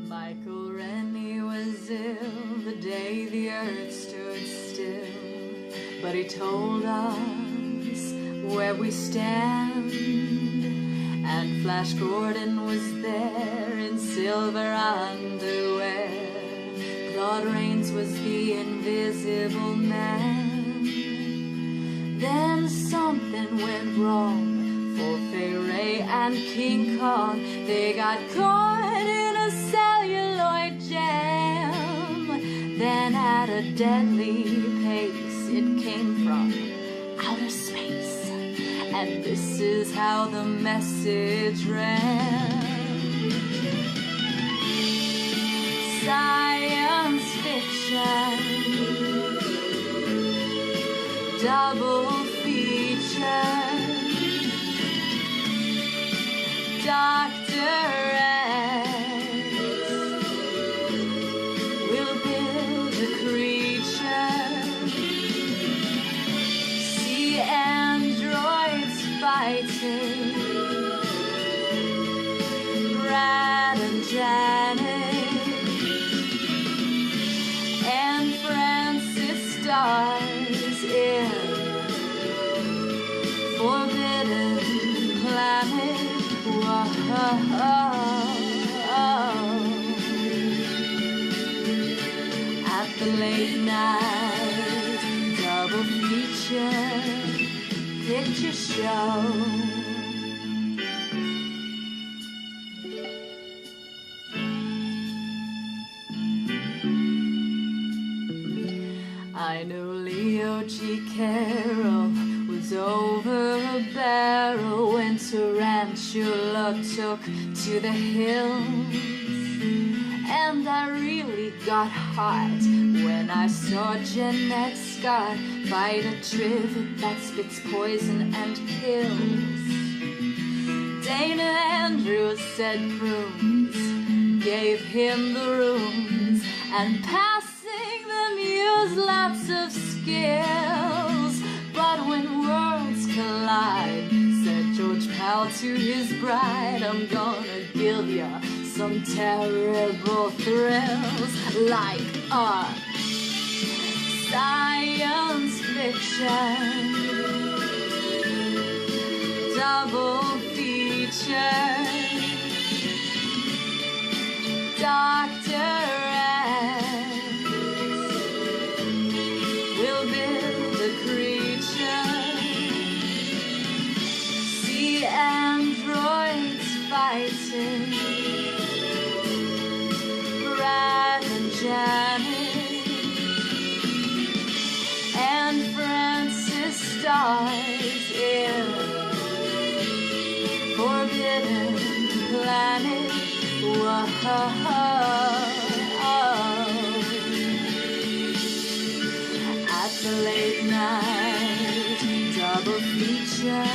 Michael Rennie was ill the day the earth stood still, but he told us where we stand. And Flash Gordon was there in silver underwear. Claude Rains was the invisible man. Then something went wrong for Fay Ray and King Kong. They got caught in a celluloid jam. Then at a deadly pace it came from outer space. And this is how the message ran. Science fiction, double feature, Dr. X will build a creature. See androids fighting, Brad and Janet, and Francis stars in Forbidden Planet. Whoa. At the late night double feature picture show. I knew Leo G. Carroll was over a barrel when Tarantula took to the hills. And I really got hot when I saw Jeanette Scott fight a trivet that spits poison and kills. Dana Andrews said prunes gave him the runes, and passing the muse lots of skills. But when worlds collide, said George Powell to his bride, I'm gonna give ya some terrible thrills, like science fiction, double feature, Dr. X will build a creature. See androids fighting, Brad and Janet, and Francis stars in Forbidden Planet. Whoa. At the late night double feature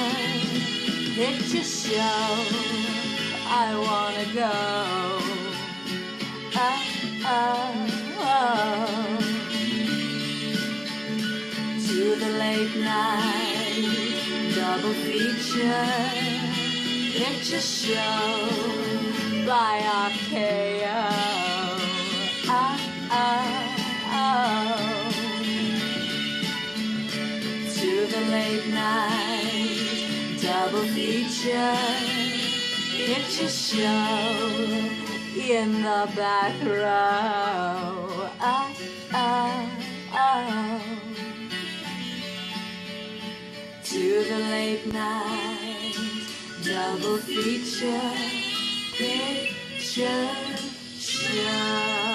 picture show, I wanna go. To the late night double feature picture show by RKO. To the late night double feature picture show in the back row. To the late night double feature picture show.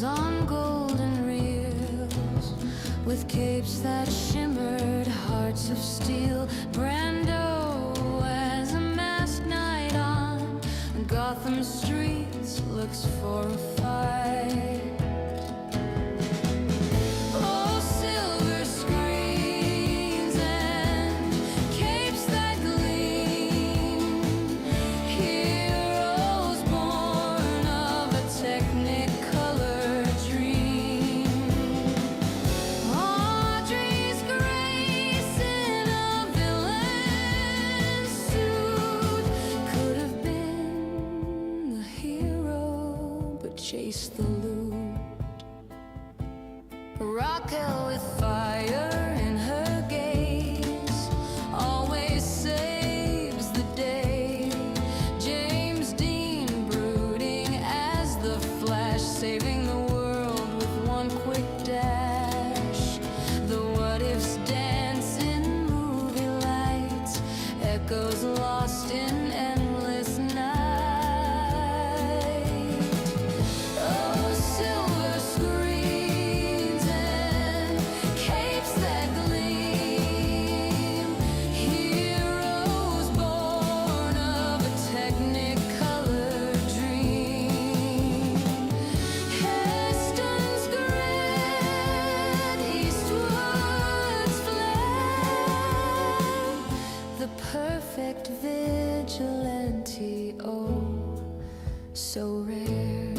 On golden reels, with capes that shimmered, hearts of steel. Brando has a masked night on, and Gotham streets looks for a fight. Oh, silver screens and capes that miss the loot. Raquel with fire in her gaze always saves the day. James Dean brooding as the Flash, saving the world with one quick dash. The what ifs dance in movie lights, echoes lost in endless night. Oh, silver screens and capes that gleam, heroes born of a technicolor dream. Heston's grit, Eastwood's flame, the perfect vigilante, oh, so rare.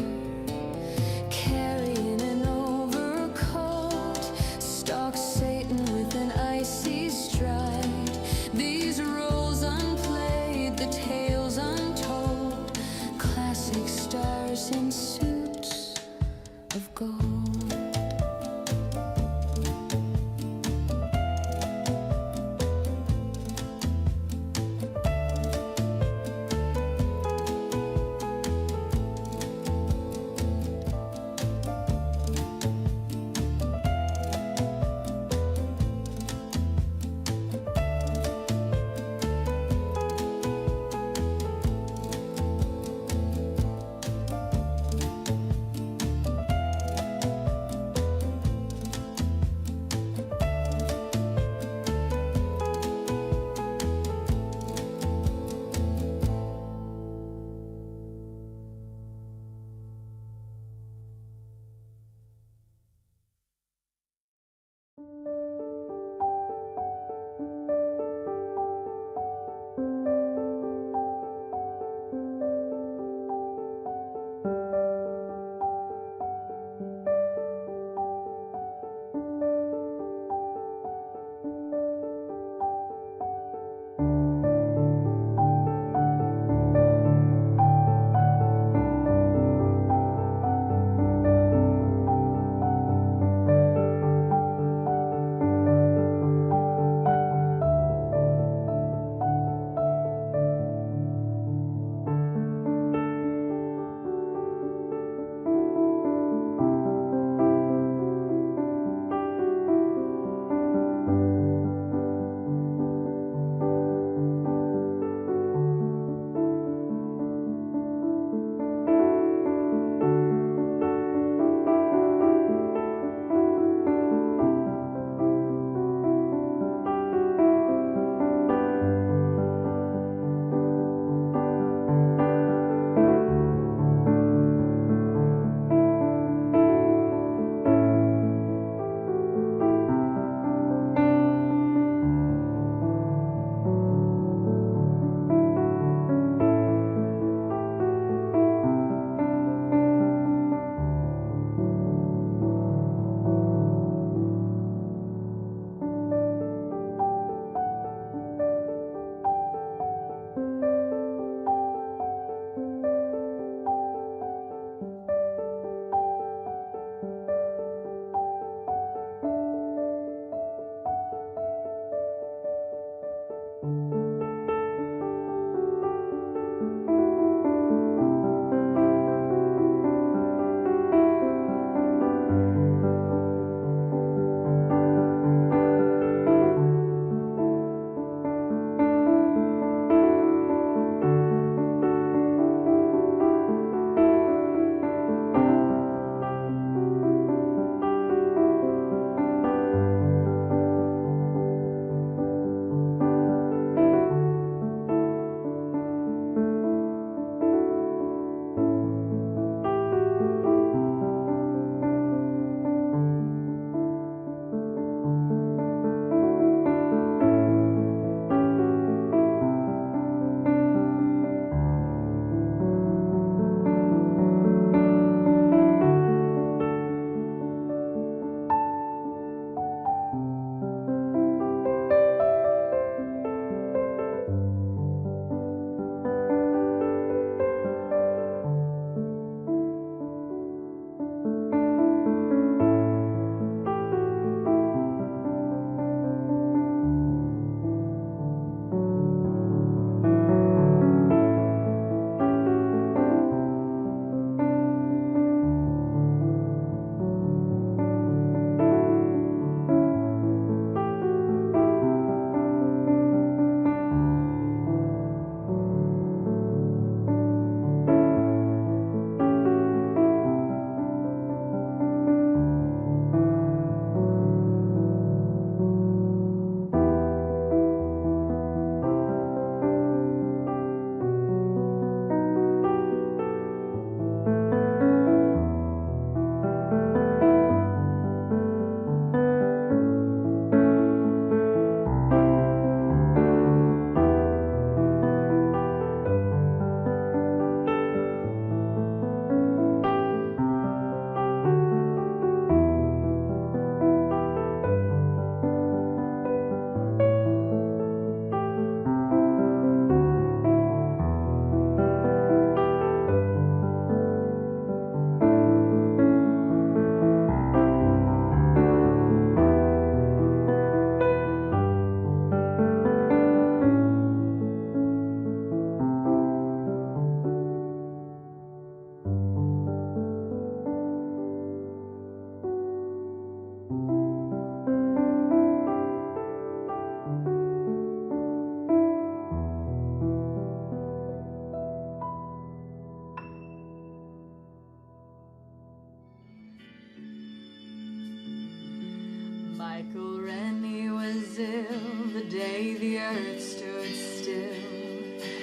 Carrying an overcoat, stalks Satan with an icy stride. These roles unplayed, the tales untold, classic stars in suits of gold.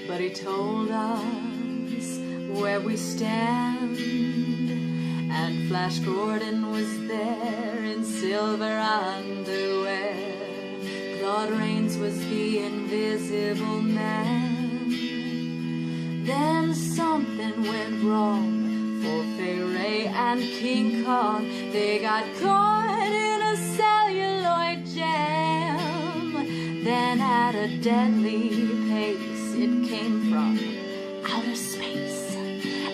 but he told us where we stand. And Flash Gordon was there in silver underwear. Claude Rains was the invisible man. Then something went wrong for Fay Ray and King Kong. They got caught in a celluloid jam. Then at a deadly pace, it came from outer space.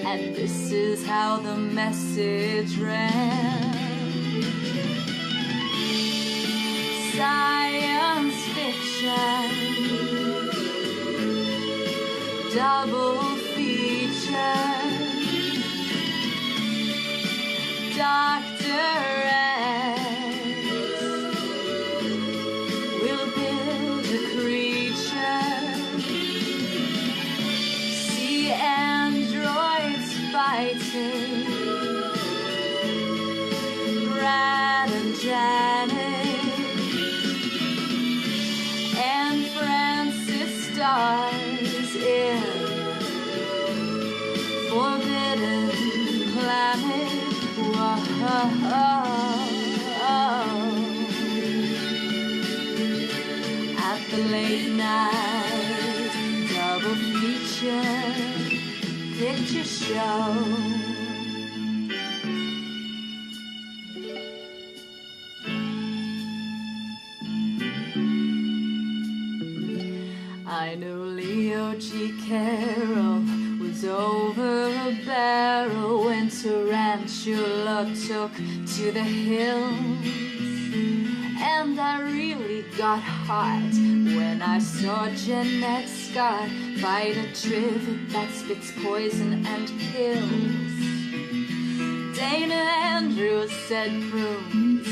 And this is how the message ran. Science fiction, double feature. Dr. X will build a creature. See androids fighting. Brad and Janet and Francis stars in Forbidden Planet. Whoa. At the late night double feature picture show. I knew Leo G. Carroll was over a barrel when Tarantula took to the hills. And I really got hot when I saw Jeanette Scott fight a trivet that spits poison and kills. Dana Andrews said prunes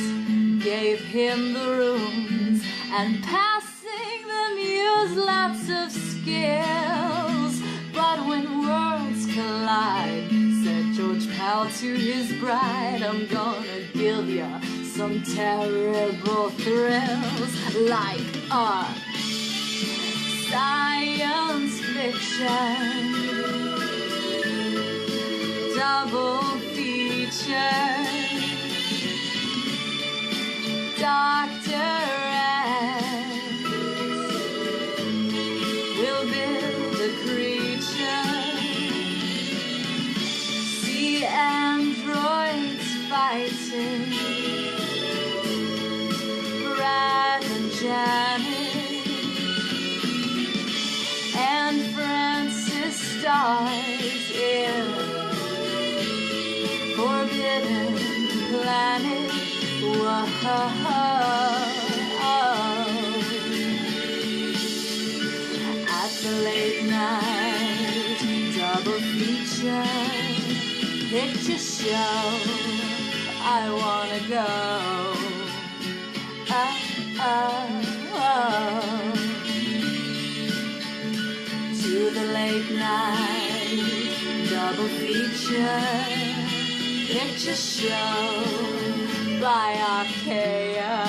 gave him the runes, and passing the muse lots of skills. But when worlds collide, said George Powell to his bride, I'm gonna give ya some terrible thrills, like a science fiction double feature. Dr. X will build a creature. See androids fighting. Brad and Janet and Francis stars in Forbidden Planet. Whoa. At the late night double feature picture show, I wanna go. To the late night double feature picture show by RKO.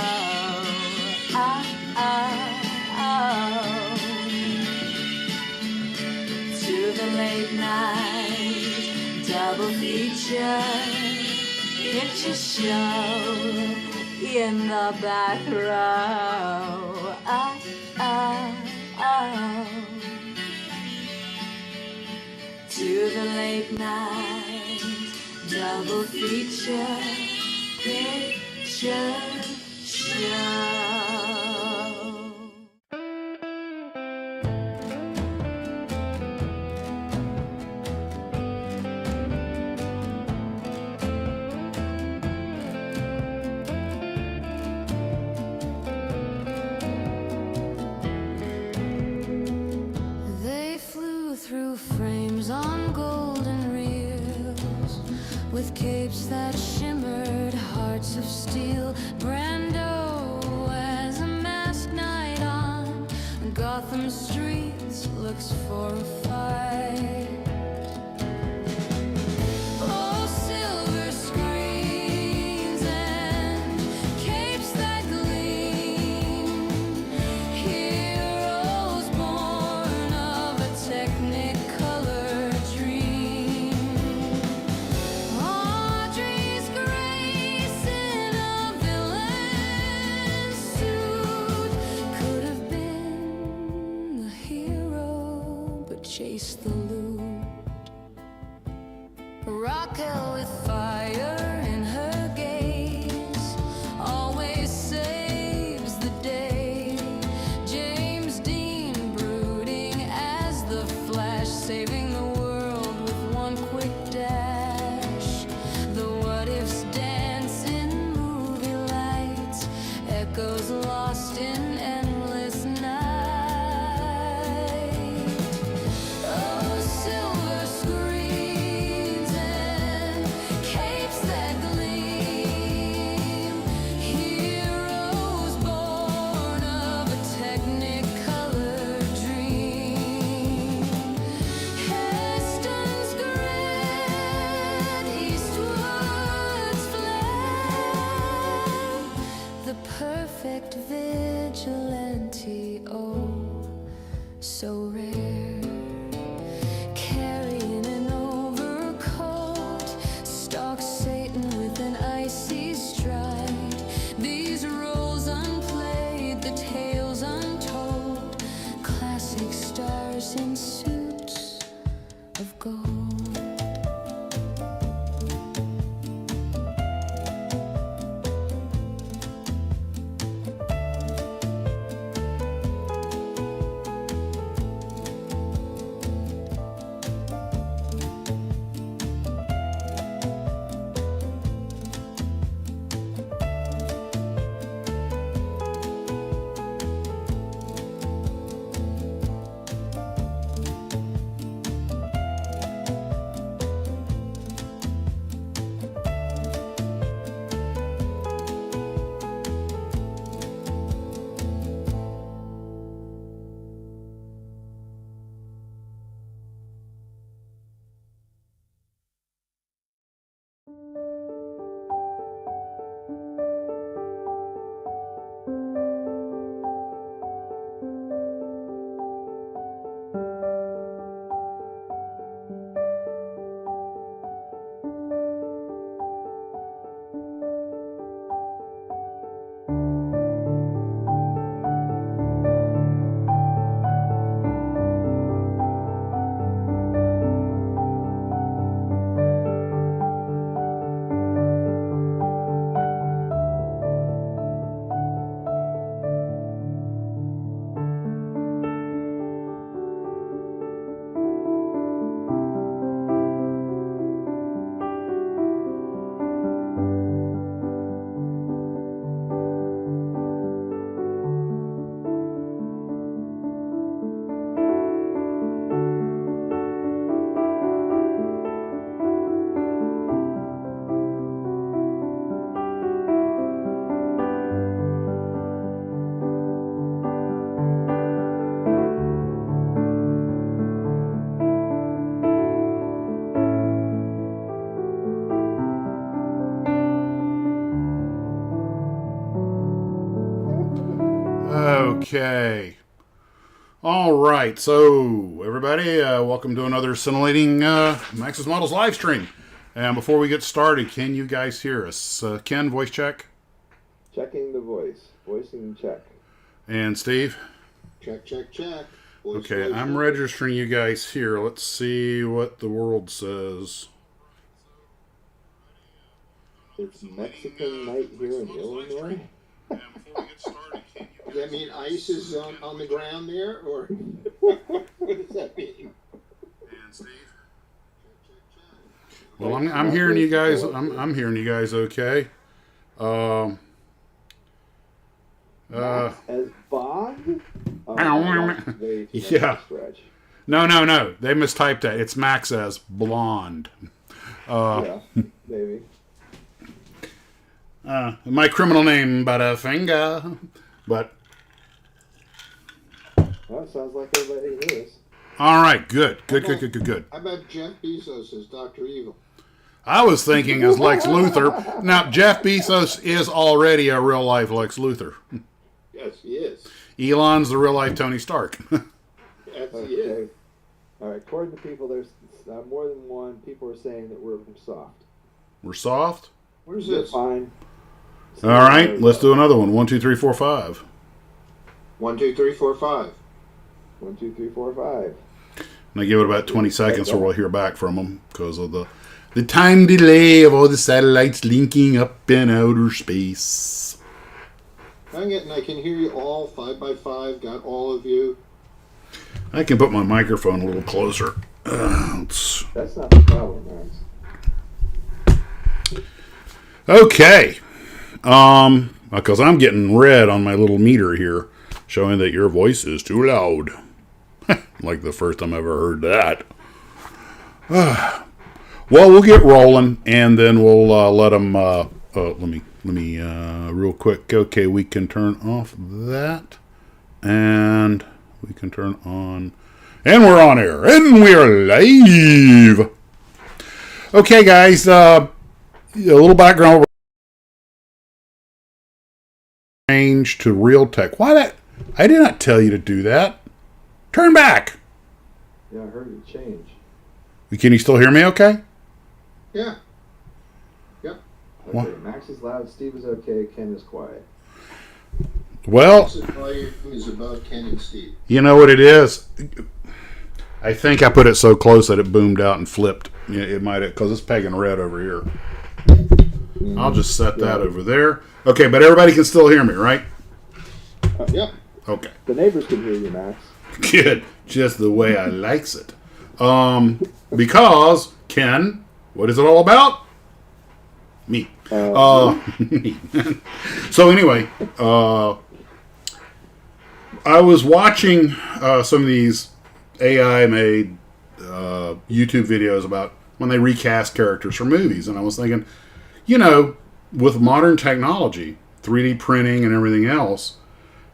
To the late night double feature picture show in the back row. To the late night double feature picture show. They flew through frames on golden reels, with capes that shimmered, hearts of steel. Brando as a masked knight on Gotham streets looks for a fight. Oh, silver screens and capes that gleam, heroes born of a chase the loot. Raquel with fire in her gaze always saves the day. James Dean brooding as the Flash, saving the world with one quick dash. The what ifs dance in movie lights, echoes lost in endless night. Oh, silver screens and capes that gleam, heroes born of a technicolor dream. Heston's grit, Eastwood's flame, the perfect vigilante, oh, so rare. Carrying an overcoat, stalks Satan with an icy stride. These roles unplayed, the tales untold, classic stars in suits of gold. Okay. All right. So, everybody, welcome to another scintillating Maxis Models live stream. And before we get started, can you guys hear us? Ken, voice check. Checking the voice. Voicing check. And Steve? Check, check, check. Voice, okay, I'm registering you guys here. Let's see what the world says. It's Mexican night here in Illinois. And before we get started, can you Does that mean ice is on the ground there, or what does that mean? And Steve? Well, I'm hearing you guys. I'm hearing you guys. Okay. As Bond? Yeah. No. They mistyped that. It's Max as blonde. Yeah, maybe. My criminal name, Butterfinger. But. Well, it sounds like everybody hears. All right, good. How about Jeff Bezos as Dr. Evil? I was thinking as Lex Luthor. Now, Jeff Bezos is already a real-life Lex Luthor. Yes, he is. Elon's the real-life Tony Stark. Yes, he is. All right, according to people, there's more than one. People are saying that we're soft. We're soft? Where's We're this? fine. All right, let's do another one. 1, 2, 3, 4, 5. 1, 2, 3, 4, 5. 1, 2, 3, 4, 5. And I give it about 20 seconds so we'll hear back from them because of the time delay of all the satellites linking up in outer space. I can hear you all 5x5. Got all of you. I can put my microphone a little closer. That's not the problem, Max. Okay. Because I'm getting red on my little meter here, showing that your voice is too loud. Like the first time I ever heard that. Well, we'll get rolling, and then we'll let them. Let me real quick. Okay, we can turn off that, and we can turn on, and we're on air, and we're live. Okay, guys. A little background. Change to Realtek. Why that? I did not tell you to do that. Turn back. Yeah, I heard you change. Can you still hear me okay? Yeah. Okay, What? Max is loud, Steve is okay, Ken is quiet. Well, This volume is about Ken and Steve. you know what it is? I think I put it so close that it boomed out and flipped. It might have, because it's pegging red over here. I'll just set that over there. Okay, but everybody can still hear me, right? Yep. Okay. The neighbors can hear you, Max. Good. Just the way I likes it. Because, Ken, what is it all about? Me. Me. So anyway, I was watching some of these AI-made YouTube videos about when they recast characters for movies, and I was thinking, with modern technology, 3D printing and everything else,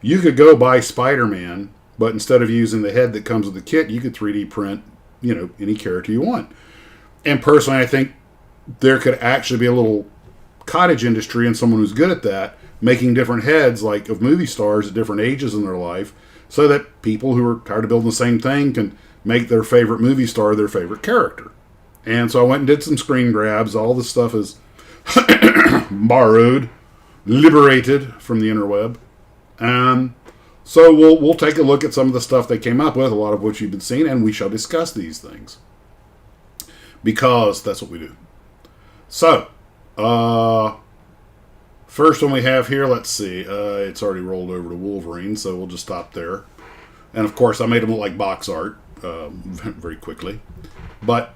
you could go buy Spider-Man, but instead of using the head that comes with the kit, you could 3D print, any character you want. And personally, I think there could actually be a little cottage industry and someone who's good at that, making different heads like of movie stars at different ages in their life, so that people who are tired of building the same thing can make their favorite movie star their favorite character. And so I went and did some screen grabs. All this stuff is borrowed, liberated from the interweb. So we'll take a look at some of the stuff they came up with, a lot of which you've been seeing, and we shall discuss these things. Because that's what we do. So, first one we have here, let's see. It's already rolled over to Wolverine, so we'll just stop there. And of course, I made them look like box art very quickly. But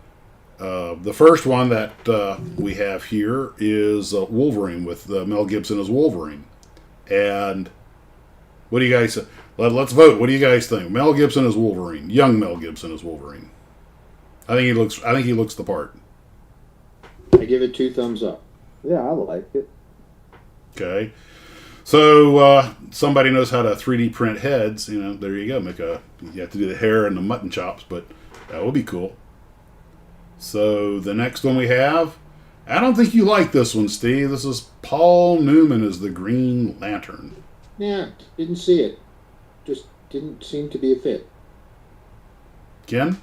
the first one that we have here is Wolverine with Mel Gibson as Wolverine. And what do you guys say? Let's vote. What do you guys think? Mel Gibson as Wolverine. Young Mel Gibson as Wolverine. I think he looks the part. I give it 2 thumbs up. Yeah, I like it. Okay. So somebody knows how to 3D print heads. There you go. You have to do the hair and the mutton chops, but that would be cool. So the next one we have, I don't think you like this one, Steve. This is Paul Newman as the Green Lantern. Yeah, didn't see it. Just didn't seem to be a fit. Ken?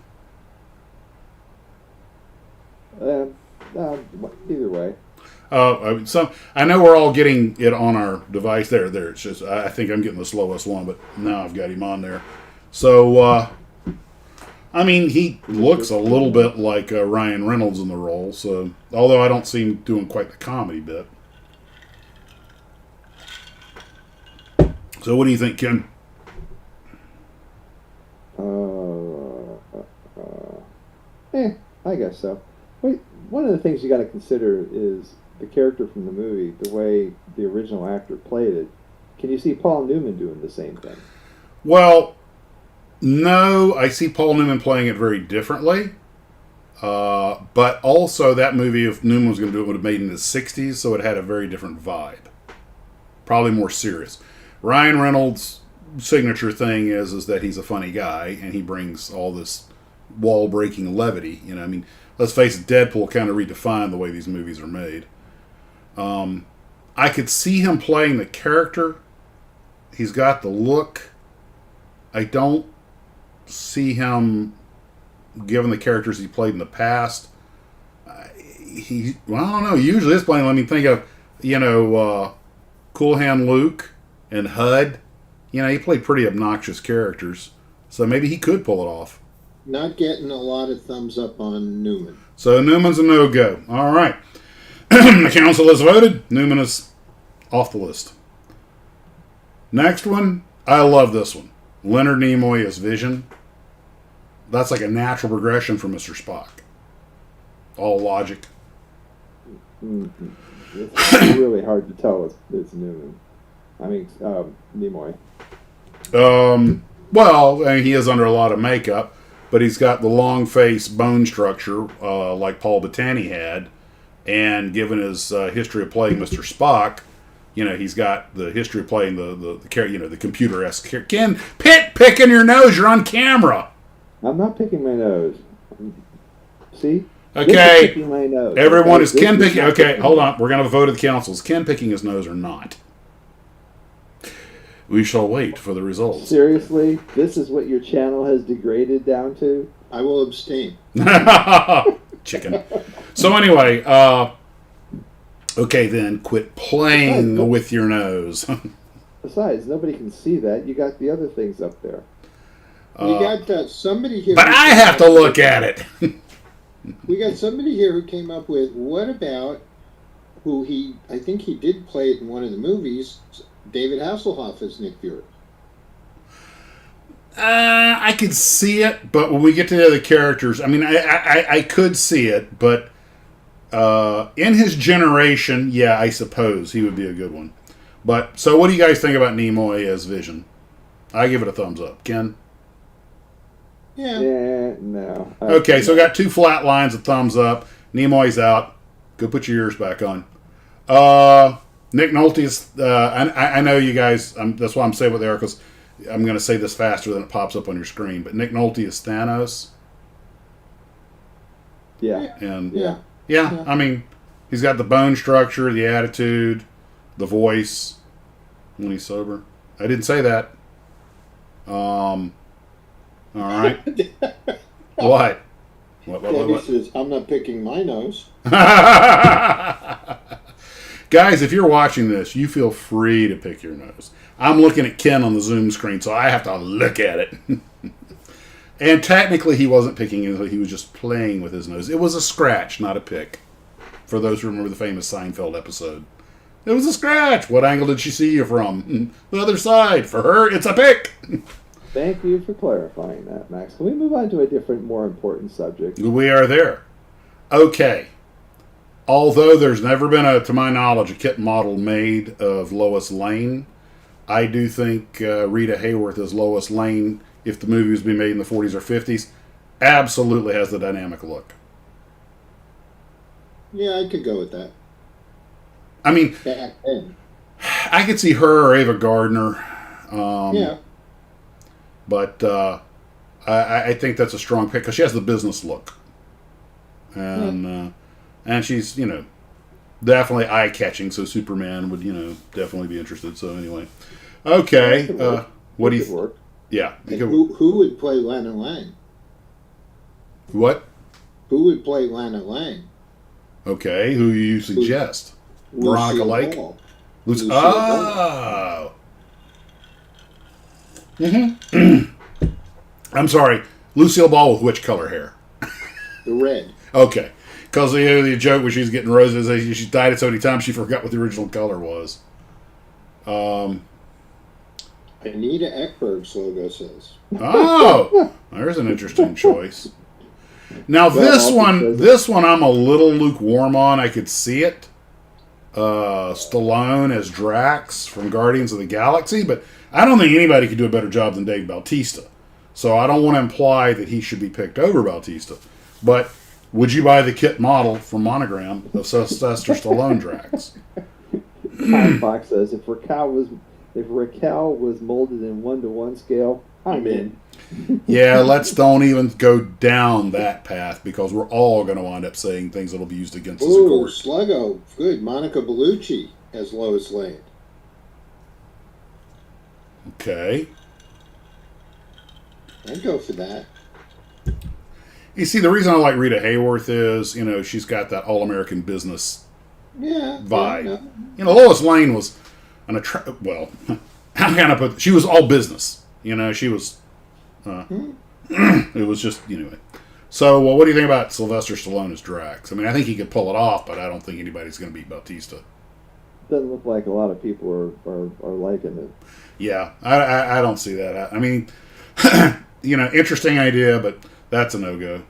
Either way. I know we're all getting it on our device. There. It's just I think I'm getting the slowest one, but now I've got him on there. So, he looks a little bit like Ryan Reynolds in the role. So, although I don't see him doing quite the comedy bit. So, what do you think, Ken? I guess so. Wait, one of the things you got to consider is the character from the movie, the way the original actor played it. Can you see Paul Newman doing the same thing? Well, no, I see Paul Newman playing it very differently. But also that movie, if Newman was going to do it, would have made it in the 60s, so it had a very different vibe. Probably more serious. Ryan Reynolds' signature thing is that he's a funny guy, and he brings all this wall-breaking levity. Let's face it, Deadpool kind of redefined the way these movies are made. I could see him playing the character. He's got the look. I don't see him, given the characters he played in the past. I don't know. Usually it's playing, let me think of, Cool Hand Luke and HUD. He played pretty obnoxious characters. So maybe he could pull it off. Not getting a lot of thumbs up on Newman. So Newman's a no-go. All right. The council has voted. Newman is off the list. Next one. I love this one. Leonard Nimoy as Vision. That's like a natural progression from Mr. Spock. All logic. Mm-hmm. It's really hard to tell it's Newman. I mean, Nimoy. Well, I mean, he is under a lot of makeup, but he's got the long face bone structure like Paul Bettany had, and given his history of playing Mr. Spock, he's got the history of playing the computer-esque character. Ken, picking your nose. You're on camera. I'm not picking my nose. See? Okay. Picking my nose. Everyone Okay, is Ken picking. Okay, hold on. We're going to vote of the council. Is Ken picking his nose or not? We shall wait for the results. Seriously? This is what your channel has degraded down to? I will abstain. Chicken. So anyway, okay then, quit playing with your nose. Besides, nobody can see that. You got the other things up there. We got somebody here. But I have to look at it. We got somebody here who came up with, what about I think he did play it in one of the movies, David Hasselhoff as Nick Fury. I could see it, but when we get to the other characters, I mean, I could see it, but in his generation, yeah, I suppose he would be a good one. But, so what do you guys think about Nimoy as Vision? I give it a thumbs up. Ken? Yeah, no. Okay, so we got two flat lines, a thumbs up. Nimoy's out. Go put your ears back on. Nick Nolte is, I know you guys, that's why I'm saying what they are, because I'm going to say this faster than it pops up on your screen, but Nick Nolte is Thanos. Yeah. And Yeah. I mean, he's got the bone structure, the attitude, the voice when he's sober. I didn't say that. All right. What? Debbie says, I'm not picking my nose. Guys, if you're watching this, you feel free to pick your nose. I'm looking at Ken on the Zoom screen, so I have to look at it. And technically, he wasn't picking it, he was just playing with his nose. It was a scratch, not a pick. For those who remember the famous Seinfeld episode. It was a scratch. What angle did she see you from? The other side. For her, it's a pick. Thank you for clarifying that, Max. Can we move on to a different, more important subject? We are there. Okay. Although there's never been, to my knowledge, a kit model made of Lois Lane, I do think Rita Hayworth as Lois Lane, if the movie was being made in the 40s or 50s, absolutely has the dynamic look. Yeah, I could go with that. I mean, Back then. I could see her or Ava Gardner. Yeah. But I think that's a strong pick because she has the business look. And she's, definitely eye-catching, so Superman would, definitely be interested. So anyway. Okay. What do you think? Yeah. And who would play Lana Lang? What? Who would play Lana Lang? Okay. Who you suggest? Veronica Lake? Lucille Oh. Mm-hmm. I'm sorry. Lucille Ball with which color hair? The red. Okay. Because the joke where she's getting roses, she dyed it so many times she forgot what the original color was. Anita Ekberg's logo says. Oh, there's an interesting choice. Now this one I'm a little lukewarm on. I could see it. Stallone as Drax from Guardians of the Galaxy, but I don't think anybody could do a better job than Dave Bautista. So I don't want to imply that he should be picked over Bautista. But would you buy the kit model from Monogram of Sylvester Stallone Drax? Fox says if Raquel was molded in 1-to-1 scale, I'm in. Yeah, let's don't even go down that path because we're all going to wind up saying things that'll be used against us in Ooh, court. Sluggo. Good. Monica Bellucci as Lois Lane. Okay. I'd go for that. You see, the reason I like Rita Hayworth is, she's got that all-American business vibe. Yeah. Lois Lane was how can I put? She was all business. She was It was just, anyway. So, well, what do you think about Sylvester Stallone as Drax? I mean, I think he could pull it off, but I don't think anybody's going to beat Bautista. Doesn't look like a lot of people are liking it. Yeah, I don't see that. I mean, interesting idea, but that's a no-go.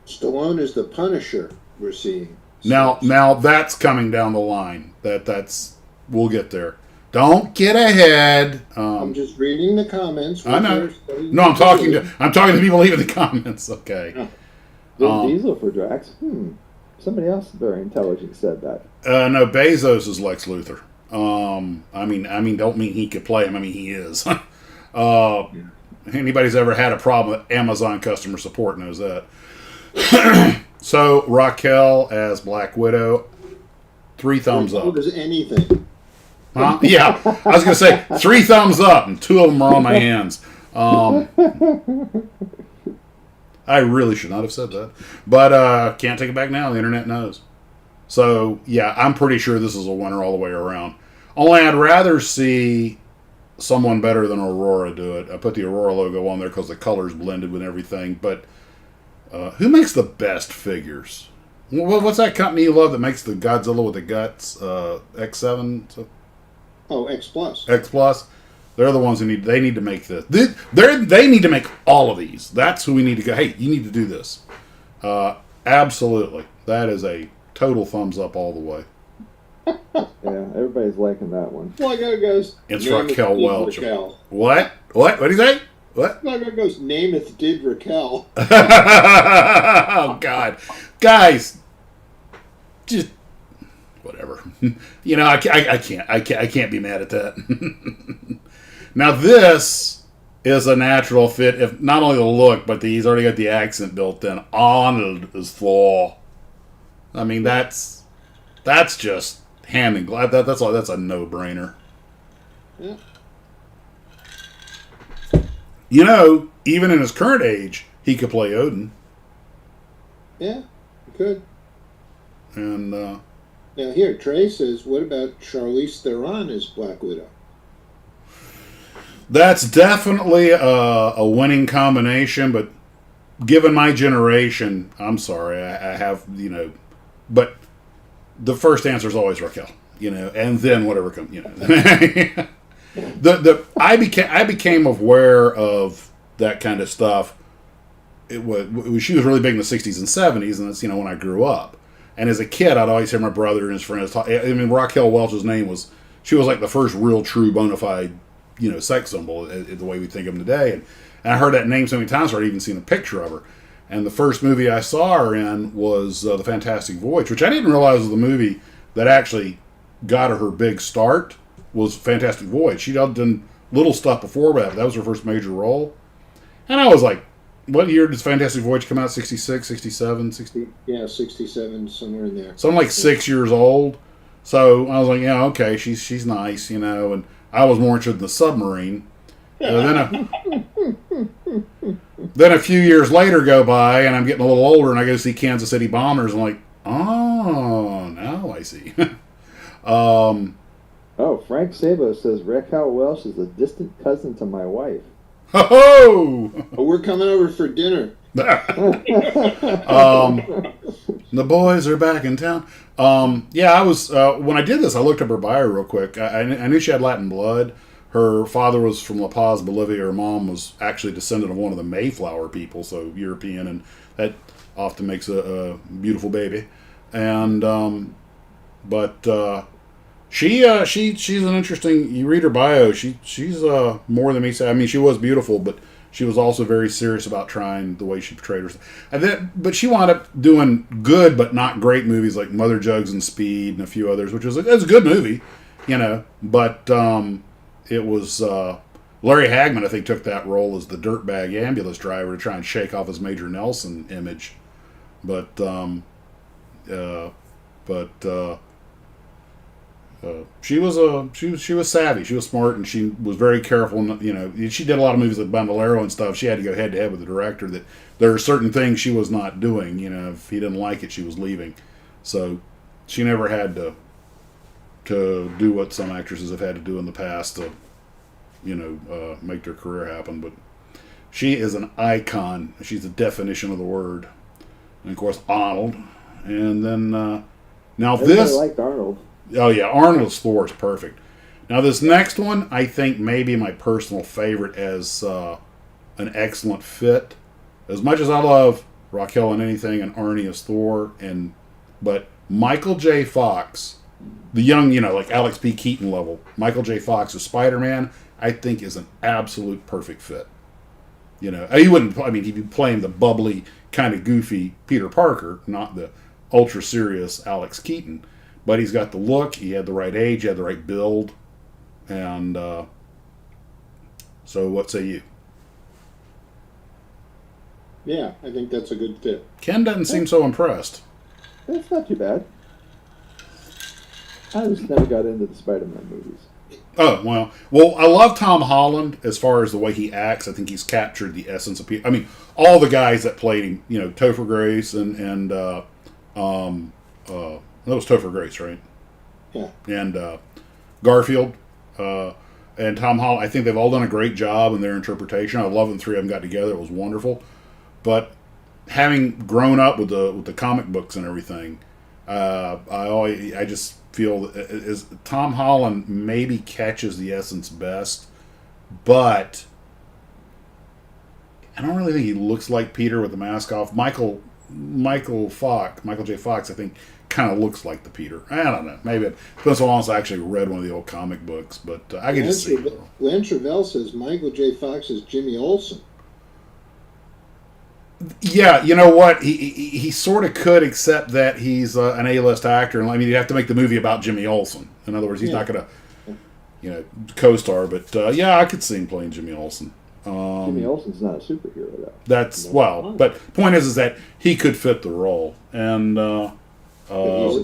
Stallone is the Punisher we're seeing. Now that's coming down the line. We'll get there. Don't get ahead. I'm just reading the comments. I know. No, I'm talking to people leaving the comments. Okay. Vin Diesel for Drax. Somebody else very intelligent said that. No, Bezos is Lex Luthor. I mean, don't mean he could play him. I mean, he is. Anybody's ever had a problem with Amazon customer support knows that. So Raquel as Black Widow, 3 thumbs up. Does anything? Huh? Yeah, I was going to say 3 thumbs up, and 2 of them are on my hands. I really should not have said that, but can't take it back now. The internet knows. So yeah, I'm pretty sure this is a winner all the way around. Only I'd rather see someone better than Aurora do it. I put the Aurora logo on there because the colors blended with everything. But who makes the best figures? What's that company you love that makes the Godzilla with the guts? X7. Oh, X Plus. X Plus. They're the ones who they need to make this. They need to make all of these. That's who we need to go. Hey, you need to do this. Absolutely, that is a total thumbs up all the way. Yeah, everybody's liking that one. Well, I goes. It's Raquel Welch. Raquel. What? What do you say? What? Well, goes. Namath did Raquel. Oh God, guys, just. Whatever. I can't be mad at that. Now this is a natural fit, if not only the look, but he's already got the accent built in. Arnold is Thor. I mean, that's just hand in glove. That's a no-brainer. Yeah. Even in his current age, he could play Odin. Yeah, he could. And now here, Trey says, what about Charlize Theron as Black Widow? That's definitely a winning combination, but given my generation, I'm sorry, I have, but the first answer is always Raquel, and then whatever comes, I became aware of that kind of stuff. She was really big in the 60s and 70s, and that's, when I grew up. And as a kid, I'd always hear my brother and his friends talk. I mean, Raquel Welch's name she was like the first real, true, bona fide, sex symbol, the way we think of them today. And I heard that name so many times, I'd even seen a picture of her. And the first movie I saw her in was The Fantastic Voyage, which I didn't realize was the movie that actually got her big start, was Fantastic Voyage. She'd done little stuff before that, but that was her first major role. And I was like, what year did Fantastic Voyage come out? 66, 67, 60? Yeah, 67, somewhere in there. So I'm like 6 years old. So I was like, yeah, okay, she's nice, and I was more interested in the submarine. Then a few years later go by, and I'm getting a little older, and I go see Kansas City Bombers, and I'm like, oh, now I see. Frank Sabo says Raquel Welch is a distant cousin to my wife. Oh, we're coming over for dinner. The boys are back in town. Yeah, I was when I did this, I looked up her bio real quick. I knew she had Latin blood. Her father was from La Paz, Bolivia. Her mom was actually a descendant of one of the Mayflower people, so European, and that often makes a beautiful baby. And she's an interesting. You read her bio. She's more than me. I mean, she was beautiful, but she was also very serious about trying the way she portrayed herself. But she wound up doing good but not great movies like Mother Jugs and Speed and a few others, which was a good movie, But it was Larry Hagman, I think, took that role as the dirtbag ambulance driver to try and shake off his Major Nelson image. But she was savvy. She was smart, and she was very careful. She did a lot of movies like Bandolero and stuff. She had to go head to head with the director that there are certain things she was not doing. If he didn't like it, she was leaving. So she never had to do what some actresses have had to do in the past to, make their career happen. But She is an icon. She's the definition of the word. And of course, Arnold. And then now Everybody this. liked Arnold. Oh yeah, Arnold's Thor is perfect. Now this next one, I think maybe my personal favorite as an excellent fit. As much as I love Raquel in anything and Arnie as Thor, but Michael J. Fox, the young, like Alex P. Keaton level, Michael J. Fox as Spider-Man, I think is an absolute perfect fit. He wouldn't. I mean, he'd be playing the bubbly, kind of goofy Peter Parker, not the ultra serious Alex Keaton. But he's got the look. He had the right age. He had the right build. And so, what say you? Yeah, I think that's a good fit. Ken doesn't seem so impressed. That's not too bad. I just never got into the Spider-Man movies. Oh, well, I love Tom Holland as far as the way he acts. I think he's captured the essence of Peter. I mean, all the guys that played him, Topher Grace and that was Topher Grace, right? Yeah. And Garfield and Tom Holland. I think they've all done a great job in their interpretation. I love when the three of them got together. It was wonderful. But having grown up with the comic books and everything, I just feel is Tom Holland maybe catches the essence best, but I don't really think he looks like Peter with the mask off. Michael J. Fox, I think, kind of looks like the Peter. I don't know. Maybe it's been so long since I actually read one of the old comic books, but I can just see it. Lance Travell says Michael J. Fox is Jimmy Olsen. Yeah, you know what? He sort of could, except that he's an A-list actor, and I mean, you'd have to make the movie about Jimmy Olsen. In other words, he's not going to, co-star. But yeah, I could see him playing Jimmy Olsen. Jimmy Olsen's not a superhero, though. But point is that he could fit the role, and we're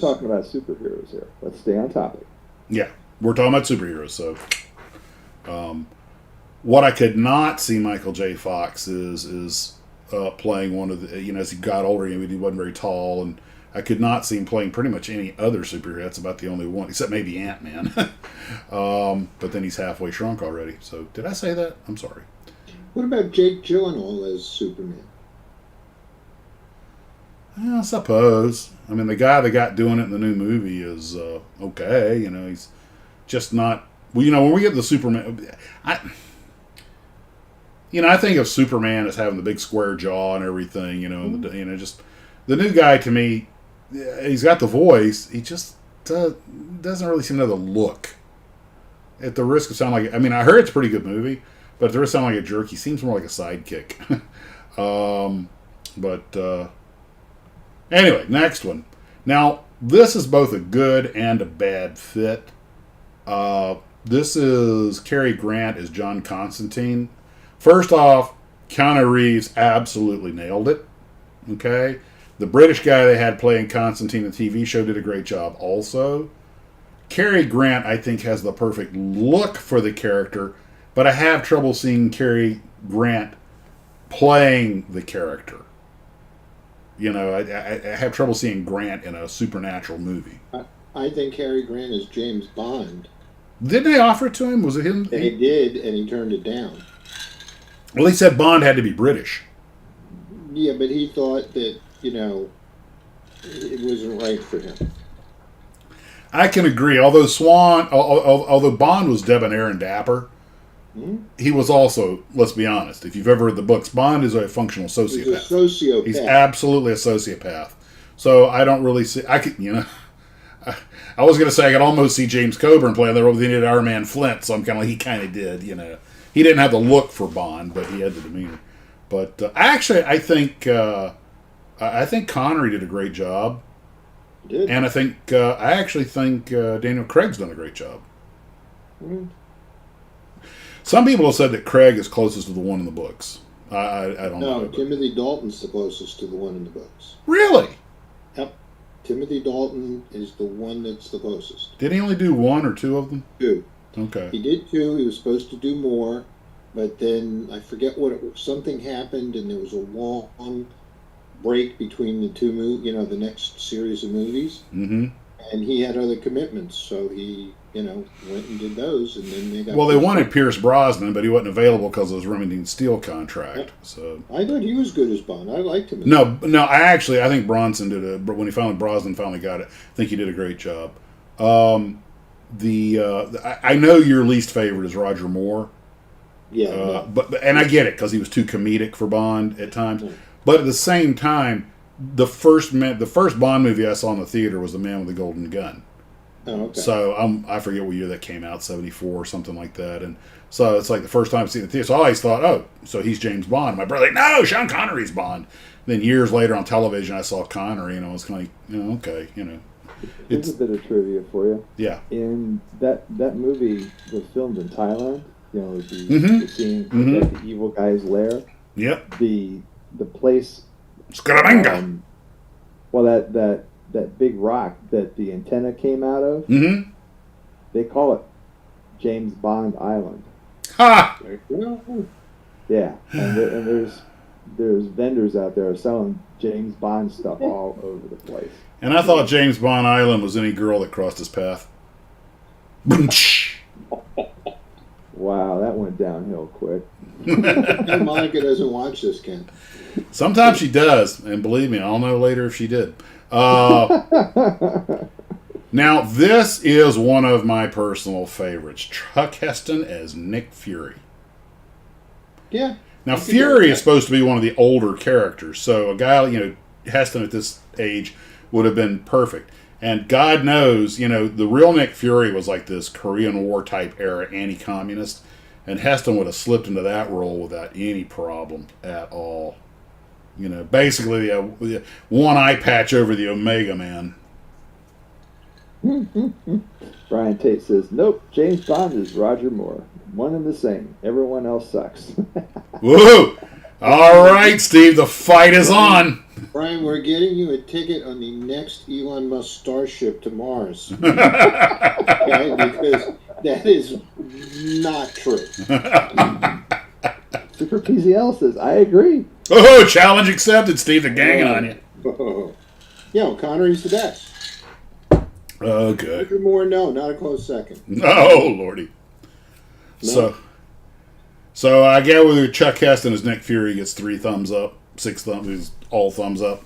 talking about superheroes here. Let's stay on topic. Yeah, we're talking about superheroes. So, what I could not see Michael J. Fox is playing one of the, as he got older, he wasn't very tall, and I could not see him playing pretty much any other superhero. That's about the only one, except maybe Ant-Man. But then he's halfway shrunk already. So did I say that? I'm sorry. What about Jake Gyllenhaal as Superman? I suppose. I mean, the guy that got doing it in the new movie is okay. He's just not. Well, when we get to the Superman, I think of Superman as having the big square jaw and everything. And just the new guy to me, he's got the voice. He just doesn't really seem to have the look. At the risk of sounding like, I heard it's a pretty good movie, but at the risk of sounding like a jerk, he seems more like a sidekick. Anyway, next one. Now, this is both a good and a bad fit. This is Cary Grant as John Constantine. First off, Keanu Reeves absolutely nailed it. Okay? The British guy they had playing Constantine in the TV show did a great job also. Cary Grant, I think, has the perfect look for the character, but I have trouble seeing Cary Grant playing the character. I have trouble seeing Grant in a supernatural movie. I think Cary Grant is James Bond. Didn't they offer it to him? Was it him? They did, and he turned it down. Well, they said Bond had to be British. Yeah, but he thought that, it wasn't right for him. I can agree. Although Bond was debonair and dapper, he was also, let's be honest, if you've ever read the books, Bond is a functional sociopath. He's a sociopath. He's absolutely a sociopath. So I don't really see, I was going to say I could almost see James Coburn playing the role, but he needed our man Flint, so I'm kind of like, he kind of did, He didn't have the look for Bond, but he had the demeanor. But actually, I think Connery did a great job. He did. And I actually think Daniel Craig's done a great job. Mm. Some people have said that Craig is closest to the one in the books. I don't know. No, Timothy Dalton's the closest to the one in the books. Really? Yep. Timothy Dalton is the one that's the closest. Did he only do one or two of them? Two. Okay. He did two. He was supposed to do more, but then I forget what it was. Something happened, and there was a long break between the two movies. The next series of movies. Mm-hmm. And he had other commitments, so he went and did those, and then they got. Well, they wanted Pierce Brosnan, but he wasn't available because of his Remington Steele contract. Yep. So I thought he was good as Bond. I liked him. no. I think Brosnan Brosnan finally got it. I think he did a great job. I know your least favorite is Roger Moore. Yeah. No. But I get it because he was too comedic for Bond at times. Mm. But at the same time, the first Bond movie I saw in the theater was The Man with the Golden Gun. Oh, okay. So I forget what year that came out, 74 or something like that. And so it's like the first time I've seen the theater. So I always thought, oh, so he's James Bond. My brother, like, no, Sean Connery's Bond. Then years later on television, I saw Connery, and I was kind of like, okay, Here's a bit of trivia for you. Yeah. In that movie was filmed in Thailand. The scene at the evil guy's lair. Yep. The place. Scaramanga. Well, that big rock that the antenna came out of. Mm-hmm. They call it James Bond Island. Ha! Yeah, and there's vendors out there selling James Bond stuff all over the place. And I thought James Bond Island was any girl that crossed his path. Wow, that went downhill quick. And Monica doesn't watch this, Ken. Sometimes she does, and believe me, I'll know later if she did. Now, this is one of my personal favorites. Chuck Heston as Nick Fury. Yeah. Now, Fury is supposed to be one of the older characters, so a guy, Heston at this age would have been perfect. And God knows, the real Nick Fury was like this Korean War type era anti-communist, and Heston would have slipped into that role without any problem at all. Basically, one eye patch over the Omega Man. Brian Tate says, nope, James Bond is Roger Moore. One and the same. Everyone else sucks. Woo! All right, Steve, the fight is on. Brian, we're getting you a ticket on the next Elon Musk Starship to Mars. Okay? Because that is not true. Super PZL says, I agree. Oh, challenge accepted, Steve. They're ganging on you. Connery's the best. Oh, good. Roger Moore, no, not a close second. Oh, Lordy. No. So I get with Chuck Heston as Nick Fury gets 3 thumbs up, 6 thumbs, all thumbs up.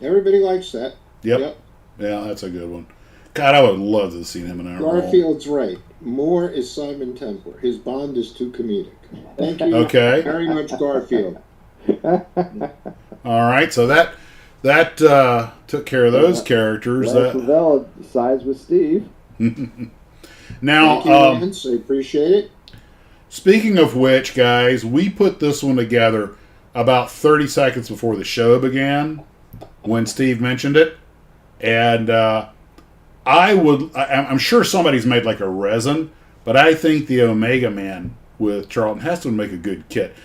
Everybody likes that. Yep. Yeah, that's a good one. God, I would love to have seen him in that role. Garfield's right. Moore is Simon Templar. His Bond is too comedic. Thank you very much, Garfield. All right, so that took care of those characters. Lavelle sides with Steve. Now, thank you, Lance. I appreciate it. Speaking of which, guys, we put this one together about 30 seconds before the show began when Steve mentioned it. And I'm sure somebody's made like a resin, but I think the Omega Man with Charlton Heston would make a good kit.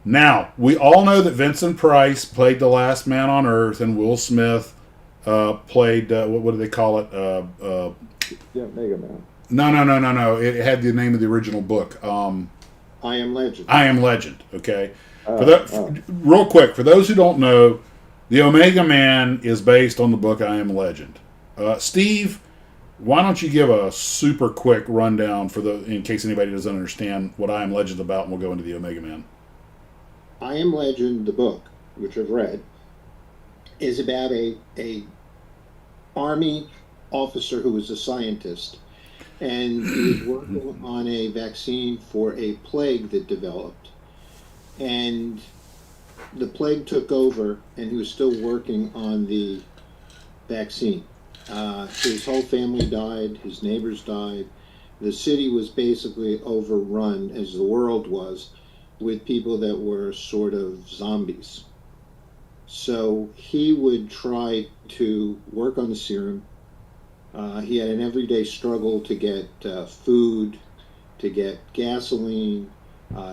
Now, we all know that Vincent Price played The Last Man on Earth, and Will Smith played, what do they call it? Omega Man. No. It had the name of the original book. I Am Legend. I Am Legend, okay? Real quick, for those who don't know, the Omega Man is based on the book I Am Legend. Steve, why don't you give a super quick rundown in case anybody doesn't understand what I Am Legend about, and we'll go into the Omega Man. I Am Legend, the book, which I've read, is about a army officer who was a scientist, and he was working on a vaccine for a plague that developed, and the plague took over, and he was still working on the vaccine. His whole family died, his neighbors died, the city was basically overrun, as the world was, with people that were sort of zombies. So he would try to work on the serum. He had an everyday struggle to get food, to get gasoline,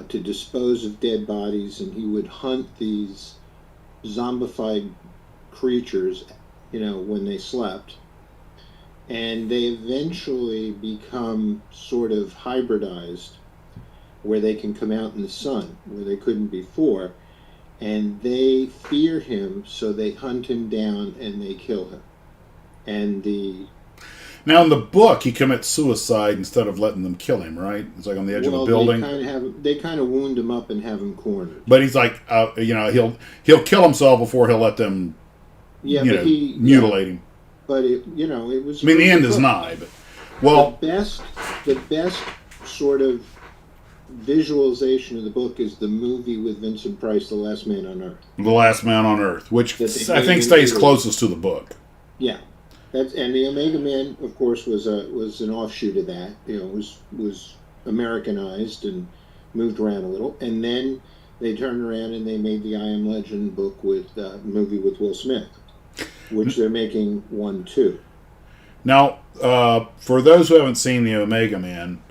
to dispose of dead bodies, and he would hunt these zombified creatures, when they slept. And they eventually become sort of hybridized, where they can come out in the sun, where they couldn't before, and they fear him, so they hunt him down and they kill him. And Now in the book, he commits suicide instead of letting them kill him. Right? It's like on the edge of a building. They kind of wound him up and have him cornered. But he's like, he'll kill himself before he'll let them, mutilate him. But it was. I mean, the end is nigh. But the best sort of visualization of the book is the movie with Vincent Price, The Last Man on Earth. The Last Man on Earth, which I think stays closest to the book. Yeah, and the Omega Man, of course, was an offshoot of that. Was Americanized and moved around a little, and then they turned around and they made the I Am Legend book with movie with Will Smith, which they're making 1 too. Now, for those who haven't seen the Omega Man,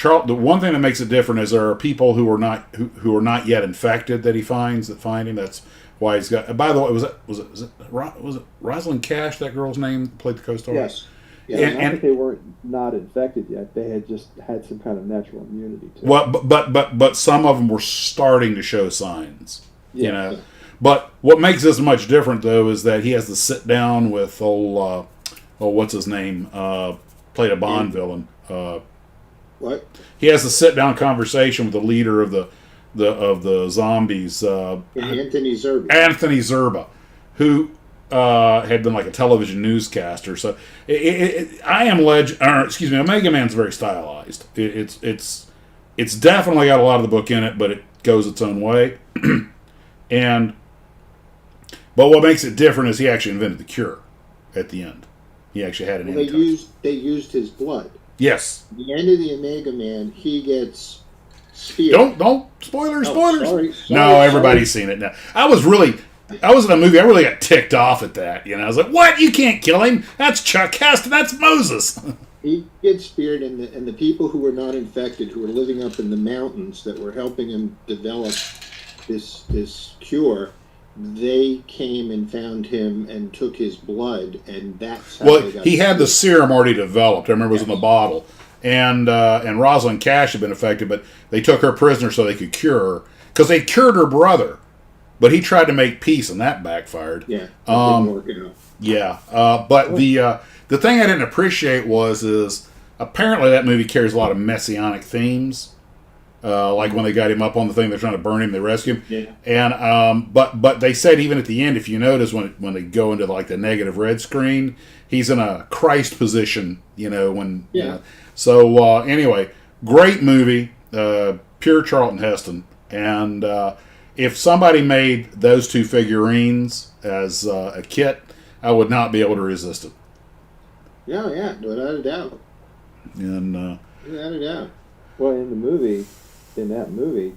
the one thing that makes it different is there are people who are not yet infected that find him. That's why he's got. By the way, was it Rosalind Cash? That girl's name played the co-star. Yes. Yeah, I think they weren't not infected yet. They had just had some kind of natural immunity to it. Well, but some of them were starting to show signs. Yeah. But what makes this much different though is that he has to sit down with what's his name? Played a Bond villain. What? He has a sit-down conversation with the leader of the zombies, Anthony Zerbe. Anthony Zerbe, who had been like a television newscaster. So, Omega Man's very stylized. It's definitely got a lot of the book in it, but it goes its own way. But what makes it different is he actually invented the cure at the end. He actually had an antidote. They used his blood. Yes. At the end of the Omega Man, he gets speared. Don't spoilers. Sorry, no, everybody's seen it now. I was in a movie. I really got ticked off at that. I was like, "What? You can't kill him? That's Chuck Heston. That's Moses." He gets speared, and the people who were not infected, who were living up in the mountains that were helping him develop this cure, they came and found him and took his blood, and that's how they got he had the serum already developed. I remember it was in the bottle, and Rosalind Cash had been affected, but they took her prisoner so they could cure her because they cured her brother, but he tried to make peace and that backfired. Yeah, didn't work out. Yeah, but the thing I didn't appreciate is apparently that movie carries a lot of messianic themes. Like when they got him up on the thing, they're trying to burn him, they rescue him. Yeah. And but they said even at the end, if you notice when they go into like the negative red screen, he's in a Christ position. So anyway, great movie, pure Charlton Heston. And if somebody made those two figurines as a kit, I would not be able to resist it. Yeah, without a doubt. And without a doubt. Well, in that movie,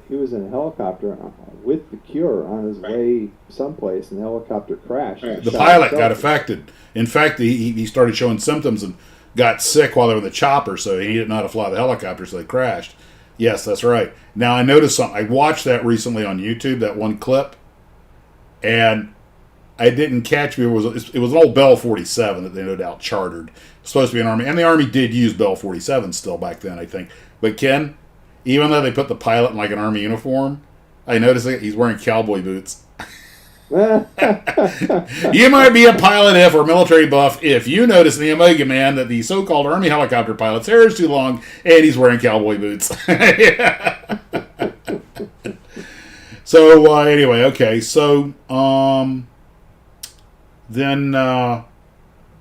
he was in a helicopter with the cure on his way someplace, and the helicopter crashed. Right. The pilot got affected. In fact, he started showing symptoms and got sick while they were in the chopper, so he didn't know how to fly the helicopter, so they crashed. Yes, that's right. Now, I noticed something. I watched that recently on YouTube, that one clip, and I didn't catch it. It was an old Bell 47 that they no doubt chartered. It was supposed to be an Army, and the Army did use Bell 47 still back then, I think. But Ken, even though they put the pilot in like an Army uniform, I noticed that he's wearing cowboy boots. You might be a pilot or military buff if you notice in the Omega Man that the so-called Army helicopter pilot's hair is too long and he's wearing cowboy boots. So anyway, okay. So then now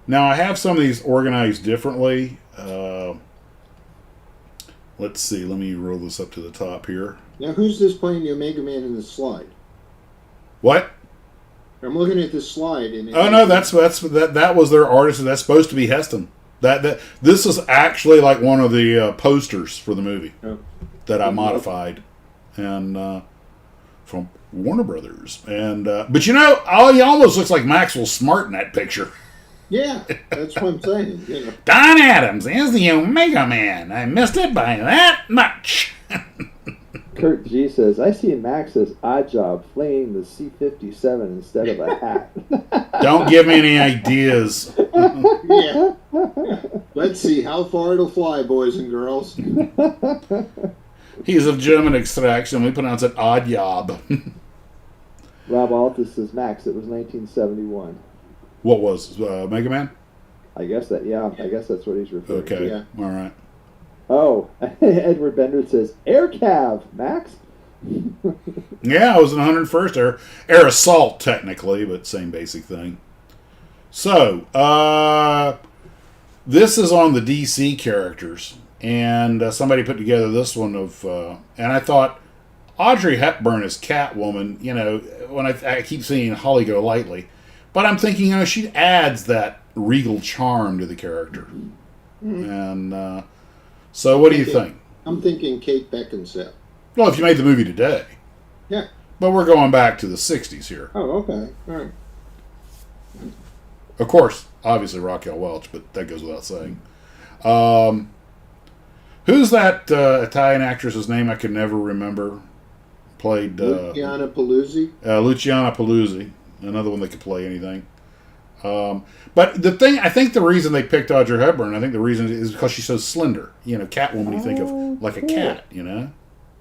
I have some of these organized differently. Let's see. Let me roll this up to the top here. Now, who's this playing the Omega Man in the slide? What? I'm looking at this slide. And oh no, that was their artist. That's supposed to be Heston. This is actually like one of the posters for the movie that I modified, and from Warner Brothers. And but he almost looks like Maxwell Smart in that picture. Yeah, that's what I'm saying. Don Adams is the Omega Man. I missed it by that much. Kurt G says, I see Max as Oddjob flaying the C-57 instead of a hat. Don't give me any ideas. Yeah. Let's see how far it'll fly, boys and girls. He's of German extraction. We pronounce it Oddjob. Rob Altus says, Max, it was 1971. What was Mega Man? I guess that's what he's referring to. Okay, Yeah. all right. Oh, Edward Bender says, Air Cav, Max? Yeah, I was in 101st Air Assault, technically, but same basic thing. So, this is on the DC characters, and somebody put together this one and I thought, Audrey Hepburn as Catwoman, when I keep seeing Holly Golightly, but I'm thinking, she adds that regal charm to the character. Mm-hmm. And so what do you think? I'm thinking Kate Beckinsale. Well, if you made the movie today. Yeah. But we're going back to the 60s here. Oh, okay. All right. Of course, obviously Raquel Welch, but that goes without saying. Who's that Italian actress's name I can never remember? Played... Luciana Paluzzi. Luciana Paluzzi. Another one that could play anything. But I think the reason they picked Audrey Hepburn, I think the reason is because she's so slender. Catwoman, you think of like a cat,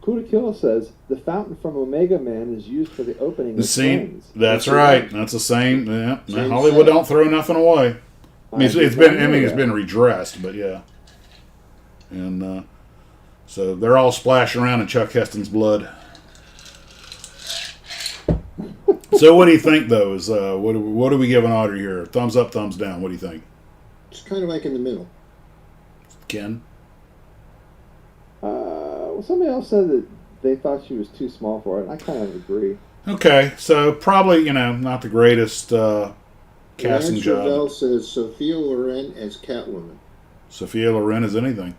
Kuda says, the fountain from Omega Man is used for the opening of Friends. That's right. That's the same. Yeah. Hollywood don't throw nothing away. I mean, it's been redressed, but yeah. And so they're all splashing around in Chuck Heston's blood. So what do you think, though? Is what are we giving Audrey here? Thumbs up, thumbs down. What do you think? It's kind of like in the middle. Ken? Well, somebody else said that they thought she was too small for it. I kind of agree. Okay, so probably, not the greatest casting Lance job. Revell says Sophia Loren as Catwoman. Sophia Loren is anything.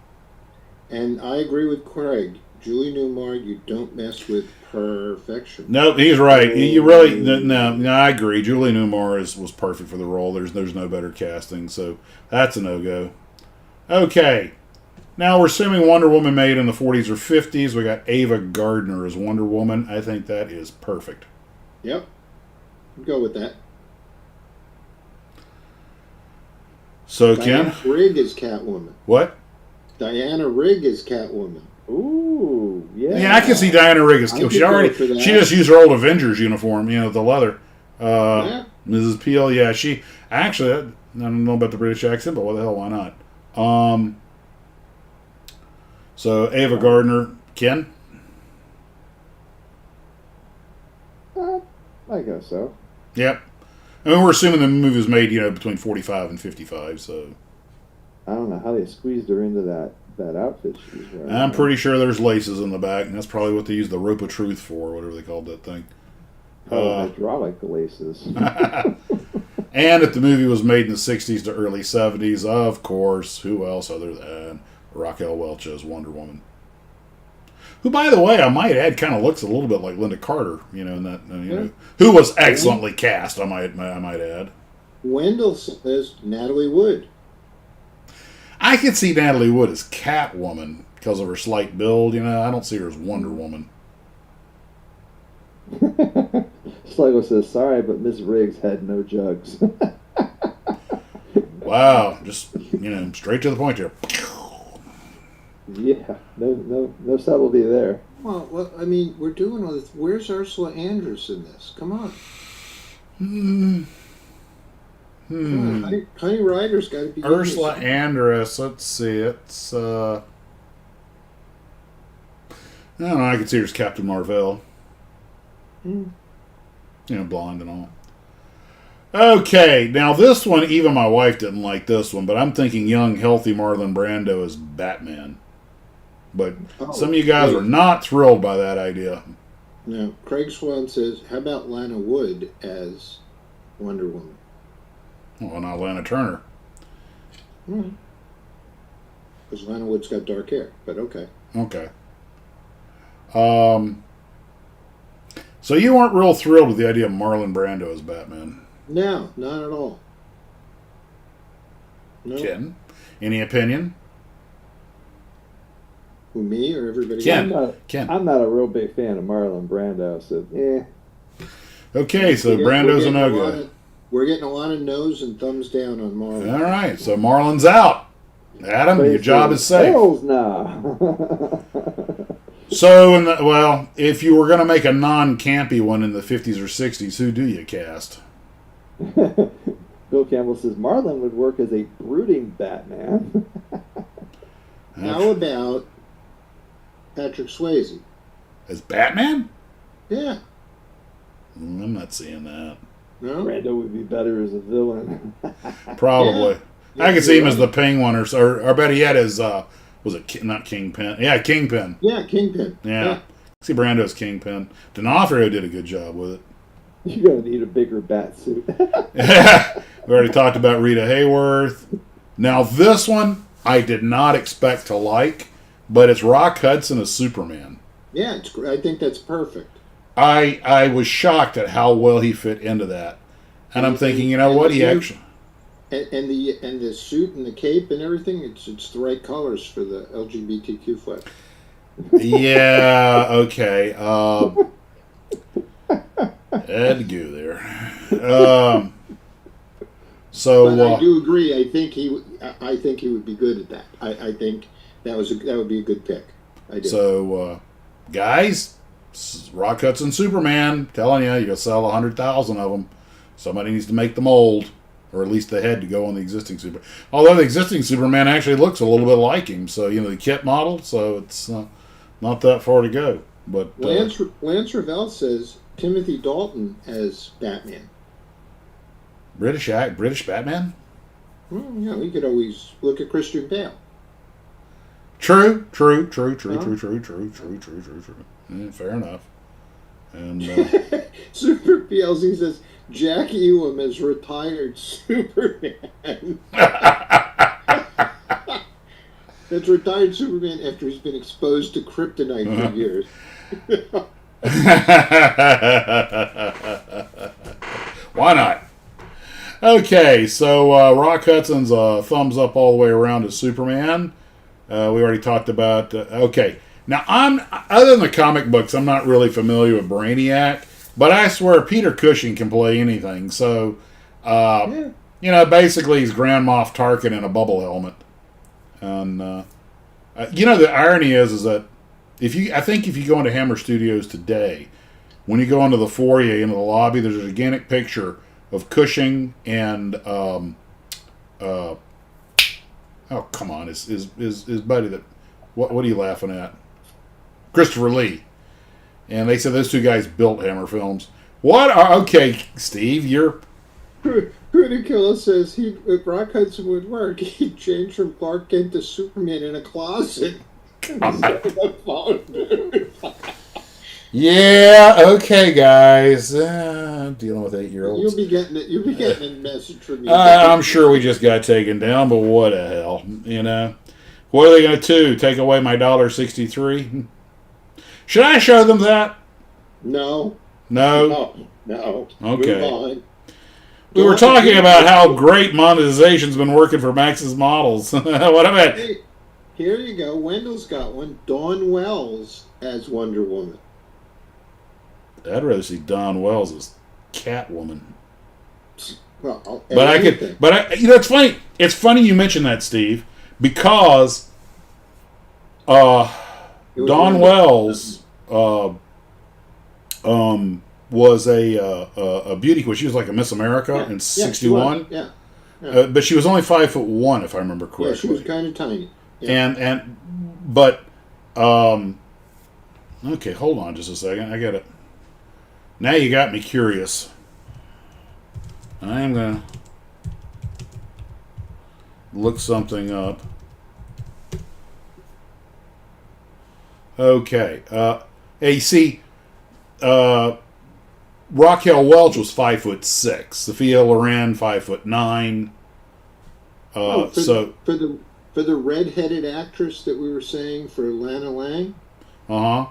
And I agree with Craig. Julie Newmar, you don't mess with perfection. No, he's right. You really no. I agree. Julie Newmar was perfect for the role. There's no better casting, so that's a no-go. Okay, now we're assuming Wonder Woman made in the 40s or 50s. We got Ava Gardner as Wonder Woman. I think that is perfect. Yep, go with that. So Diana Ken, Rigg is Catwoman. What? Diana Rigg is Catwoman. Ooh, yeah. Yeah, I can see Diana Rigg as she just used her old Avengers uniform, the leather. Yeah. Mrs. Peel, yeah, she actually, I don't know about the British accent, but what the hell, why not? So Ava Gardner, Ken? I guess so. Yep. I mean, we're assuming the movie was made, between 45 and 55, so. I don't know how they squeezed her into that outfit she's wearing. I'm pretty sure there's laces in the back, and that's probably what they used the rope of truth for, whatever they called that thing. Hydraulic laces. And if the movie was made in the 60s to early 70s, of course, who else other than Raquel Welch as Wonder Woman? Who, by the way, I might add, kind of looks a little bit like Linda Carter, in that, who was excellently cast, I might add. Wendell says Natalie Wood. I could see Natalie Wood as Catwoman because of her slight build. I don't see her as Wonder Woman. Sligo says, sorry, but Miss Riggs had no jugs. Wow. Just, straight to the point here. Yeah. No subtlety there. Well, I mean, we're doing all this. Where's Ursula Andress in this? Come on. Come on. Honey Ryder's got to be Ursula Andress. Let's see. It's I don't know. I could see her as Captain Marvel. Blonde and all. Okay, now this one, even my wife didn't like this one, but I'm thinking young, healthy Marlon Brando as Batman. But some of you guys are not thrilled by that idea. No, Craig Swan says, how about Lana Wood as Wonder Woman? Well, not Lana Turner. Because Lana Wood's got dark hair, but okay. Okay. So you weren't real thrilled with the idea of Marlon Brando as Batman? No, not at all. No. Ken, any opinion? Who, me or everybody Ken. else? I'm not a real big fan of Marlon Brando, so Okay, so Brando's a no-go. We're getting a lot of no's and thumbs down on Marlon. All right, so Marlon's out. Adam, your job is safe. Hells no. So, if you were going to make a non-campy one in the 50s or 60s, who do you cast? Bill Campbell says Marlon would work as a brooding Batman. How about Patrick Swayze? As Batman? Yeah. I'm not seeing that. No? Brando would be better as a villain. Probably. Yeah. I could see him as the Penguin, or better yet, as was it not Kingpin? Yeah, Kingpin. Yeah, Kingpin. Yeah. See Brando as Kingpin. D'Onofrio did a good job with it. You're going to need a bigger bat suit. We already talked about Rita Hayworth. Now this one I did not expect to like, but it's Rock Hudson as Superman. Yeah, I think that's perfect. I was shocked at how well he fit into that, and I'm thinking, you know what, he actually. And the suit and the cape and everything, it's the right colors for the LGBTQ flag. Yeah, okay. Had to go there. But I do agree. I think he would be good at that. I think that would be a good pick. I do. So, guys, Rock Hudson Superman. Telling you, you're gonna sell 100,000 of them. Somebody needs to make the mold, or at least the head to go on the existing Superman. Although the existing Superman actually looks a little bit like him, so the kit model. So it's not that far to go. But Lance Ravel says Timothy Dalton as Batman. British Batman. Well, we could always look at Christian Bale. True. Huh? Fair enough. And Super PLC says Jack Elam as retired Superman. That's retired Superman after he's been exposed to kryptonite for years. Why not? Okay, so Rock Hudson's thumbs up all the way around to Superman. We already talked about. Okay, now other than the comic books, I'm not really familiar with Brainiac, but I swear Peter Cushing can play anything. So, basically he's Grand Moff Tarkin in a bubble helmet. And the irony is that if you go into Hammer Studios today, when you go into the foyer into the lobby, there's a gigantic picture of Cushing and oh come on, his buddy that what are you laughing at? Christopher Lee. And they said those two guys built Hammer Films. Okay, Steve, you're Killa says if Rock Hudson would work, he'd change from Clark Kent to Superman in a closet. Yeah, okay, guys. Dealing with 8-year-olds. You'll be getting a message from me. I'm sure we just got taken down, but what the hell, What are they going to do? Take away my $1.63? Should I show them that? No. No? No. Okay. Move on. We were talking about how great monetization's been working for Max's models. What about? Here you go. Wendell's got one. Dawn Wells as Wonder Woman. I'd rather see Dawn Wells as Catwoman. Well, it's funny. It's funny you mention that, Steve, because Dawn Wells was a beauty queen. She was like a Miss America in '61. Yeah. But she was only 5'1", if I remember correctly. Yeah, she was kind of tiny. Yeah. Okay, hold on just a second. I got it. Now you got me curious. I am gonna look something up. Okay. You see, Raquel Welch was 5'6". Sophia Loren 5'9". For the red-headed actress that we were saying for Lana Lang. What?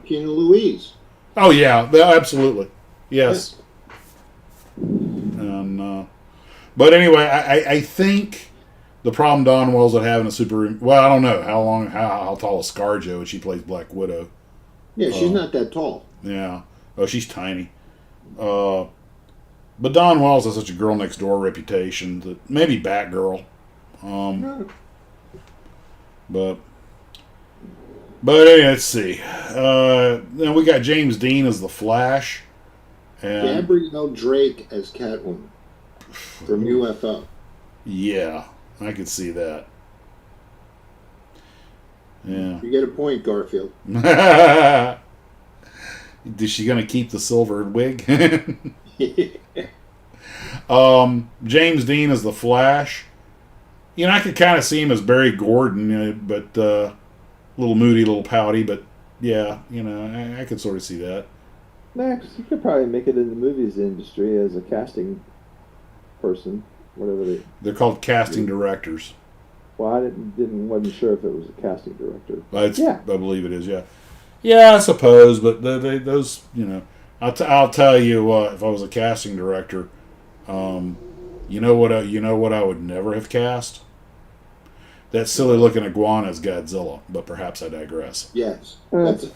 Keanu Louise. Oh yeah, absolutely. Yes. And but anyway, I think the problem Dawn Wells would have in a super. Well, I don't know how tall is ScarJo, and she plays Black Widow. Yeah, she's not that tall. Yeah. Oh, she's tiny. But Dawn Wells has such a girl next door reputation that maybe Batgirl. But anyway, let's see. Then we got James Dean as the Flash, and Gabrielle Drake as Catwoman. from UFO. Yeah, I could see that. Yeah. You get a point, Garfield. Is she going to keep the silver wig? James Dean as the Flash. You know, I could kind of see him as Barry Gordon, but a little moody, a little pouty. But yeah, you know, I could sort of see that. Max, you could probably make it in the movies industry as a casting person, whatever They're called casting directors. Well, I wasn't sure if it was a casting director. I believe it is. Yeah, yeah, I suppose. But those, you know, I'll tell you what. If I was a casting director, you know what I would never have cast? That silly looking iguana as Godzilla. But perhaps I digress. Yes. That's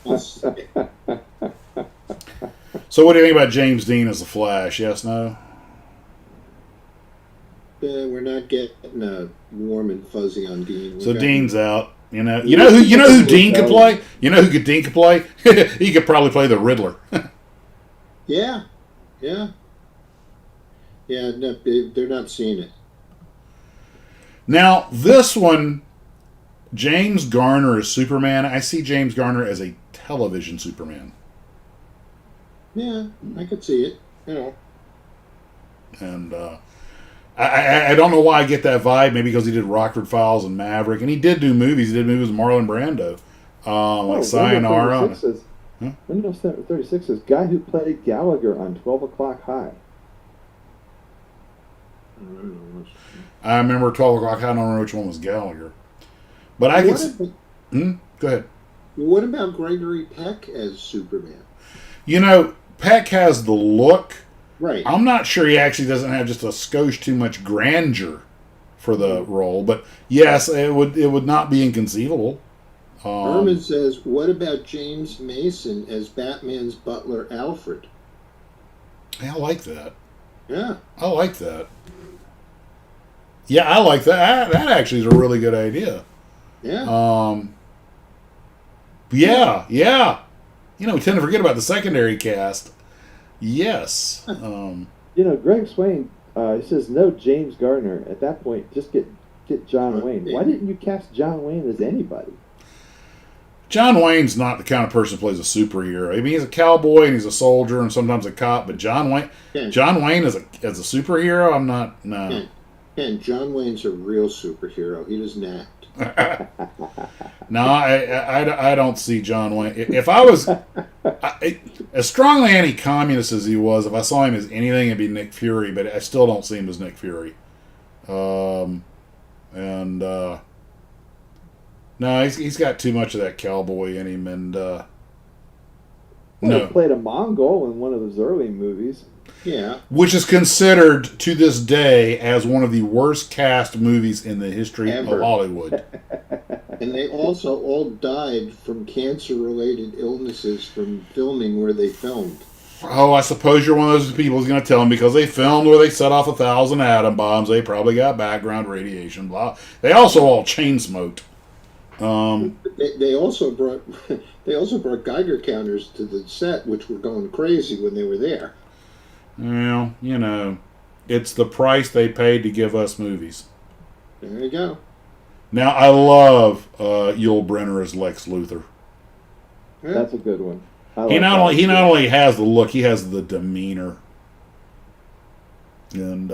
So what do you think about James Dean as the Flash? Yes, no? we're not getting warm and fuzzy on Dean. So Dean's out. You know who Dean could play? You know who Dean could play? He could probably play the Riddler. Yeah. No, they're not seeing it. Now, this one, James Garner as Superman. I see James Garner as a television Superman. Yeah, I could see it. You know. And I don't know why I get that vibe. Maybe because he did Rockford Files and Maverick. And he did do movies. He did movies with Marlon Brando. Like Sayonara. Windows 36 is guy who played Gallagher on 12 O'Clock High. I remember 12 O'Clock High. I don't remember which one was Gallagher. But I could... Go ahead. What about Gregory Peck as Superman? You know, Peck has the look. Right. I'm not sure he actually doesn't have just a skosh too much grandeur for the role, but yes, it would not be inconceivable. Herman says, "What about James Mason as Batman's butler Alfred?" I like that. Yeah, I like that. Yeah, I like that. That actually is a really good idea. Yeah. Yeah. You know, we tend to forget about the secondary cast. Yes. You know, Greg Swain, he says, no James Gardner. At that point, just get John Wayne. Why didn't you cast John Wayne as anybody? John Wayne's not the kind of person who plays a superhero. I mean, he's a cowboy and he's a soldier and sometimes a cop, but John Wayne as a superhero, I'm not, no. And John Wayne's a real superhero. He doesn't act. No, I don't see John Wayne. If I was as strongly anti-communist as he was, if I saw him as anything, it'd be Nick Fury. But I still don't see him as Nick Fury. No, he's got too much of that cowboy in him, and He played a Mongol in one of his early movies. Yeah. Which is considered to this day as one of the worst cast movies in the history of Hollywood. And they also all died from cancer-related illnesses from filming where they filmed. Oh, I suppose you're one of those people who's going to tell them because they filmed where they set off 1,000 atom bombs, they probably got background radiation. Blah. They also all chain smoked. They also brought Geiger counters to the set, which were going crazy when they were there. Well, you know, it's the price they paid to give us movies. There you go. Now, I love Yul Brynner as Lex Luthor. Yeah. That's a good one. He not only has the look, he has the demeanor. And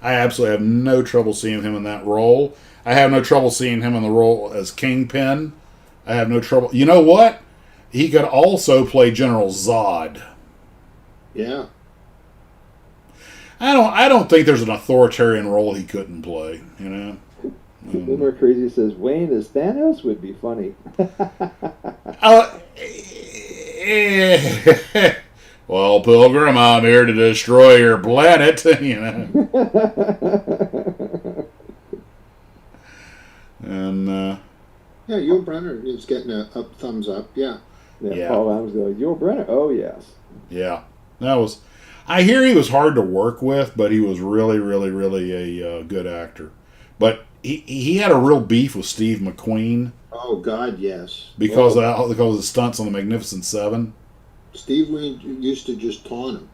I absolutely have no trouble seeing him in that role. I have no trouble seeing him in the role as Kingpin. I have no trouble. You know what? He could also play General Zod. Yeah. I don't think there's an authoritarian role he couldn't play, you know. Boomer Crazy says Wayne as Thanos would be funny. Well, Pilgrim, I'm here to destroy your planet, you know. And Yeah, Yul Brynner is getting a thumbs up. Yeah. Yeah. Paul Adams goes, Yul Brynner? Oh, yes. Yeah. That was... I hear he was hard to work with, but he was really, really, really a good actor. But he had a real beef with Steve McQueen. Oh, God, yes. Because of the stunts on The Magnificent Seven. Steve Wayne used to just taunt him.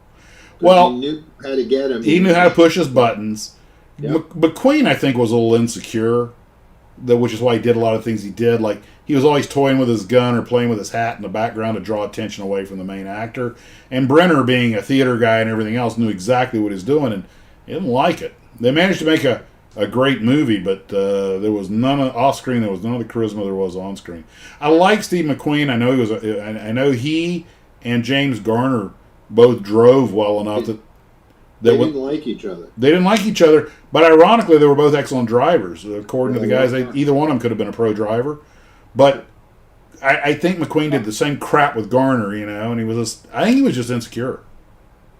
Well, he knew how to get him. he knew how to push his buttons. Yep. McQueen, I think, was a little insecure, which is why he did a lot of things he did. Like, he was always toying with his gun or playing with his hat in the background to draw attention away from the main actor. And Brenner, being a theater guy and everything else, knew exactly what he was doing, and he didn't like it. They managed to make a great movie, but there was none of off screen. There was none of the charisma there was on screen. I like Steve McQueen. I know he was. I know he and James Garner both drove well enough that they didn't like each other. They didn't like each other, but ironically, they were both excellent drivers. According to the guys, either one of them could have been a pro driver. But I think McQueen did the same crap with Garner, and he was just, I think he was just insecure.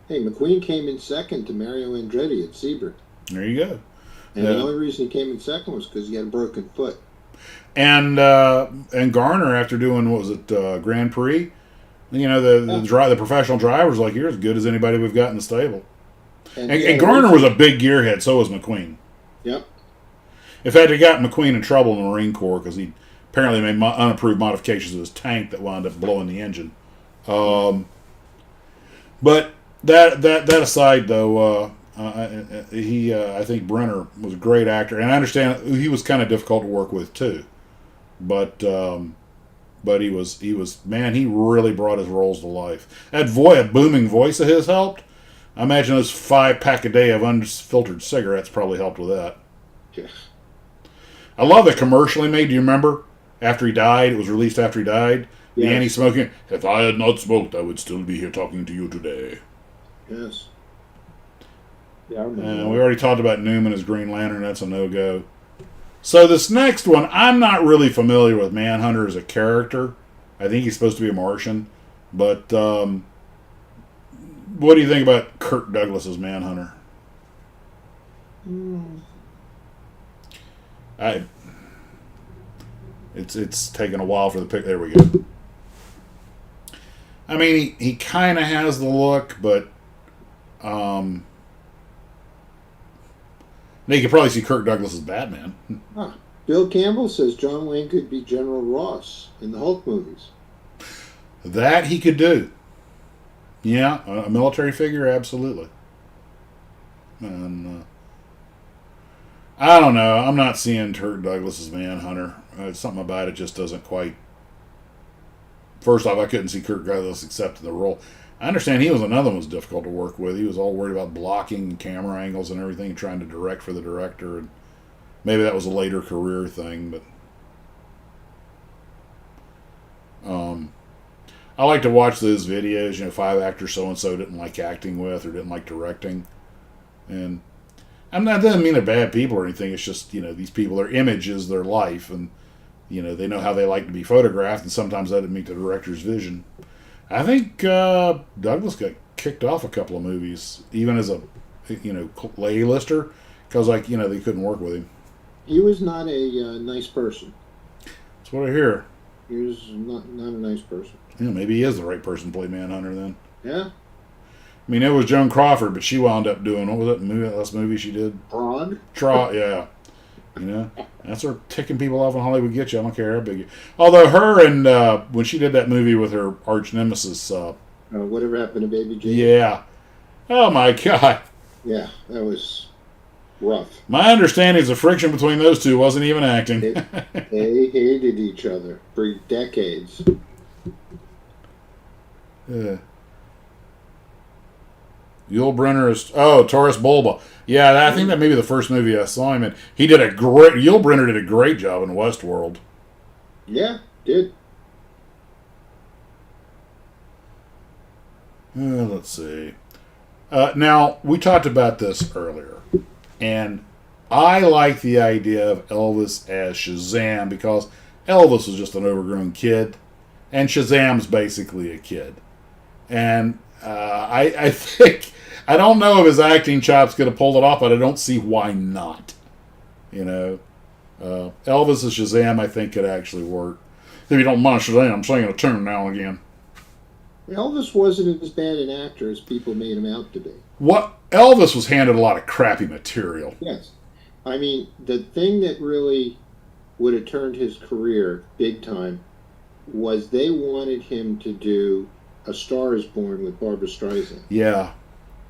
Hey, McQueen came in second to Mario Andretti at Sebring. There you go. And the only reason he came in second was because he had a broken foot. And Garner, after doing, what was it, Grand Prix, the professional driver's like, you're as good as anybody we've got in the stable. And Garner was a big gearhead, so was McQueen. Yep. In fact, he got McQueen in trouble in the Marine Corps because he apparently made unapproved modifications of his tank that wound up blowing the engine. But that aside, though, I think Brenner was a great actor, and I understand he was kind of difficult to work with too. But he was man, he really brought his roles to life. That booming voice of his helped. I imagine those 5-pack a day of unfiltered cigarettes probably helped with that. Yeah. I love the commercial he made. Do you remember? After he died, it was released after he died. Yes. The anti-smoking. If I had not smoked, I would still be here talking to you today. Yes. Yeah, I remember. We already talked about Newman as Green Lantern. That's a no-go. So this next one, I'm not really familiar with Manhunter as a character. I think he's supposed to be a Martian. But what do you think about Kirk Douglas's Manhunter? It's taken a while for the pick. There we go. I mean, he kind of has the look, but you could probably see Kirk Douglas as Batman. Bill Campbell says John Wayne could be General Ross in the Hulk movies. That he could do. Yeah, a military figure, absolutely. And I don't know. I'm not seeing Kirk Douglas as Manhunter. Something about it just doesn't quite. First off, I couldn't see Kirk Douglas accepting the role. I understand he was another one was difficult to work with. He was all worried about blocking camera angles and everything, trying to direct for the director, and maybe that was a later career thing. But I like to watch those videos. 5 actors so and so didn't like acting with or didn't like directing, and that doesn't mean they're bad people or anything. It's just these people, their image is their life, and they know how they like to be photographed, and sometimes that doesn't meet the director's vision. I think Douglas got kicked off a couple of movies, even as a A-lister, because they couldn't work with him. He was not a nice person. That's what I hear. He was not a nice person. Yeah, maybe he is the right person to play Manhunter then. Yeah. I mean, it was Joan Crawford, but she wound up doing, what was that last movie she did? Prague? Yeah. That's her ticking people off in Hollywood get you. I don't care how big you. Although her and when she did that movie with her arch nemesis, Whatever Happened to Baby Jane? Yeah. Oh my God. Yeah, that was rough. My understanding is the friction between those two wasn't even acting. They hated each other for decades. Yeah. Yul Brynner is Taurus Bulba. Yeah, I think that may be the first movie I saw him in. Yul Brynner did a great job in Westworld. Yeah, did. Let's see. Now, we talked about this earlier, and I like the idea of Elvis as Shazam because Elvis was just an overgrown kid, and Shazam's basically a kid. And I think, I don't know if his acting chops could have pulled it off, but I don't see why not. Elvis as Shazam, I think, could actually work. If you don't mind Shazam, I'm singing a tune now and again. Elvis wasn't as bad an actor as people made him out to be. Elvis was handed a lot of crappy material. Yes. I mean, the thing that really would have turned his career big time was they wanted him to do A Star Is Born with Barbra Streisand. Yeah.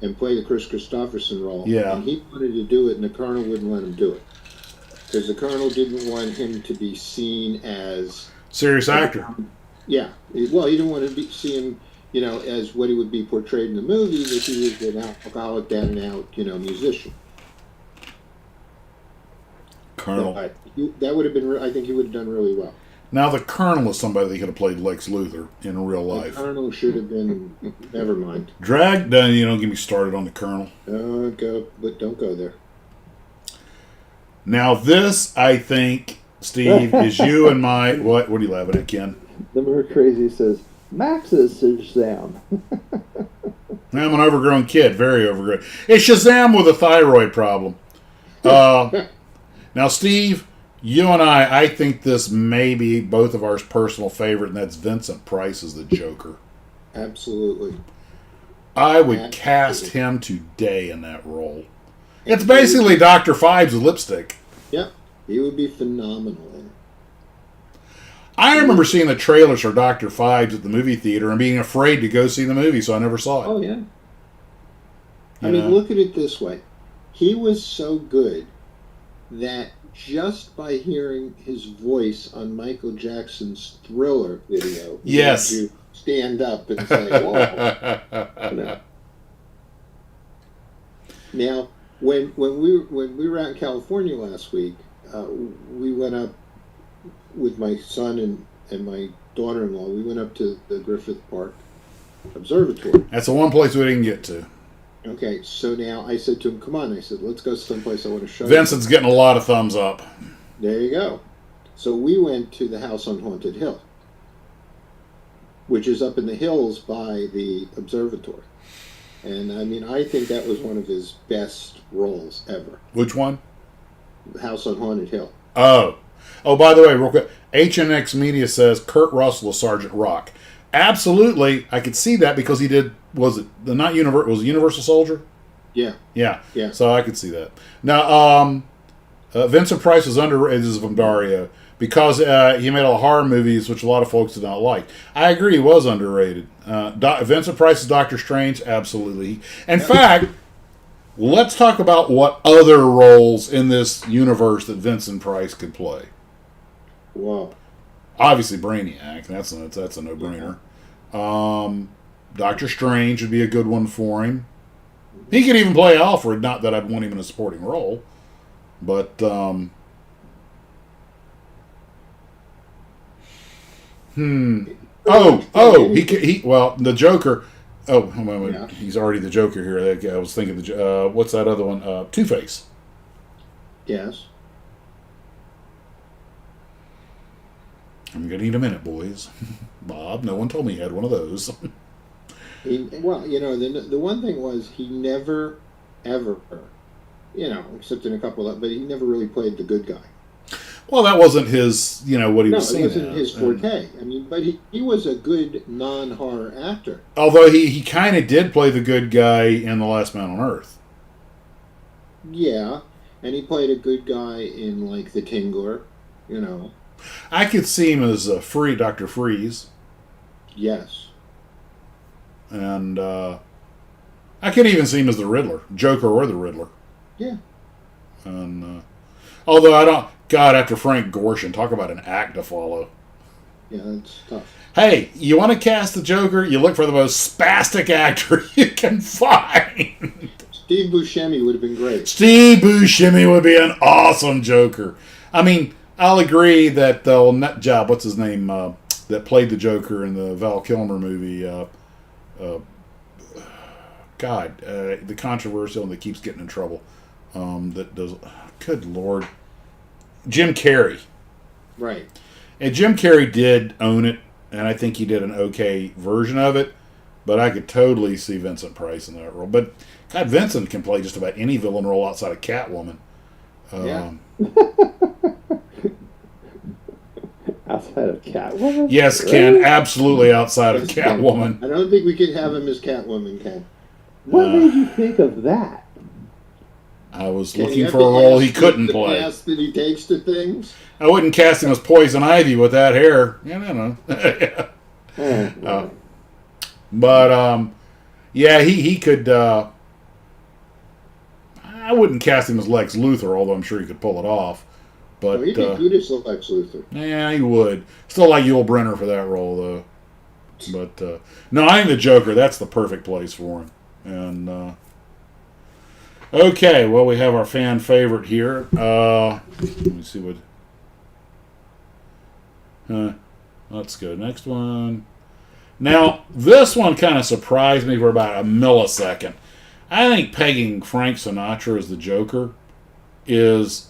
and play the Chris Christopherson role. Yeah. And he wanted to do it, and the Colonel wouldn't let him do it. Because the Colonel didn't want him to be seen as... Serious actor. Yeah. Well, he didn't want to see him, as what he would be portrayed in the movie, that he was an alcoholic, down and out, musician. Colonel. But that would have been, I think he would have done really well. Now, the Colonel is somebody that could have played Lex Luthor in real life. The Colonel should have been, never mind. Don't get me started on the Colonel. Don't go there. Now, this, I think, Steve, is you and my... What are you laughing at, Ken? The Mer Crazy says, Max's Shazam. I'm an overgrown kid, very overgrown. It's Shazam with a thyroid problem. Now, Steve, you and I think this may be both of ours personal favorite, and that's Vincent Price as the Joker. Absolutely. I would cast him today in that role. It's basically Dr. Phibes with lipstick. Yep. He would be phenomenal in it. I remember seeing the trailers for Dr. Phibes at the movie theater and being afraid to go see the movie, so I never saw it. Oh, yeah. I mean, look at it this way. He was so good that just by hearing his voice on Michael Jackson's Thriller video, yes, you stand up and say, "Whoa!" Now, when we were out in California last week, we went up with my son and my daughter-in-law. We went up to the Griffith Park Observatory. That's the one place we didn't get to. Okay, so now I said to him, "Come on," I said, "let's go someplace I want to show you." Vincent's getting a lot of thumbs up. There you go. So we went to the house on Haunted Hill, which is up in the hills by the observatory. And I mean, I think that was one of his best roles ever. Which one? The House on Haunted Hill. Oh, by the way, real quick, HNX Media says Kurt Russell is Sergeant Rock. Absolutely, I could see that because he did. Was it Universal Soldier? Yeah. Yeah. Yeah. So I could see that. Now, Vincent Price is underrated. This is from Dario because he made a lot of horror movies, which a lot of folks did not like. I agree, he was underrated. Vincent Price is Doctor Strange, absolutely. In fact, let's talk about what other roles in this universe that Vincent Price could play. Wow. Obviously, Brainiac. That's a no-brainer. Doctor Strange would be a good one for him. He could even play Alfred. Not that I'd want him in a supporting role, but the Joker. Oh, yeah. He's already the Joker here. I was thinking what's that other one? Two-Face. Yes. I'm gonna need a minute, boys. Bob, no one told me he had one of those. The one thing was he never, ever, except in a couple of, but he never really played the good guy. Well, that wasn't his, what he was seen as. No, it wasn't his forte. I mean, but he was a good non-horror actor. Although he kind of did play the good guy in The Last Man on Earth. Yeah, and he played a good guy in, like, The Tingler, I could see him as Dr. Freeze. Yes. And I could even see him as the Riddler, Joker or the Riddler. Yeah. And although I don't, God, after Frank Gorshin, talk about an act to follow. Yeah, that's tough. Hey, you want to cast the Joker? You look for the most spastic actor you can find. Steve Buscemi would have been great. Steve Buscemi would be an awesome Joker. I mean, I'll agree that nut job, what's his name, that played the Joker in the Val Kilmer movie. The controversial one that keeps getting in trouble. That does. Good Lord, Jim Carrey. Right. And Jim Carrey did own it, and I think he did an okay version of it. But I could totally see Vincent Price in that role. But God, Vincent can play just about any villain role outside of Catwoman. Yeah. Outside of Catwoman? Yes, Ken, absolutely outside of Catwoman. I don't think we could have him as Catwoman, Ken. What made you think of that? I was looking for a role he couldn't play. The path that he takes to things. I wouldn't cast him as Poison Ivy with that hair. But he could. I wouldn't cast him as Lex Luthor, although I'm sure he could pull it off. But He'd be good as Lex Luthor. yeah, he would. Still like Yul Brynner for that role, though. But no, I think the Joker. That's the perfect place for him. And okay, well, we have our fan favorite here. Let me see what. Let's go next one. Now, this one kind of surprised me for about a millisecond. I think pegging Frank Sinatra as the Joker is,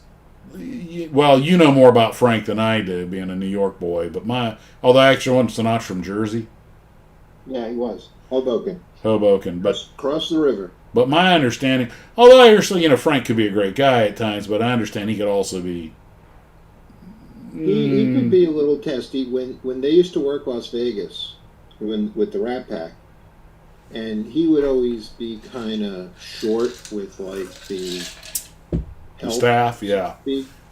well, you know more about Frank than I do, being a New York boy. But although I actually wasn't Sinatra from Jersey. Yeah, he was Hoboken. But Across the river. But my understanding, although I understand, Frank could be a great guy at times, but I understand he could also be. He could be a little testy when they used to work Las Vegas, with the Rat Pack, and he would always be kind of short with like the staff, yeah.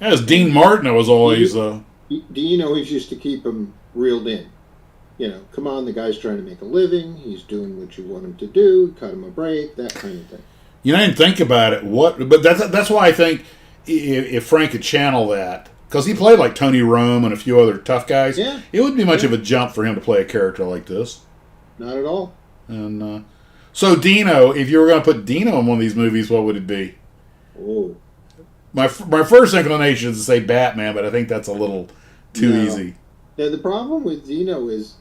As Dean Martin was always. Dean always used to keep him reeled in. Come on, the guy's trying to make a living. He's doing what you want him to do. Cut him a break, that kind of thing. I didn't think about it. But that's why I think if Frank could channel that, because he played like Tony Rome and a few other tough guys, it wouldn't be much of a jump for him to play a character like this. Not at all. And so Dino, if you were going to put Dino in one of these movies, what would it be? Oh, my first inclination is to say Batman, but I think that's a little too easy. Now, the problem with Dino is,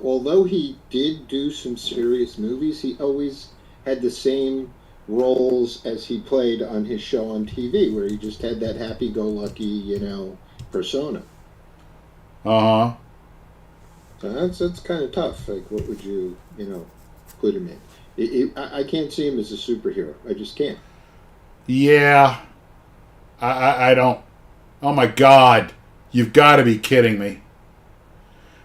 although he did do some serious movies, he always had the same roles as he played on his show on TV, where he just had that happy-go-lucky, persona. Uh-huh. So that's kind of tough. Like, what would you, put him in? I can't see him as a superhero. I just can't. Yeah. I don't. Oh, my God. You've got to be kidding me.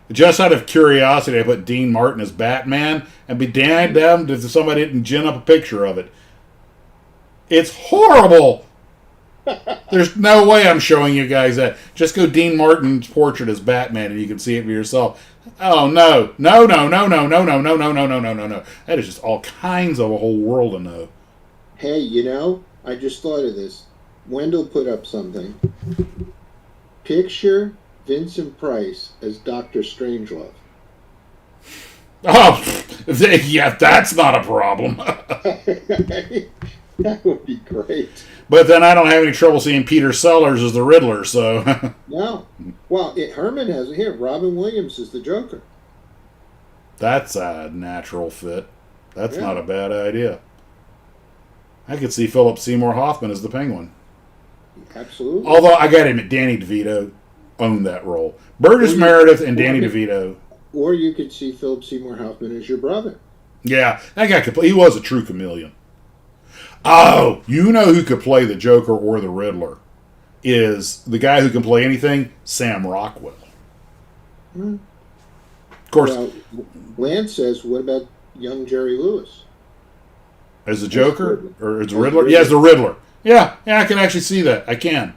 Just out of curiosity, I put Dean Martin as Batman, and be damned if somebody didn't gin up a picture of it. It's horrible. There's no way I'm showing you guys that. Just go Dean Martin's portrait as Batman, and you can see it for yourself. Oh, no. No. That is just all kinds of a whole world to know. Hey, I just thought of this. Wendell put up something. Picture Vincent Price as Dr. Strangelove. Oh, yeah, that's not a problem. That would be great. But then I don't have any trouble seeing Peter Sellers as the Riddler, so... No. Well, Herman has it here. Robin Williams is the Joker. That's a natural fit. That's not a bad idea. I could see Philip Seymour Hoffman as the Penguin. Absolutely. Although, I gotta admit, Danny DeVito owned that role. Burgess Meredith and Danny DeVito. Or you could see Philip Seymour Hoffman as your brother. Yeah, that guy could play. He was a true chameleon. Oh, you know who could play the Joker or the Riddler? Is the guy who can play anything, Sam Rockwell. Hmm. Of course. Well, Lance says, what about young Jerry Lewis? As the Joker? Or as the Riddler? Yeah, as the Riddler. Yeah, I can actually see that. I can.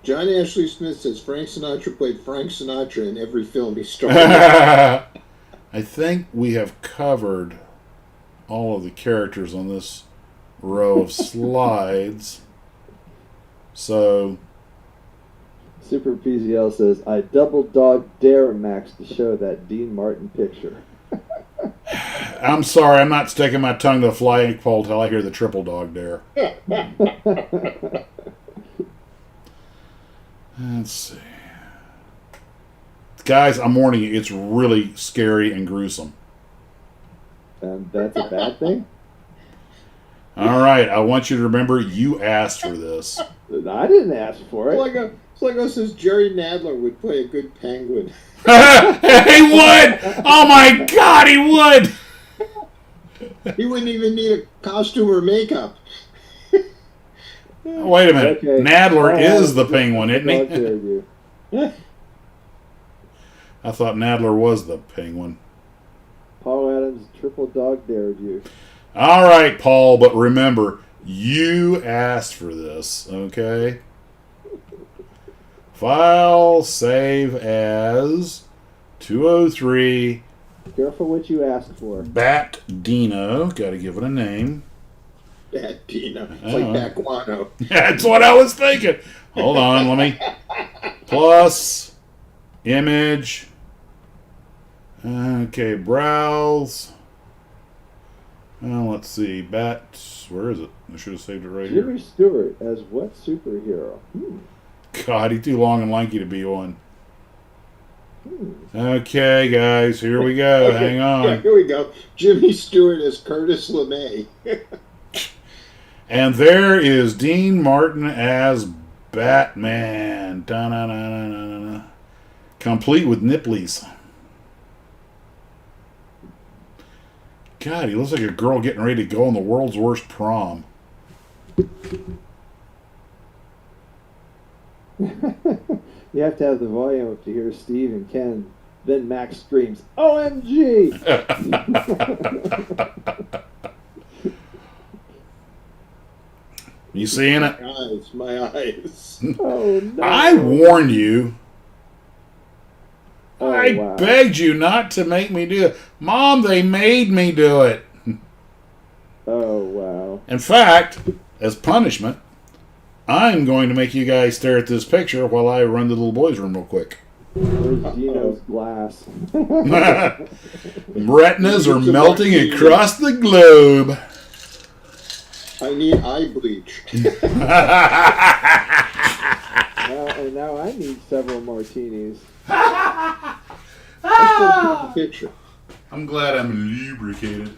John Ashley Smith says Frank Sinatra played Frank Sinatra in every film he starred in. I think we have covered all of the characters on this row of slides. So... Super PZL says, I double dog dare Max to show that Dean Martin picture. I'm sorry, I'm not sticking my tongue to the flying pole till I hear the triple dog dare. Let's see. Guys, I'm warning you, it's really scary and gruesome. And that's a bad thing? All right, I want you to remember you asked for this. I didn't ask for it. It's like us says Jerry Nadler would play a good penguin. He would! Oh my God, he would! He wouldn't even need a costume or makeup. Wait a minute. Okay. Nadler is the penguin, isn't he? I thought Nadler was the penguin. Paul Adams triple dog dared you. All right, Paul, but remember, you asked for this, okay? File, save as 203. Careful what you asked for. Bat Dino. Got to give it a name. bad Pino. It's like bad guano. That's what I was thinking. Hold on, let me. Plus, image. Okay, browse. Let's see. Where is it? I should have saved it right Jimmy here. Stewart as what superhero? God, he's too long and lanky to be on. Okay, guys, here we go. Okay, Hang on. Yeah, here we go. Jimmy Stewart as Curtis LeMay. And there is Dean Martin as Batman. Da-na-na-na-na-na. Complete with nipplies. God, he looks like a girl getting ready to go on the world's worst prom. You have to have the volume up to hear Steve and Ken. Then Max screams, OMG! You seeing it? My eyes. Oh, no. I warned you. Oh, I wow. begged you not to make me do it. Mom, they made me do it. Oh, wow. In fact, as punishment, I'm going to make you guys stare at this picture while I run to the little boys' room real quick. Where's Gino's glass? Retinas are melting across the globe. I need eye bleach. And now I need several martinis. I still keep the picture. I'm glad I'm lubricated.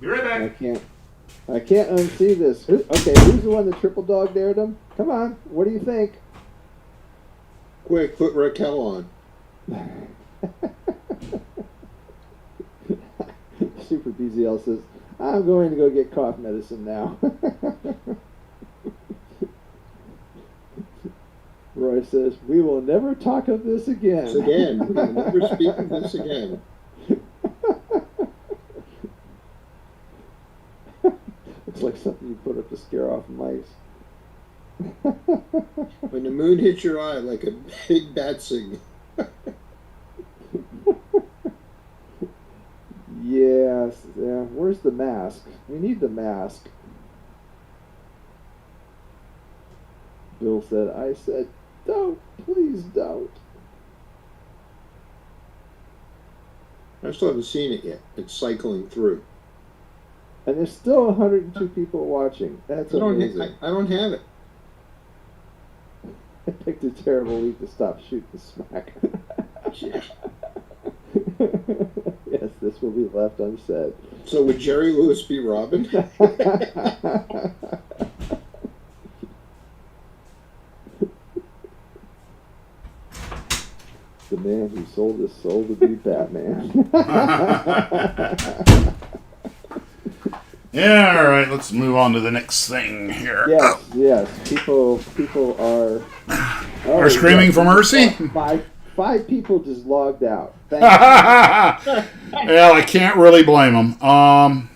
Be right I back. can't unsee this. Okay, who's the one that triple dog dared him? Come on, what do you think? Quick, put Raquel on. Super BZL says, I'm going to go get cough medicine now. Roy says, we will never talk of this again. This again. We will never speak of this again. It's like something you put up to scare off mice. When the moon hits your eye like a big bat signal. Yes, yeah. Where's the mask? We need the mask. Bill said, I said, don't, please don't. I still haven't seen it yet. It's cycling through. And there's still 102 people watching. That's amazing. I don't have it. I picked a terrible week to stop shooting smack. Yeah. Yes, this will be left unsaid. So would Jerry Lewis be Robin? The man who sold his soul to be Batman. Yeah, all right. Let's move on to the next thing here. Yes. People are Are screaming for mercy. Five people just logged out. Thank Well, I can't really blame them.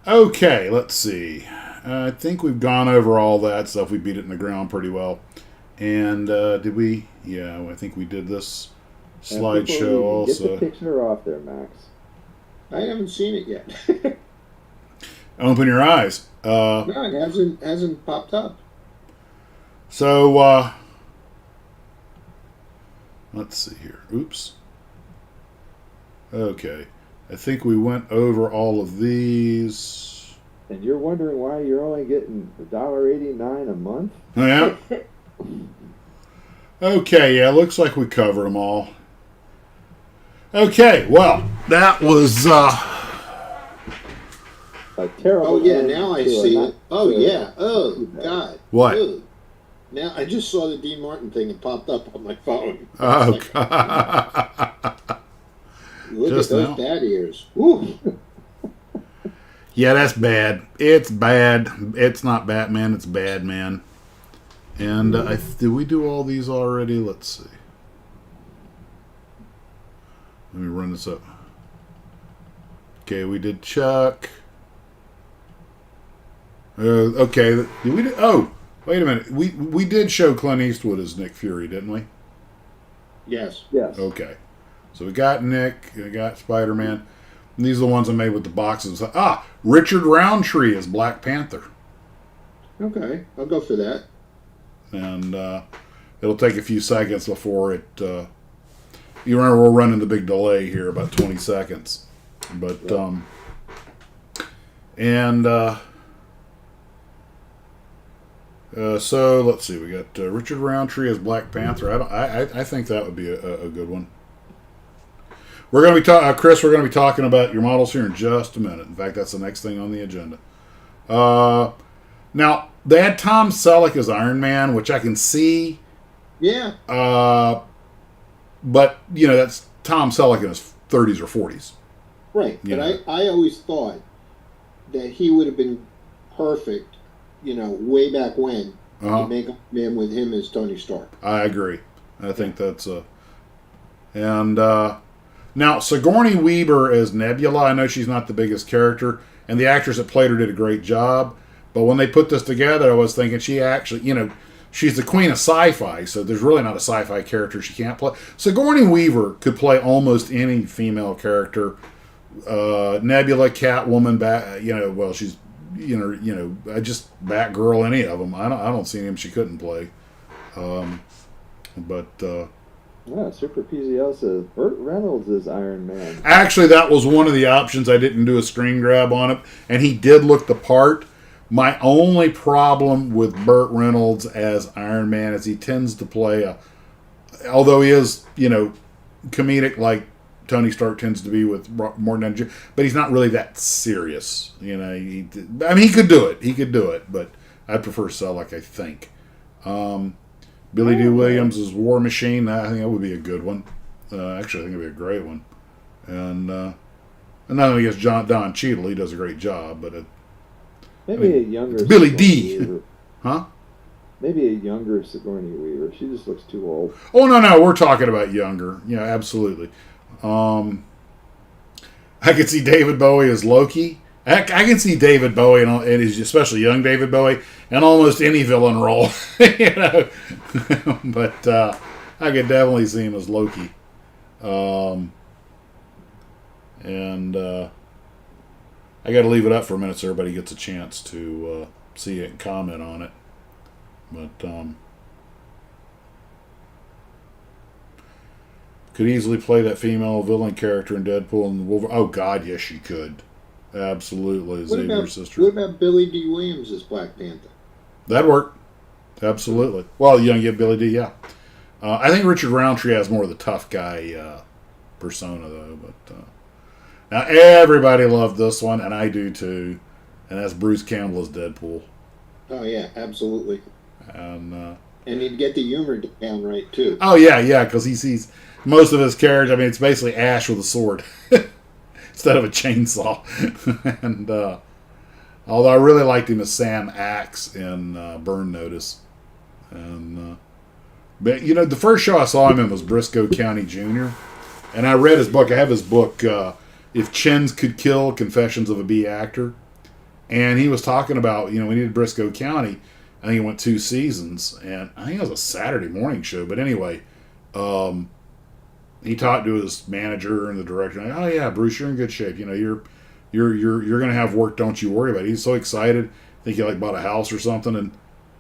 Okay, let's see. I think we've gone over all that stuff. We beat it in the ground pretty well. And did we? Yeah, I think we did this slideshow also. Get the picture off there, Max. I haven't seen it yet. Open your eyes. No, it hasn't popped up. So, let's see here. Oops. Okay. I think we went over all of these. And you're wondering why you're only getting $1.89 a month? Yeah. Okay, yeah, looks like we covered them all. Okay, well, that was, A terrible. Oh yeah, end now I to a see not- it. Oh to a- yeah. Oh God. What? Ugh. Now I just saw the Dean Martin thing and popped up on my phone. oh, God. Look Just at those now. bat ears. Woo. Yeah, that's bad. It's bad. It's not Batman, it's Badman. And did we do all these already? Let's see. Let me run this up. Okay, we did Chuck. Okay, did we do, oh, wait a minute. We did show Clint Eastwood as Nick Fury, didn't we? Yes. Yes. Okay. So we got Nick, we got Spider-Man. These are the ones I made with the boxes. Richard Roundtree is Black Panther. Okay, I'll go for that. And it'll take a few seconds before it... you remember we're running the big delay here, about 20 seconds. But, so let's see. We got Richard Roundtree as Black Panther. I think that would be a good one. We're going to be Chris. We're going to be talking about your models here in just a minute. In fact, that's the next thing on the agenda. Now they had Tom Selleck as Iron Man, which I can see. Yeah. But that's Tom Selleck in his 30s or 40s. Right. But I always thought that he would have been perfect, way back when, to make a man with him as Tony Stark. I agree. I think that's and now Sigourney Weaver as Nebula. I know she's not the biggest character, and the actress that played her did a great job. But when they put this together, I was thinking she actually, she's the queen of sci-fi, so there's really not a sci-fi character she can't play. Sigourney Weaver could play almost any female character. Nebula, Catwoman, well, she's, just Batgirl, any of them. I don't see him she couldn't play. Super PZL says Burt Reynolds is Iron Man. Actually, that was one of the options. I didn't do a screen grab on it, and he did look the part. My only problem with Burt Reynolds as Iron Man is he tends to play although he is, comedic like Tony Stark tends to be with Morton Downey Jr., but he's not really that serious. He could do it. He could do it, but I'd prefer Selleck, I think. Billy D. Williams is War Machine. I think that would be a good one. Actually, I think it would be a great one. And not only against Don Cheadle, he does a great job, but maybe a younger Billy Sigourney D. Weaver. Huh? Maybe a younger Sigourney Weaver. She just looks too old. Oh, no, we're talking about younger. Yeah, absolutely. I could see David Bowie as Loki. I can see David Bowie, and especially young David Bowie, in almost any villain role. But I could definitely see him as Loki. I got to leave it up for a minute so everybody gets a chance to see it and comment on it. But could easily play that female villain character in Deadpool and Wolverine. Oh God, yes, she could. Absolutely, Xavier's sister. What about Billy D. Williams as Black Panther? That'd work. Absolutely. Well, you don't get Billy D. Yeah, I think Richard Roundtree has more of the tough guy persona though. But now everybody loved this one, and I do too. And that's Bruce Campbell as Deadpool. Oh yeah, absolutely. And he'd get the humor down right too. Oh yeah, because he sees most of his characters. I mean, it's basically Ash with a sword instead of a chainsaw. And although I really liked him as Sam Axe in Burn Notice, and but the first show I saw him in was Briscoe County Jr., and I read his book. I have his book, If Chins Could Kill: Confessions of a B Actor, and he was talking about when he did Briscoe County. I think it went 2 seasons, and I think it was a Saturday morning show. But anyway, he talked to his manager and the director. Like, oh yeah, Bruce, you're in good shape. You're gonna have work. Don't you worry about it. He's so excited. I think he bought a house or something. And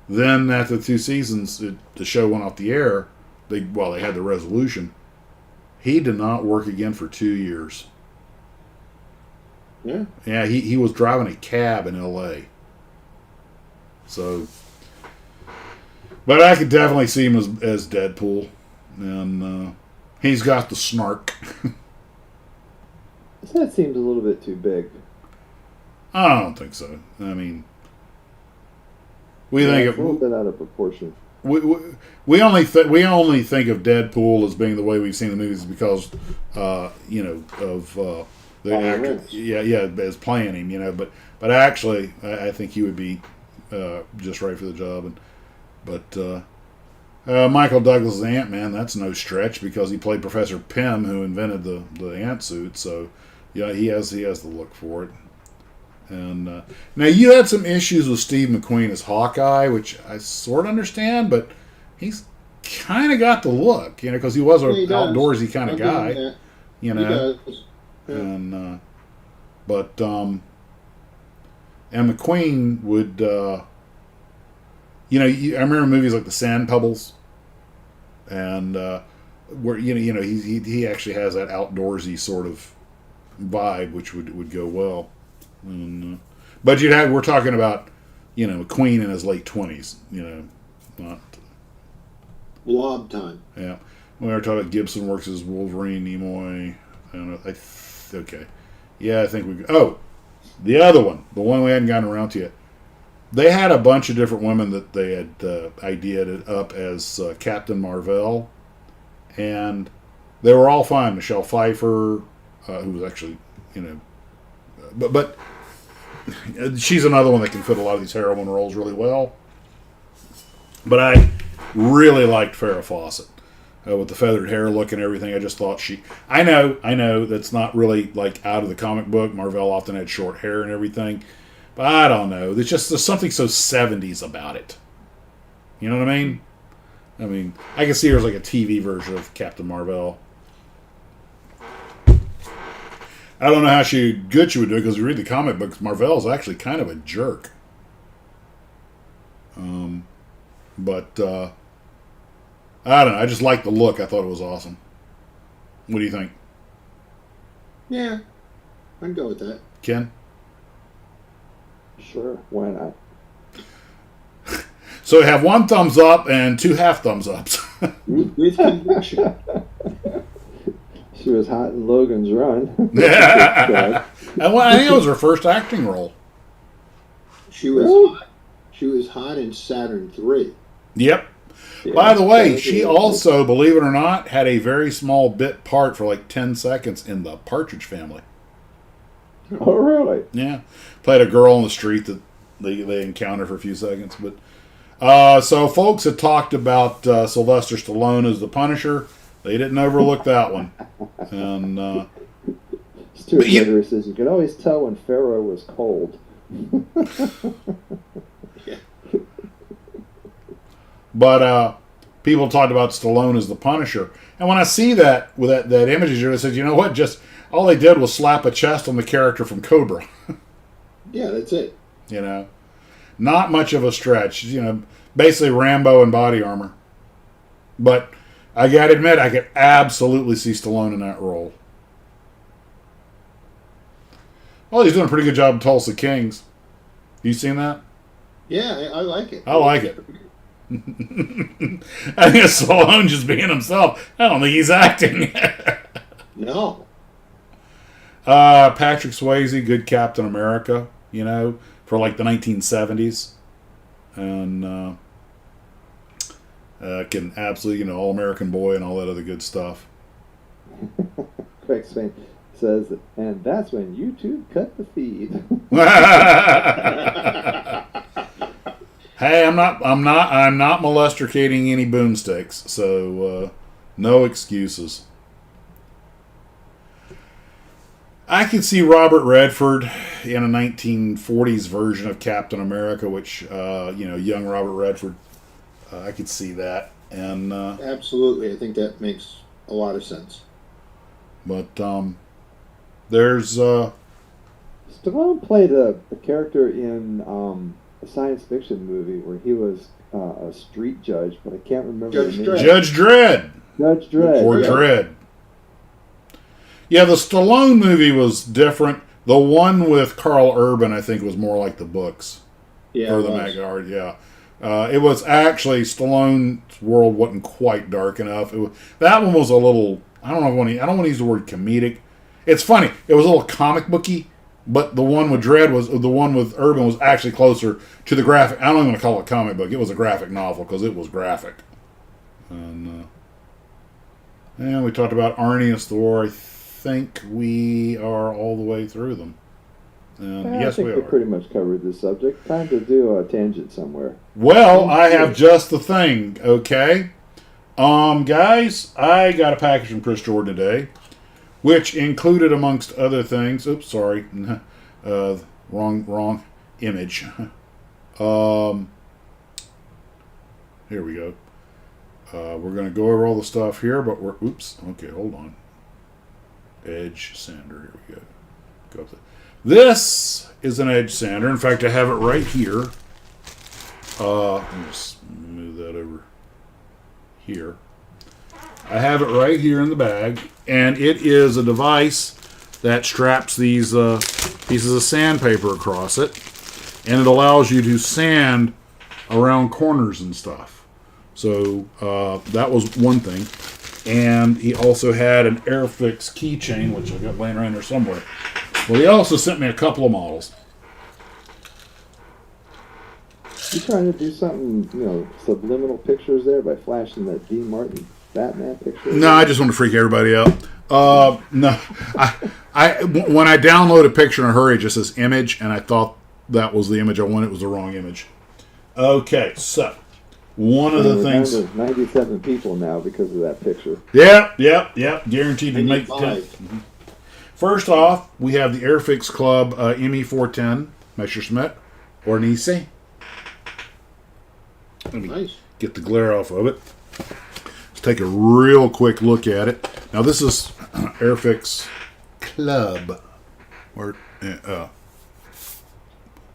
then after 2 seasons, the show went off the air. They had the resolution. He did not work again for 2 years. Yeah. Yeah, he was driving a cab in L.A. So. But I could definitely see him as Deadpool. And he's got the snark. That seems a little bit too big. I don't think so. I mean, we think it's a little bit out of proportion. We only think of Deadpool as being the way we've seen the movies because of the actor. Yeah, as playing him. But actually, I think he would be just right for the job. But Michael Douglas' Ant-Man, that's no stretch because he played Professor Pym, who invented the ant suit. So, yeah, he has the look for it. And now you had some issues with Steve McQueen as Hawkeye, which I sort of understand, but he's kind of got the look, because he was an outdoorsy kind of guy, He does. And But and McQueen would, I remember movies like The Sand Pebbles, and where he actually has that outdoorsy sort of vibe, which would go well. And, but we're talking about McQueen in his late 20s, not Blob time. yeah. We were talking about Gibson works as Wolverine, Nimoy. I don't know. Okay. Yeah, I think we. Oh, the other one, the one we hadn't gotten around to yet. They had a bunch of different women that they had ideated up as Captain Marvel, and they were all fine. Michelle Pfeiffer, who was actually, but she's another one that can fit a lot of these heroine roles really well. But I really liked Farrah Fawcett. With the feathered hair look and everything, I just thought I know that's not really like out of the comic book. Marvel often had short hair and everything, but I don't know. There's something so 70s about it. You know what I mean? I mean, I can see her as like a TV version of Captain Marvel. I don't know how good she would do it, because you read the comic books, Marvel is actually kind of a jerk. But I don't know. I just liked the look. I thought it was awesome. What do you think? Yeah, I'd go with that. Ken? Sure, why not? So we have 1 thumbs up and 2 half thumbs ups. With conviction. She was hot in Logan's Run. Yeah. And I think it was her first acting role. She was hot in Saturn 3. Yep. Yeah, By the way, she yeah. also, believe it or not, had a very small bit part for like 10 seconds in the Partridge Family. Oh, really? Yeah. Played a girl on the street that they encountered for a few seconds. But so folks had talked about Sylvester Stallone as the Punisher. They didn't overlook that one. And Stuart Littery says you could always tell when Pharaoh was cold. Yeah. But people talked about Stallone as the Punisher. And when I see that with that image, I said, you know what? Just all they did was slap a chest on the character from Cobra. Yeah, that's it. Not much of a stretch. Basically Rambo in body armor. But I gotta admit, I could absolutely see Stallone in that role. Well, he's doing a pretty good job of Tulsa Kings. You seen that? Yeah, I like it. I like it. I think Stallone just being himself. I don't think he's acting. No. Patrick Swayze, good Captain America, for like the 1970s. And can absolutely, All-American Boy and all that other good stuff. Craig Swain says, and that's when YouTube cut the feed. Hey, I'm not molesticating any boomsticks, so no excuses. I could see Robert Redford in a 1940s version of Captain America, which young Robert Redford. I could see that, and Absolutely, I think that makes a lot of sense. But there's Stallone played a character in a science fiction movie where he was a street judge, but I can't remember Judge the name. Dredd. Judge Dredd. Judge Dredd. Or yeah. Dredd. Yeah, the Stallone movie was different. The one with Carl Urban, I think, was more like the books. Yeah, Or it the was. Magard, yeah. It was actually, Stallone's world wasn't quite dark enough. That one was a little, I don't want to use the word comedic. It's funny. It was a little comic booky, but the one with the one with Urban was actually closer to the graphic. I don't even want to call it a comic book. It was a graphic novel because it was graphic. And we talked about Arnie as Thor. I think we are all the way through them. And I yes, think we we are. pretty much covered this subject. Time to do a tangent somewhere. Well, I have just the thing, okay? Guys, I got a package from Chris Jordan today, which included, amongst other things, oops, sorry, wrong image. Here we go. We're going to go over all the stuff here, but okay, hold on. Edge sander, here we go. Go up there. This is an edge sander. In fact, I have it right here. Let me just move that over here. I have it right here in the bag, and it is a device that straps these pieces of sandpaper across it, and it allows you to sand around corners and stuff. So that was one thing. And he also had an Airfix keychain, which I got laying around there somewhere. Well, he also sent me a couple of models. You trying to do something, subliminal pictures there by flashing that D. Martin Batman picture? No, I just want to freak everybody out. No, I when I download a picture in a hurry, it just says image, and I thought that was the image I wanted. It was the wrong image. Okay, so one of the things. There's 97 people now because of that picture. Yep. Guaranteed to make 10. 95. First off, we have the Airfix Club ME410 Messerschmitt or Nisi. Let me Nice. get the glare off of it. Let's take a real quick look at it. Now this is Airfix Club or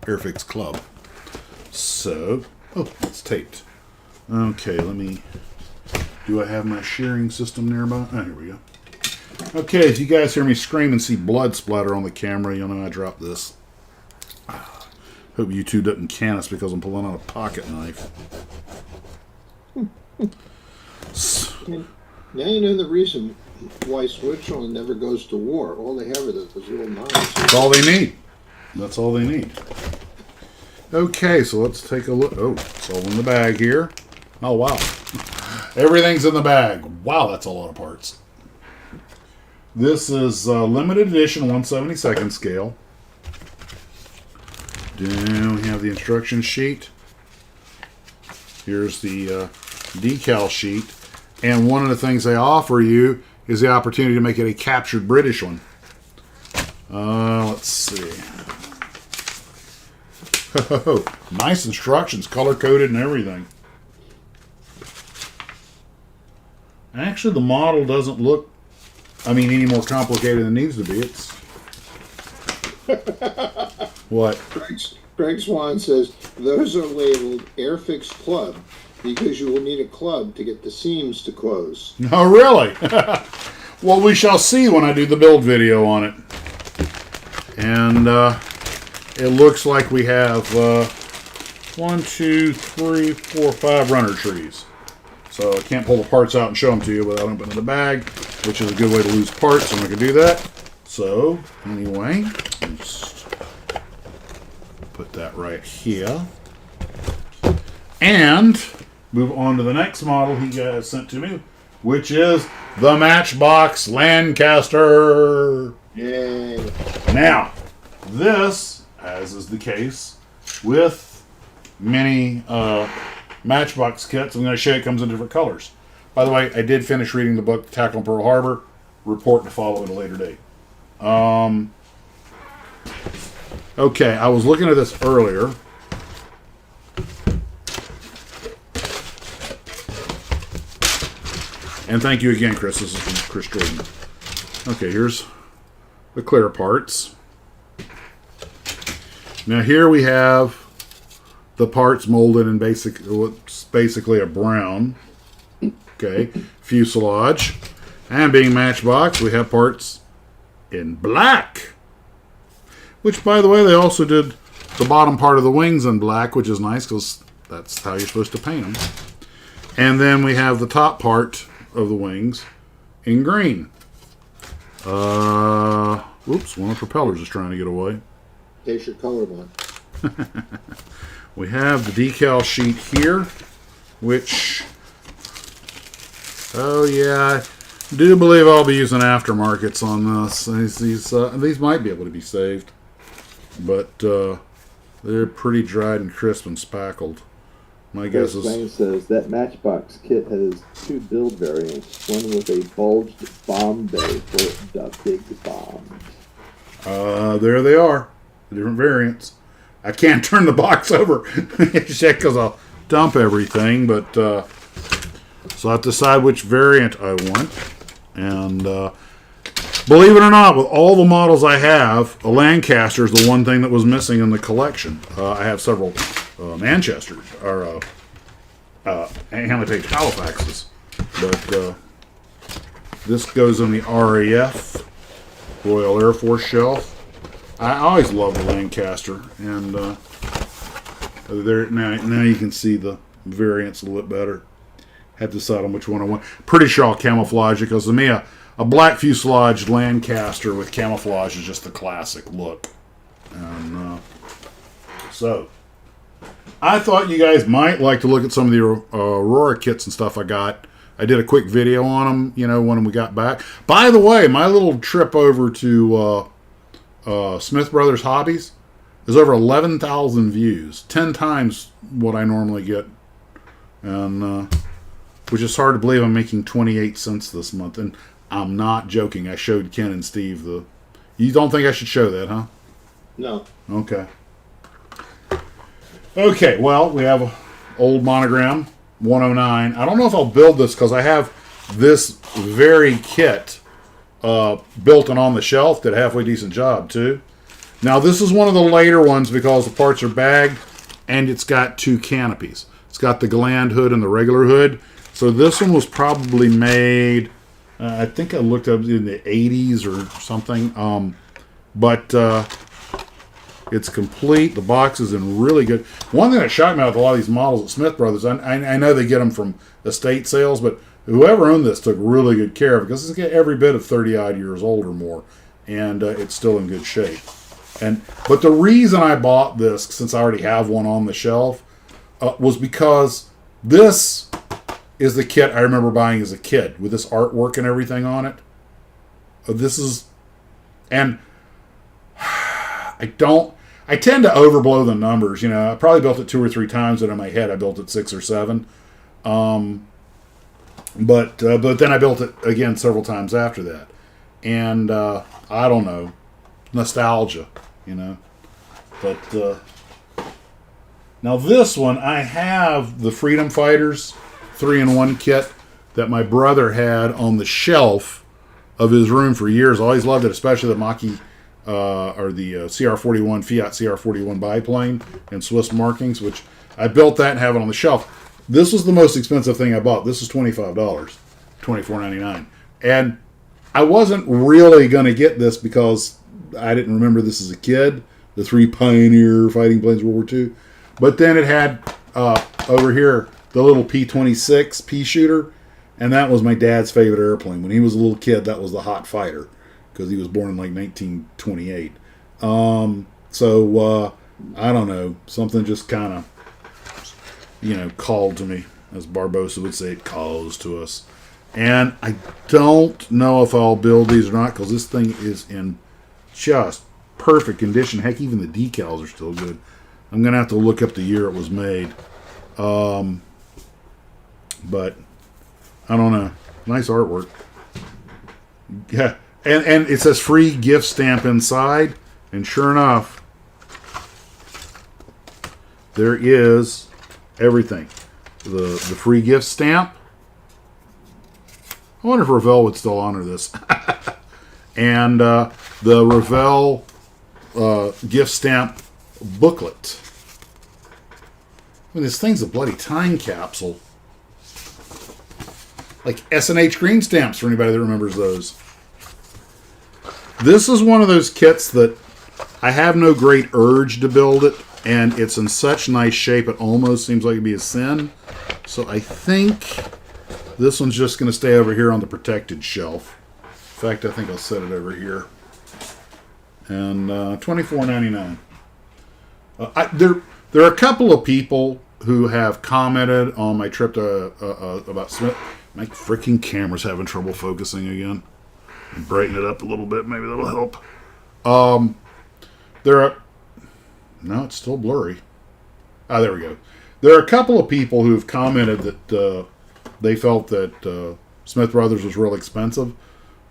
Airfix Club. So, it's taped. Okay, do I have my shearing system nearby? Oh, here we go. Okay, if you guys hear me scream and see blood splatter on the camera, you'll know I dropped this. Hope YouTube doesn't can us because I'm pulling out a pocket knife. Now you know the reason why Switzerland never goes to war. All they have are those little knives. That's all they need. That's all they need. Okay, so let's take a look. Oh, it's all in the bag here. Oh, wow. Everything's in the bag. Wow, that's a lot of parts. This is limited edition 1/72 scale. Then we have the instruction sheet. Here's the decal sheet. And one of the things they offer you is the opportunity to make it a captured British one. Let's see. Nice instructions, color-coded and everything. Actually, the model doesn't look, any more complicated than it needs to be. It's... What? Greg Swan says, those are labeled Airfix Club because you will need a club to get the seams to close. Oh, really? Well, we shall see when I do the build video on it. And it looks like we have 1, 2, 3, 4, 5 runner trees. So I can't pull the parts out and show them to you without opening the bag, which is a good way to lose parts. I'm not going to do that. So, anyway, just put that right here. And move on to the next model he guys sent to me, which is the Matchbox Lancaster. Yay. Now, this, as is the case with many Matchbox kits, I'm going to show you it comes in different colors. By the way, I did finish reading the book, Tackle on Pearl Harbor. Report to follow at a later date. Okay, I was looking at this earlier. And thank you again, Chris. This is from Chris Jordan. Okay, here's the clear parts. Now here we have the parts molded in what's basically a brown. Okay, fuselage. And being Matchbox, we have parts in black. Which, by the way, they also did the bottom part of the wings in black, which is nice because that's how you're supposed to paint them. And then we have the top part of the wings in green. Whoops, one of the propellers is trying to get away. In case you're colorblind. We have the decal sheet here, which, oh yeah, I do believe I'll be using aftermarkets on this. These might be able to be saved, but they're pretty dried and crisp and spackled. My guess is... Wayne says that Matchbox kit has 2 build variants, one with a bulged bomb bay for the big bombs. There they are, the different variants. I can't turn the box over because I'll dump everything, but so I have to decide which variant I want. And Believe it or not, with all the models I have, a Lancaster is the one thing that was missing in the collection. I have several Manchesters, or Handley Page Halifaxes, but this goes on the RAF, Royal Air Force shelf. I always loved the Lancaster, and there now you can see the variants a little bit better. Had to decide on which one I want. Pretty sure I'll camouflage it, because to me, a black fuselage Lancaster with camouflage is just the classic look. And so, I thought you guys might like to look at some of the Aurora kits and stuff I got. I did a quick video on them, when we got back. By the way, my little trip over to Smith Brothers Hobbies is over 11,000 views. 10 times what I normally get. And, which is hard to believe. I'm making 28 cents this month. And I'm not joking. I showed Ken and Steve the... You don't think I should show that, huh? No. Okay. Okay, well, we have an old monogram, 109. I don't know if I'll build this because I have this very kit built and on the shelf. Did a halfway decent job, too. Now, this is one of the later ones because the parts are bagged and it's got two canopies. It's got the gland hood and the regular hood. So this one was probably made... I think I looked up in the 80s or something. But it's complete. The box is in really good... One thing that shocked me with a lot of these models at Smith Brothers, I know they get them from estate sales, but whoever owned this took really good care of it because it's got every bit of 30-odd years old or more, and it's still in good shape. But the reason I bought this, since I already have one on the shelf, was because this is the kit I remember buying as a kid with this artwork and everything on it. This is, and I tend to overblow the numbers. I probably built it 2 or 3 times, and in my head I built it 6 or 7. But then I built it again several times after that, and I don't know, nostalgia, But now this one, I have the Freedom Fighters 3-in-1 kit that my brother had on the shelf of his room for years. I always loved it, especially the Mach-E or the CR41 Fiat CR41 biplane and Swiss markings, which I built that and have it on the shelf. This was the most expensive thing I bought. This is $25, $24.99, and I wasn't really going to get this because I didn't remember this as a kid. The 3 Pioneer fighting planes, World War II, but then it had over here the little P-26 pea shooter, and that was my dad's favorite airplane. When he was a little kid, that was the hot fighter, because he was born in like 1928. So, I don't know, something just kind of, called to me, as Barbosa would say, it calls to us. And I don't know if I'll build these or not, because this thing is in just perfect condition. Heck, even the decals are still good. I'm going to have to look up the year it was made. But I don't know. Nice artwork. Yeah. And it says free gift stamp inside. And sure enough, there is everything. The free gift stamp. I wonder if Revell would still honor this. And the Revell gift stamp booklet. I mean, this thing's a bloody time capsule. Like S&H green stamps for anybody that remembers those. This is one of those kits that I have no great urge to build it, and it's in such nice shape it almost seems like it'd be a sin. So I think this one's just going to stay over here on the protected shelf. In fact, I think I'll set it over here. And $24.99. There are a couple of people who have commented on my trip to about Smith. My freaking camera's having trouble focusing again. Brighten it up a little bit, maybe that'll help. No, it's still blurry. There we go. There are a couple of people who've commented that they felt that Smith Brothers was real expensive.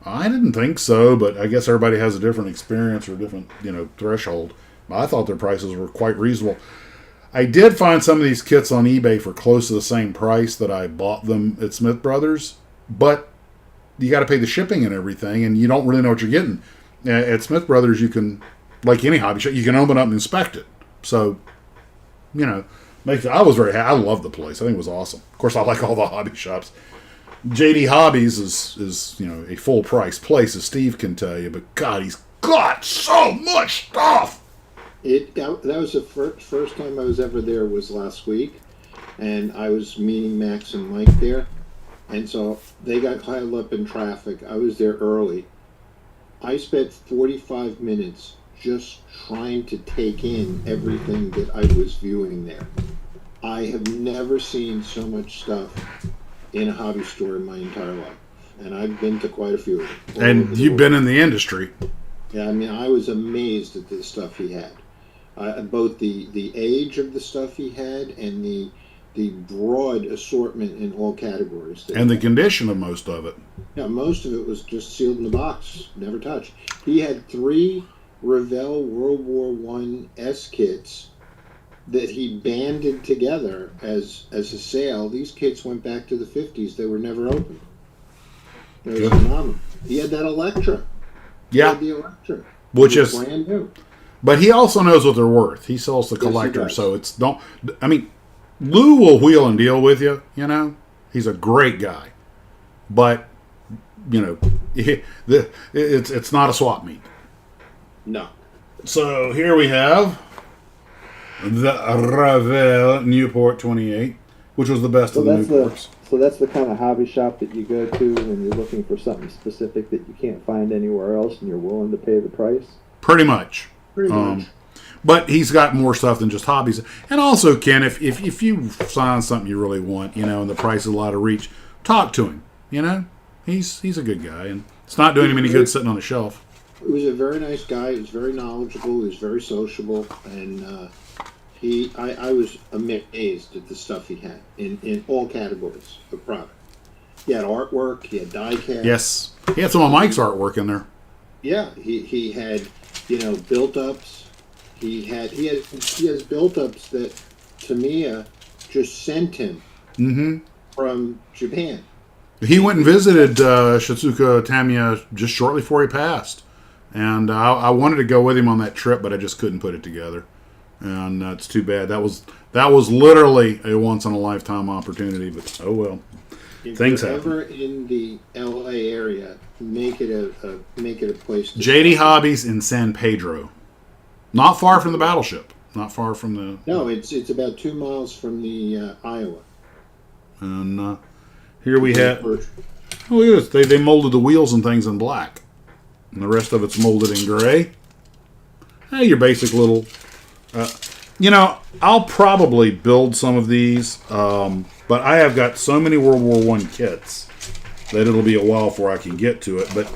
I didn't think so, but I guess everybody has a different experience or a different, threshold. I thought their prices were quite reasonable. I did find some of these kits on eBay for close to the same price that I bought them at Smith Brothers, but you got to pay the shipping and everything, and you don't really know what you're getting. At Smith Brothers, you can, like any hobby shop, you can open up and inspect it. So, I was very happy. I love the place. I think it was awesome. Of course, I like all the hobby shops. JD Hobbies is a full price place, as Steve can tell you. But God, he's got so much stuff. That was the first time I was ever there was last week, and I was meeting Max and Mike there, and so they got piled up in traffic. I was there early. I spent 45 minutes just trying to take in everything that I was viewing there. I have never seen so much stuff in a hobby store in my entire life, and I've been to quite a few of them. And you've been in the industry. Yeah, I mean, I was amazed at the stuff he had. Both the age of the stuff he had and the broad assortment in all categories. And the condition of most of it. Yeah, most of it was just sealed in the box, never touched. He had 3 Revell World War I S kits that he banded together as a sale. These kits went back to the 50s. They were never opened. It was phenomenal. He had that Electra. Yeah. He had the Electra. Which is brand new. But he also knows what they're worth. He sells to collectors, Yes, so it's Lou will wheel and deal with you, He's a great guy. But, it's not a swap meet. No. So here we have the Revell Newport 28, which was the best of the Newports. So that's the kind of hobby shop that you go to when you're looking for something specific that you can't find anywhere else, and you're willing to pay the price? Pretty much. Pretty much. But he's got more stuff than just hobbies. And also, Ken, if you find something you really want, and the price is a lot of reach, talk to him. He's a good guy, and it's not doing him any good sitting on a shelf. He was a very nice guy. He was very knowledgeable. He was very sociable, and I was amazed at the stuff he had in all categories of product. He had artwork. He had die cast. Yes, he had some of Mike's artwork in there. Yeah, he had built-ups. He has built-ups that Tamiya just sent him from Japan. He went and visited Shizuka Tamiya just shortly before he passed. And I wanted to go with him on that trip, but I just couldn't put it together. And it's too bad. That was literally a once-in-a-lifetime opportunity, but oh well. If Things you're happen. ever in the LA area, make it a place to JD Hobbies in San Pedro. Not far from the battleship. Not far from the... No, it's about 2 miles from the Iowa. And here we have... Oh, look at this. They molded the wheels and things in black. And the rest of it's molded in gray. Hey, your basic little... I'll probably build some of these, but I have got so many World War I kits that it'll be a while before I can get to it. But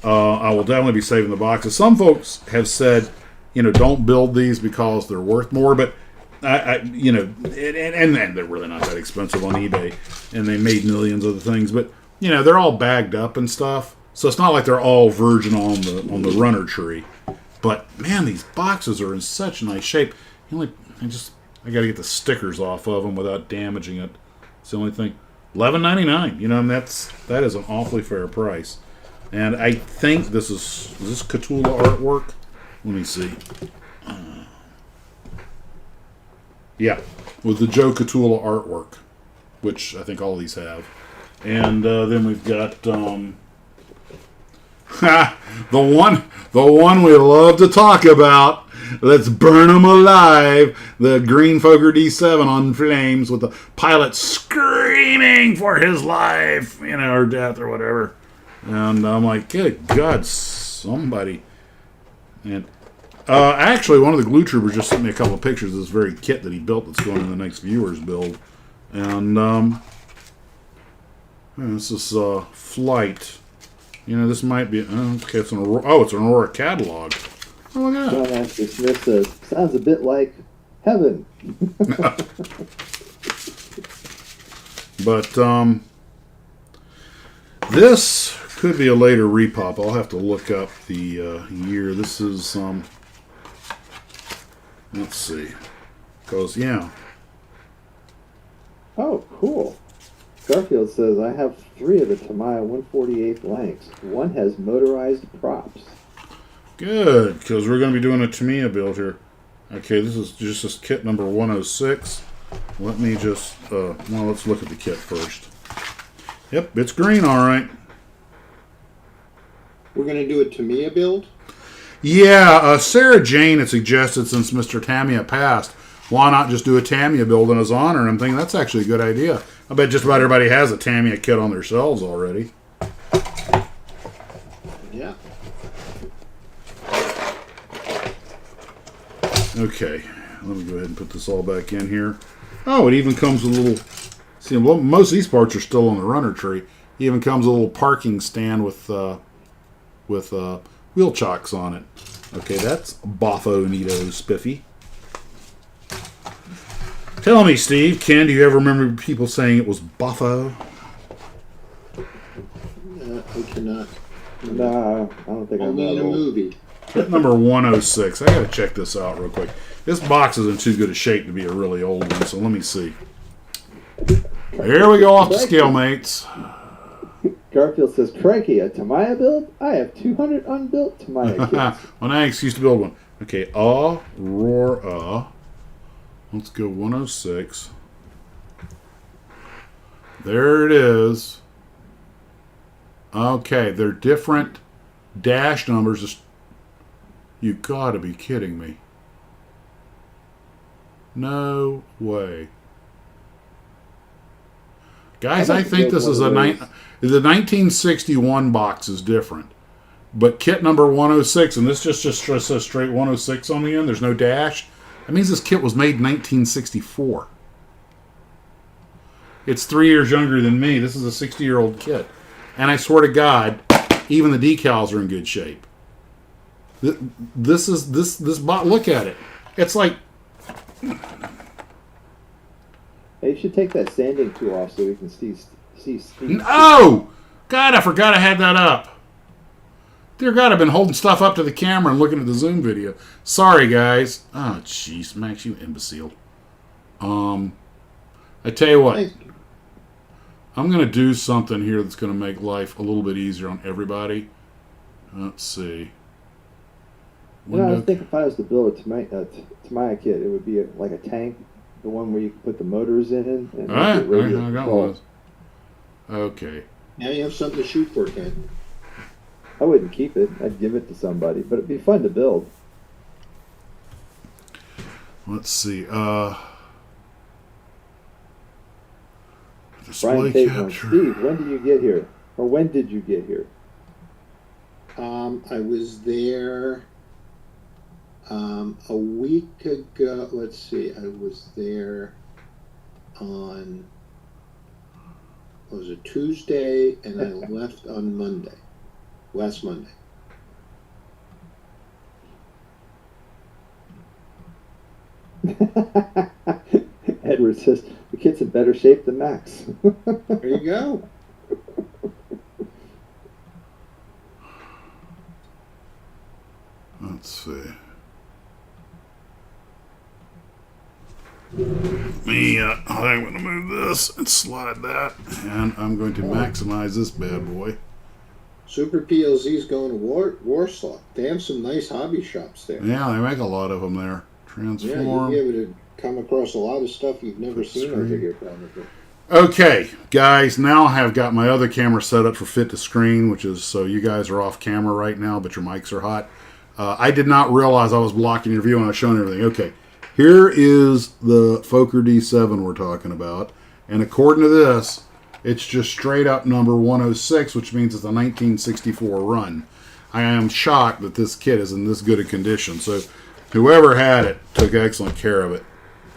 I will definitely be saving the boxes. Some folks have said, don't build these because they're worth more, but and they're really not that expensive on eBay, and they made millions of the things. But they're all bagged up and stuff, so it's not like they're all virgin on the runner tree. But man, these boxes are in such nice shape. I got to get the stickers off of them without damaging it. It's the only thing. $11.99. And that is an awfully fair price. And I think is this Cthulhu artwork? Let me see. Yeah, with the Joe Cthulhu artwork, which I think all of these have. And then we've got the one we love to talk about. Let's burn them alive. The Green Fokker D7 on flames with the pilot screaming for his life, or death or whatever. And I'm like, good God, somebody. And actually, one of the glue troopers just sent me a couple of pictures of this very kit that he built that's going in the next viewer's build. And this is Flight. This might be... okay, it's an Aurora catalog. Oh, look at that. John Ashley Smith says, sounds a bit like heaven. But this could be a later repop. I'll have to look up the year. This is... let's see. Because, yeah. Oh, cool. Garfield says, I have 3 of the Tamiya 148 blanks. One has motorized props. Good, because we're going to be doing a Tamiya build here. Okay, this is just this kit number 106. Let me just, well, let's look at the kit first. Yep, it's green, all right. We're going to do a Tamiya build? Yeah, Sarah Jane had suggested, since Mr. Tamiya passed, why not just do a Tamiya build in his honor? And I'm thinking that's actually a good idea. I bet just about everybody has a Tamiya kit on their shelves already. Yeah. Okay, let me go ahead and put this all back in here. Oh, it even comes with a little... See, most of these parts are still on the runner tree. It even comes with a little parking stand with wheel chocks on it. Okay, that's boffo, neato, spiffy. Tell me, Steve, Ken, do you ever remember people saying it was boffo? I cannot. Nah, I don't think I'm Only in that a old. movie. Kit number 106. I gotta check this out real quick. This box is in too good a shape to be a really old one, so let me see. Here we go off the scale, mates. Garfield says, crikey, a Tamiya build? I have 200 unbuilt Tamiya kits. Well, now excuse to build one. Okay, Aurora. Let's go 106. There it is. Okay, they're different dash numbers. You gotta be kidding me. No way. Guys, I think this is the 1961 box is different. But kit number 106, and this just says straight 106 on the end. There's no dash. That means this kit was made in 1964. It's 3 years younger than me. This is a 60-year-old kit. And I swear to God, even the decals are in good shape. This bot. Look at it. It's like... Hey, you should take that sanding tool off so we can see Steve. Oh! God, I forgot I had that up. Dear God, I've been holding stuff up to the camera and looking at the Zoom video. Sorry, guys. Oh, jeez, Max, you imbecile. I tell you what. I'm going to do something here that's going to make life a little bit easier on everybody. Let's see. You know, I was thinking if I was to build a Tamiya kit, it would be like a tank, the one where you can put the motors in. And All right, I got one. Okay. Now you have something to shoot for, Ken. I wouldn't keep it. I'd give it to somebody, but it'd be fun to build. Let's see. Brian Display Tate capture. Steve, when did you get here? Or when did you get here? I was there a week ago. Let's see. I was there on, was it Tuesday, and I left on Monday. Last Monday. Edward says, the kit's in better shape than Max. There you go. Let's see. I'm going to move this and slide that, and I'm going to maximize this bad boy. Super PLZ's going to Warsaw. They have some nice hobby shops there. Yeah, they make a lot of them there. Yeah, Transform. you'll be able to come across a lot of stuff you've never seen over here, probably. Okay, guys, now I have got my other camera set up for fit to screen, which is so you guys are off camera right now, but your mics are hot. I did not realize I was blocking your view and I was showing everything. Okay, here is the Fokker D7 we're talking about. And according to this, it's just straight up number 106, which means it's a 1964 run. I am shocked that this kit is in this good a condition. So whoever had it took excellent care of it.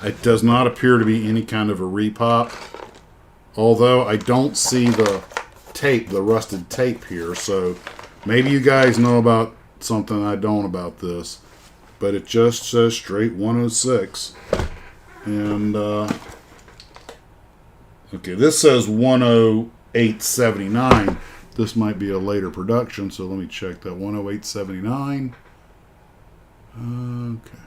It does not appear to be any kind of a repop. Although I don't see the tape, the rusted tape here. So maybe you guys know about something I don't about this. But it just says straight 106. And, okay, this says 108.79. This might be a later production, so let me check that. 108.79. Okay.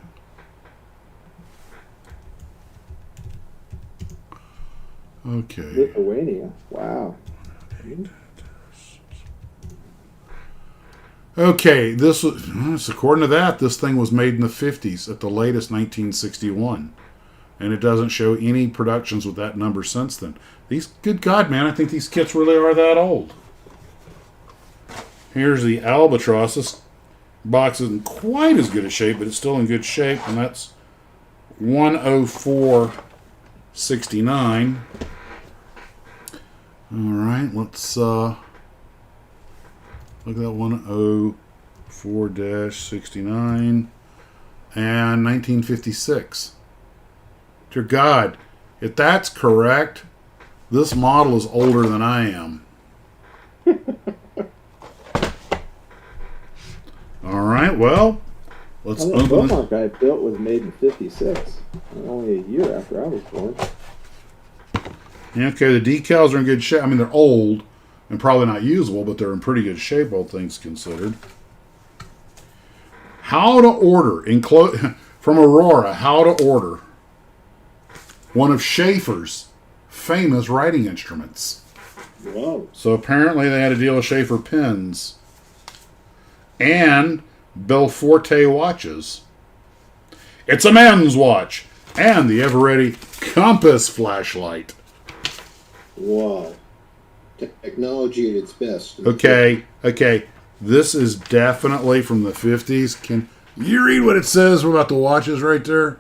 Okay. Lithuania. Wow. Okay, this was, according to that, this thing was made in the 50s, at the latest 1961. And it doesn't show any productions with that number since then. These, good God, man, I think these kits really are that old. Here's the Albatross. This box isn't quite as good a shape, but it's still in good shape, and that's 104.69. All right, let's look at that 104-69 and 1956. Dear God, if that's correct, this model is older than I am. All right, well, let's The open it. Beaumont I built was made in 56. Only a year after I was born. Yeah, okay, the decals are in good shape. I mean, they're old and probably not usable, but they're in pretty good shape, all things considered. How to order, from Aurora, how to order one of Schaefer's famous writing instruments. Whoa. So apparently they had a deal with Schaefer pens and Belforte watches. It's a men's watch and the ever-ready compass flashlight. Wow. Technology at its best. Okay. This is definitely from the 50s. Can you read what it says about the watches right there?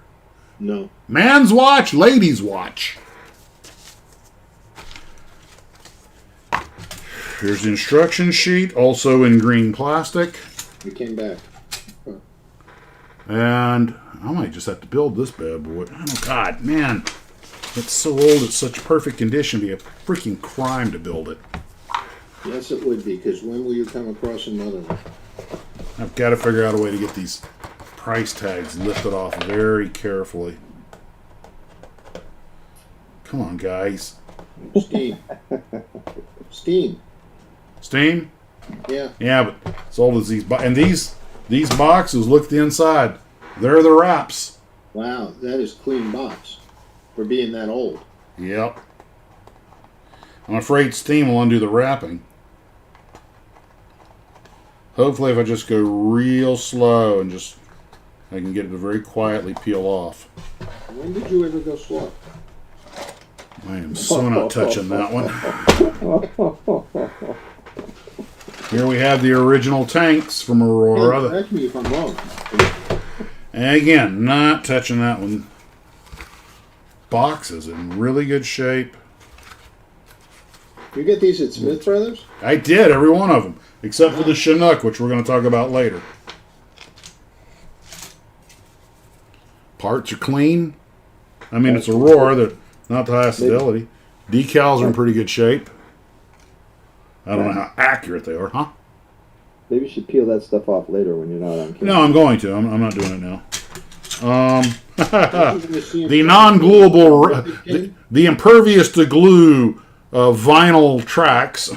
No. Man's watch, ladies' watch. Here's the instruction sheet, also in green plastic. We came back. And I might just have to build this bad boy. Oh, God, man. It's so old, it's such perfect condition. It'd be a freaking crime to build it. Yes, it would be, because when will you come across another one? I've got to figure out a way to get these price tags lifted off very carefully. Come on, guys. Steam. Steam. Steam? Yeah. Yeah, but as old as these... And these boxes, look at the inside. They're the wraps. Wow, that is clean box for being that old. Yep. I'm afraid Steam will undo the wrapping. Hopefully if I just go real slow and just... I can get it to very quietly peel off. When did you ever go slow? I am so not touching that one. Here we have the original tanks from Aurora. Hey, correct me if I'm wrong. And again, not touching that one. Box is in really good shape. You get these at Smith Brothers? I did, every one of them. Except for the Chinook, which we're going to talk about later. Parts are clean. I mean, it's Aurora, they're not the highest fidelity. Decals are in pretty good shape. I don't know how accurate they are, huh? Maybe you should peel that stuff off later when you're not on camera. No, I'm going to. I'm not doing it now. The non-gluable, the impervious to glue vinyl tracks.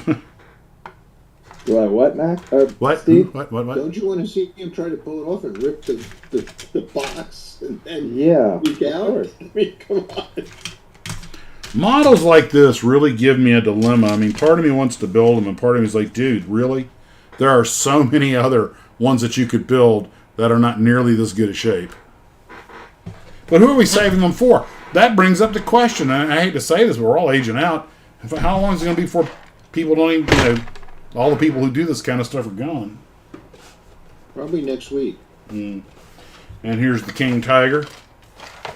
Do I what, Mac? What? Steve? What? Don't you want to see him try to pull it off and rip the box and then Yeah, leak of out? course. I mean, come on. Models like this really give me a dilemma. I mean, part of me wants to build them, and part of me is like, dude, really? There are so many other ones that you could build that are not nearly this good a shape. But who are we saving them for? That brings up the question, and I hate to say this, but we're all aging out. How long is it going to be before people don't even, all the people who do this kind of stuff are gone? Probably next week. And here's the King Tiger.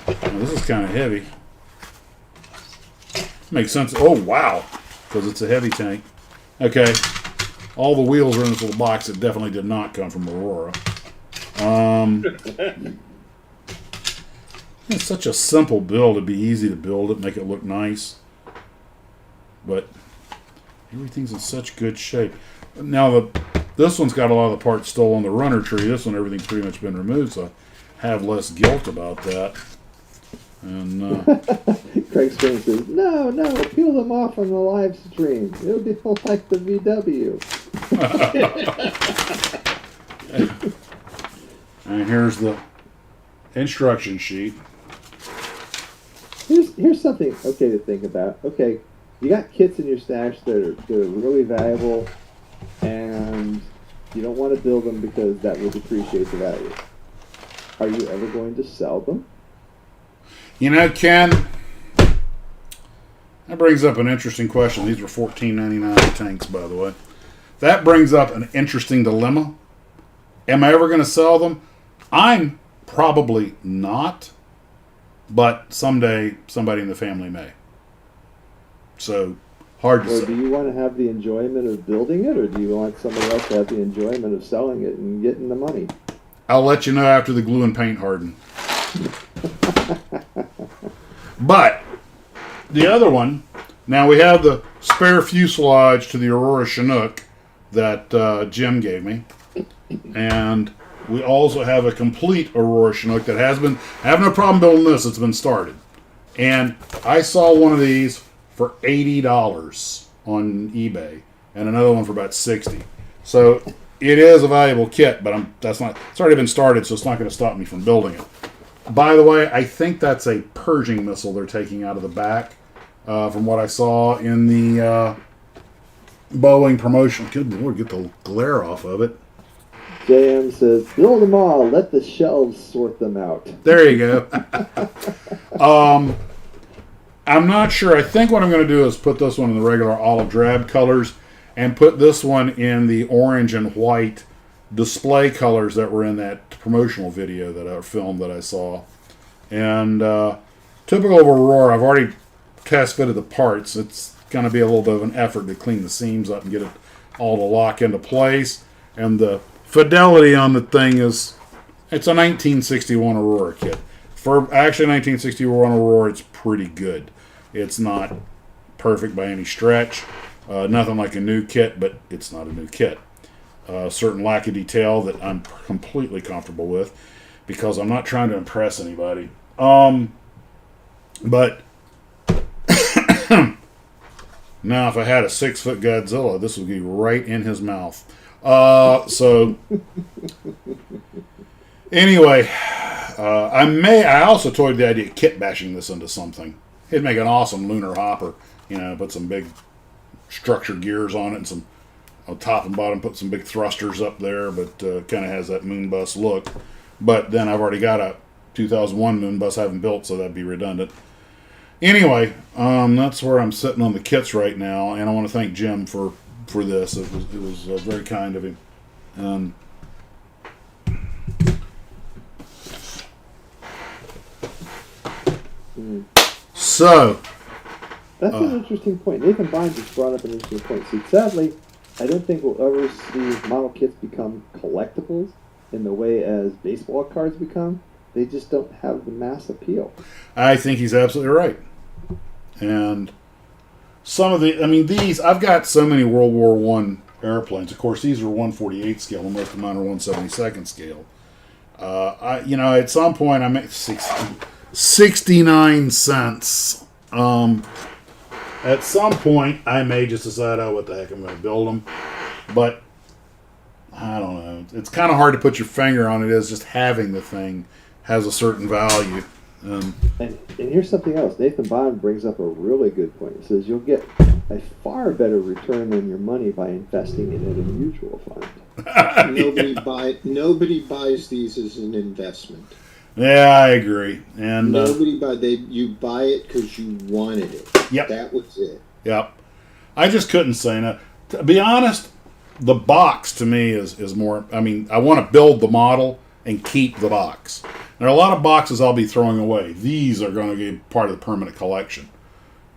Now, this is kind of heavy. Makes sense. Oh, wow. Because it's a heavy tank. Okay. All the wheels are in this little box. It definitely did not come from Aurora. It's such a simple build. It'd be easy to build it, make it look nice. But everything's in such good shape. Now, this one's got a lot of the parts still on the runner tree. This one, everything's pretty much been removed, so I have less guilt about that. And Craig Stern says, no, peel them off on the live stream. It'll be like the VW. and here's the instruction sheet. Here's something okay to think about. Okay, you got kits in your stash that are really valuable, and you don't want to build them because that will depreciate the value. Are you ever going to sell them? You know, Ken, that brings up an interesting question. These were $14.99 tanks, by the way. That brings up an interesting dilemma. Am I ever going to sell them? I'm probably not, but someday somebody in the family may. So, hard to Or say. do you want to have the enjoyment of building it, or do you want somebody else to have the enjoyment of selling it and getting the money? I'll let you know after the glue and paint harden. But the other one, now we have the spare fuselage to the Aurora Chinook that Jim gave me. And we also have a complete Aurora Chinook that has been, I have no problem building this, it's been started. And I saw one of these for $80 on eBay and another one for about $60. So it is a valuable kit, but it's already been started, so it's not going to stop me from building it. By the way, I think that's a Pershing missile they're taking out of the back, from what I saw in the Boeing promotion. Good Lord, get the glare off of it. JM says, build them all, let the shelves sort them out. There you go. I'm not sure. I think what I'm going to do is put this one in the regular olive drab colors and put this one in the orange and white display colors that were in that promotional video that I filmed that I saw. And typical of Aurora, I've already test fitted the parts. It's going to be a little bit of an effort to clean the seams up and get it all to lock into place. And the fidelity on the thing it's a 1961 Aurora kit. For actually 1961 Aurora, it's pretty good. It's not perfect by any stretch. Nothing like a new kit, but it's not a new kit. Certain lack of detail that I'm completely comfortable with because I'm not trying to impress anybody. But now if I had a 6-foot Godzilla, this would be right in his mouth. So anyway, I also toyed the idea of kit bashing this into something. It'd make an awesome lunar hopper, put some big structure gears on it and some on top and bottom, put some big thrusters up there, but kind of has that moon bus look. But then I've already got a 2001 moon bus I haven't built, so that'd be redundant. Anyway, that's where I'm sitting on the kits right now, and I want to thank Jim for this. It was very kind of him. So that's an interesting point. Nathan Bond just brought up an interesting point. See, sadly, I don't think we'll ever see model kits become collectibles in the way as baseball cards become. They just don't have the mass appeal. I think he's absolutely right. And some of these, I've got so many World War I airplanes. Of course, these are 148 scale, and most of mine are 172nd scale. At some point, I make 69 cents. At some point, I may just decide, what the heck, I'm going to build them. But I don't know. It's kind of hard to put your finger on it as just having the thing has a certain value. And here's something else. Nathan Bond brings up a really good point. He says you'll get a far better return on your money by investing in it in a mutual fund. Nobody buys these as an investment. Yeah, I agree. And you buy it because you wanted it. Yep. That was it. Yep. I just couldn't say no. To be honest, the box to me is more. I want to build the model and keep the box. There are a lot of boxes I'll be throwing away. These are going to be part of the permanent collection.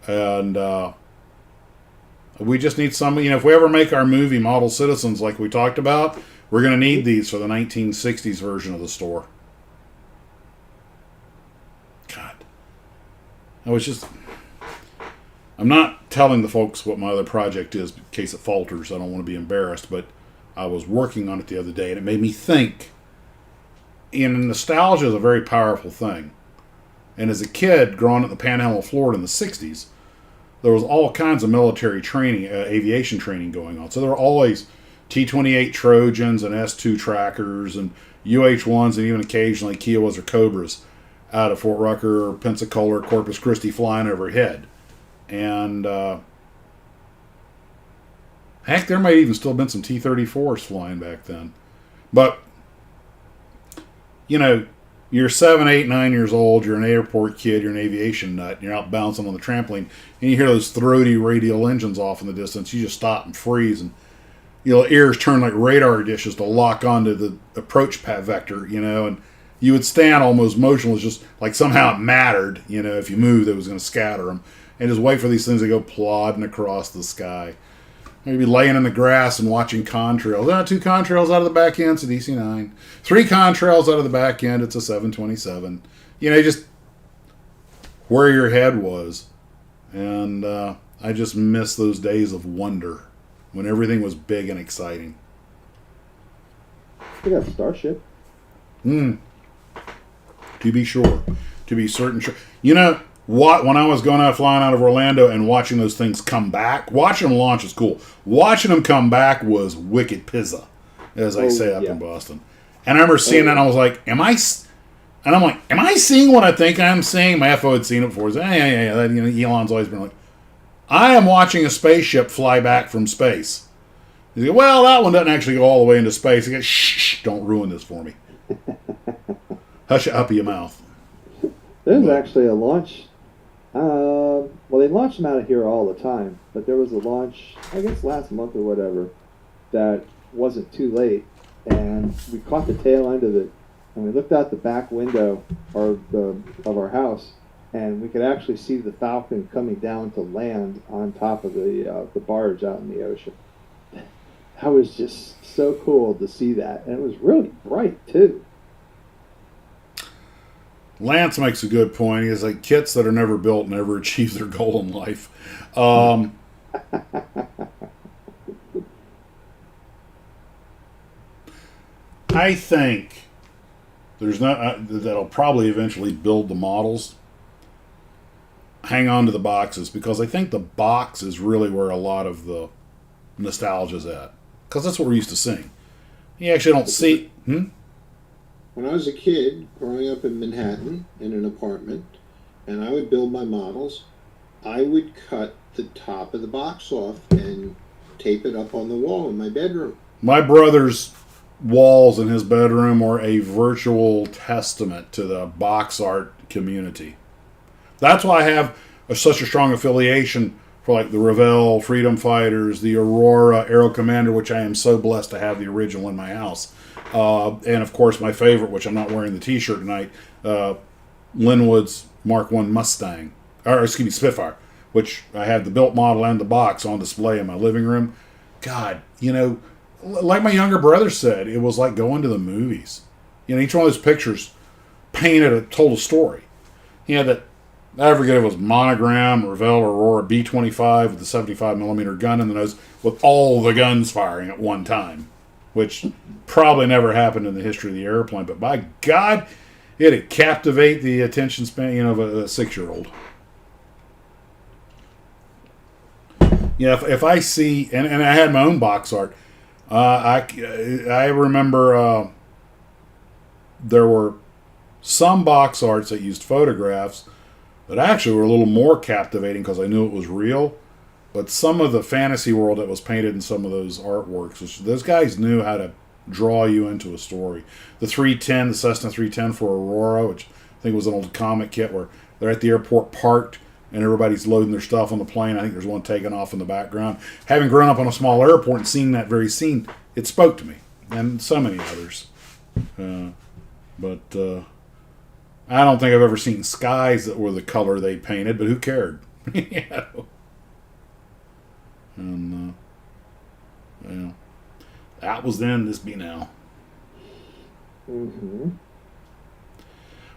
And we just need some, if we ever make our movie Model Citizens like we talked about, we're going to need these for the 1960s version of the store. God. I'm not telling the folks what my other project is in case it falters. I don't want to be embarrassed, but I was working on it the other day and it made me think. And nostalgia is a very powerful thing. And as a kid growing up in the Panhandle of Florida in the 60s, there was all kinds of military training, aviation training going on. So there were always T-28 Trojans and S-2 trackers and UH-1s and even occasionally Kiowas or Cobras. out of Fort Rucker, Pensacola, Corpus Christi flying overhead. And heck, there might even still been some T-34s flying back then. But, you know, you're 7, 8, 9 years old, you're an airport kid, you're an aviation nut, and you're out bouncing on the trampoline, and you hear those throaty radial engines off in the distance. You just stop and freeze, and your ears turn like radar dishes to lock onto the approach vector, you know, and you would stand almost motionless, just like somehow it mattered, you know, if you moved, it was going to scatter them, and just wait for these things to go plodding across the sky. Maybe laying in the grass and watching contrails. 2 contrails out of the back end, it's a DC-9. 3 contrails out of the back end, it's a 727. You know, just where your head was. And I just miss those days of wonder when everything was big and exciting. We got Starship. To be sure. To be certain sure. You know, what, when I was going out flying out of Orlando and watching those things come back, watching them launch is cool. Watching them come back was wicked pizza, as I say up in Boston. And I remember seeing that and I was like, am I seeing what I think I'm seeing? My FO had seen it before. He said, yeah. You know, Elon's always been like, I am watching a spaceship fly back from space. He said, well, that one doesn't actually go all the way into space. He goes, shh, don't ruin this for me. Hush it up your mouth. There's actually a launch. Well, they launch them out of here all the time, but there was a launch, I guess last month or whatever, that wasn't too late, and we caught the tail end of it, and we looked out the back window of our house, and we could actually see the Falcon coming down to land on top of the barge out in the ocean. That was just so cool to see that, and it was really bright too. Lance makes a good point. He's like, kits that are never built never achieve their goal in life. I think there's not that'll probably eventually build the models. Hang on to the boxes, because I think the box is really where a lot of the nostalgia's at, because that's what we're used to seeing. You actually don't see. When I was a kid, growing up in Manhattan in an apartment, and I would build my models, I would cut the top of the box off and tape it up on the wall in my bedroom. My brother's walls in his bedroom are a virtual testament to the box art community. That's why I have such a strong affiliation for like the Revell Freedom Fighters, the Aurora Aero Commander, which I am so blessed to have the original in my house. And of course my favorite, which I'm not wearing the t-shirt tonight, Linwood's Mark I Mustang, or excuse me, Spitfire, which I have the built model and the box on display in my living room. God, you know, like my younger brother said, it was like going to the movies. You know, each one of those pictures told a story. He had that, I forget if it was Monogram, Revell, Aurora B-25 with the 75mm gun in the nose with all the guns firing at one time, which probably never happened in the history of the airplane, but by God, it'd captivate the attention span, you know, of a 6-year-old. Yeah, if I see, and I had my own box art, I remember there were some box arts that used photographs that actually were a little more captivating because I knew it was real. But some of the fantasy world that was painted in some of those artworks, which those guys knew how to draw you into a story. The 310, the Cessna 310 for Aurora, which I think was an old comic kit where they're at the airport parked and everybody's loading their stuff on the plane. I think there's one taking off in the background. Having grown up on a small airport and seeing that very scene, it spoke to me, and so many others. But I don't think I've ever seen skies that were the color they painted, but who cared? You know? And yeah, that was then. This be now. Mm-hmm.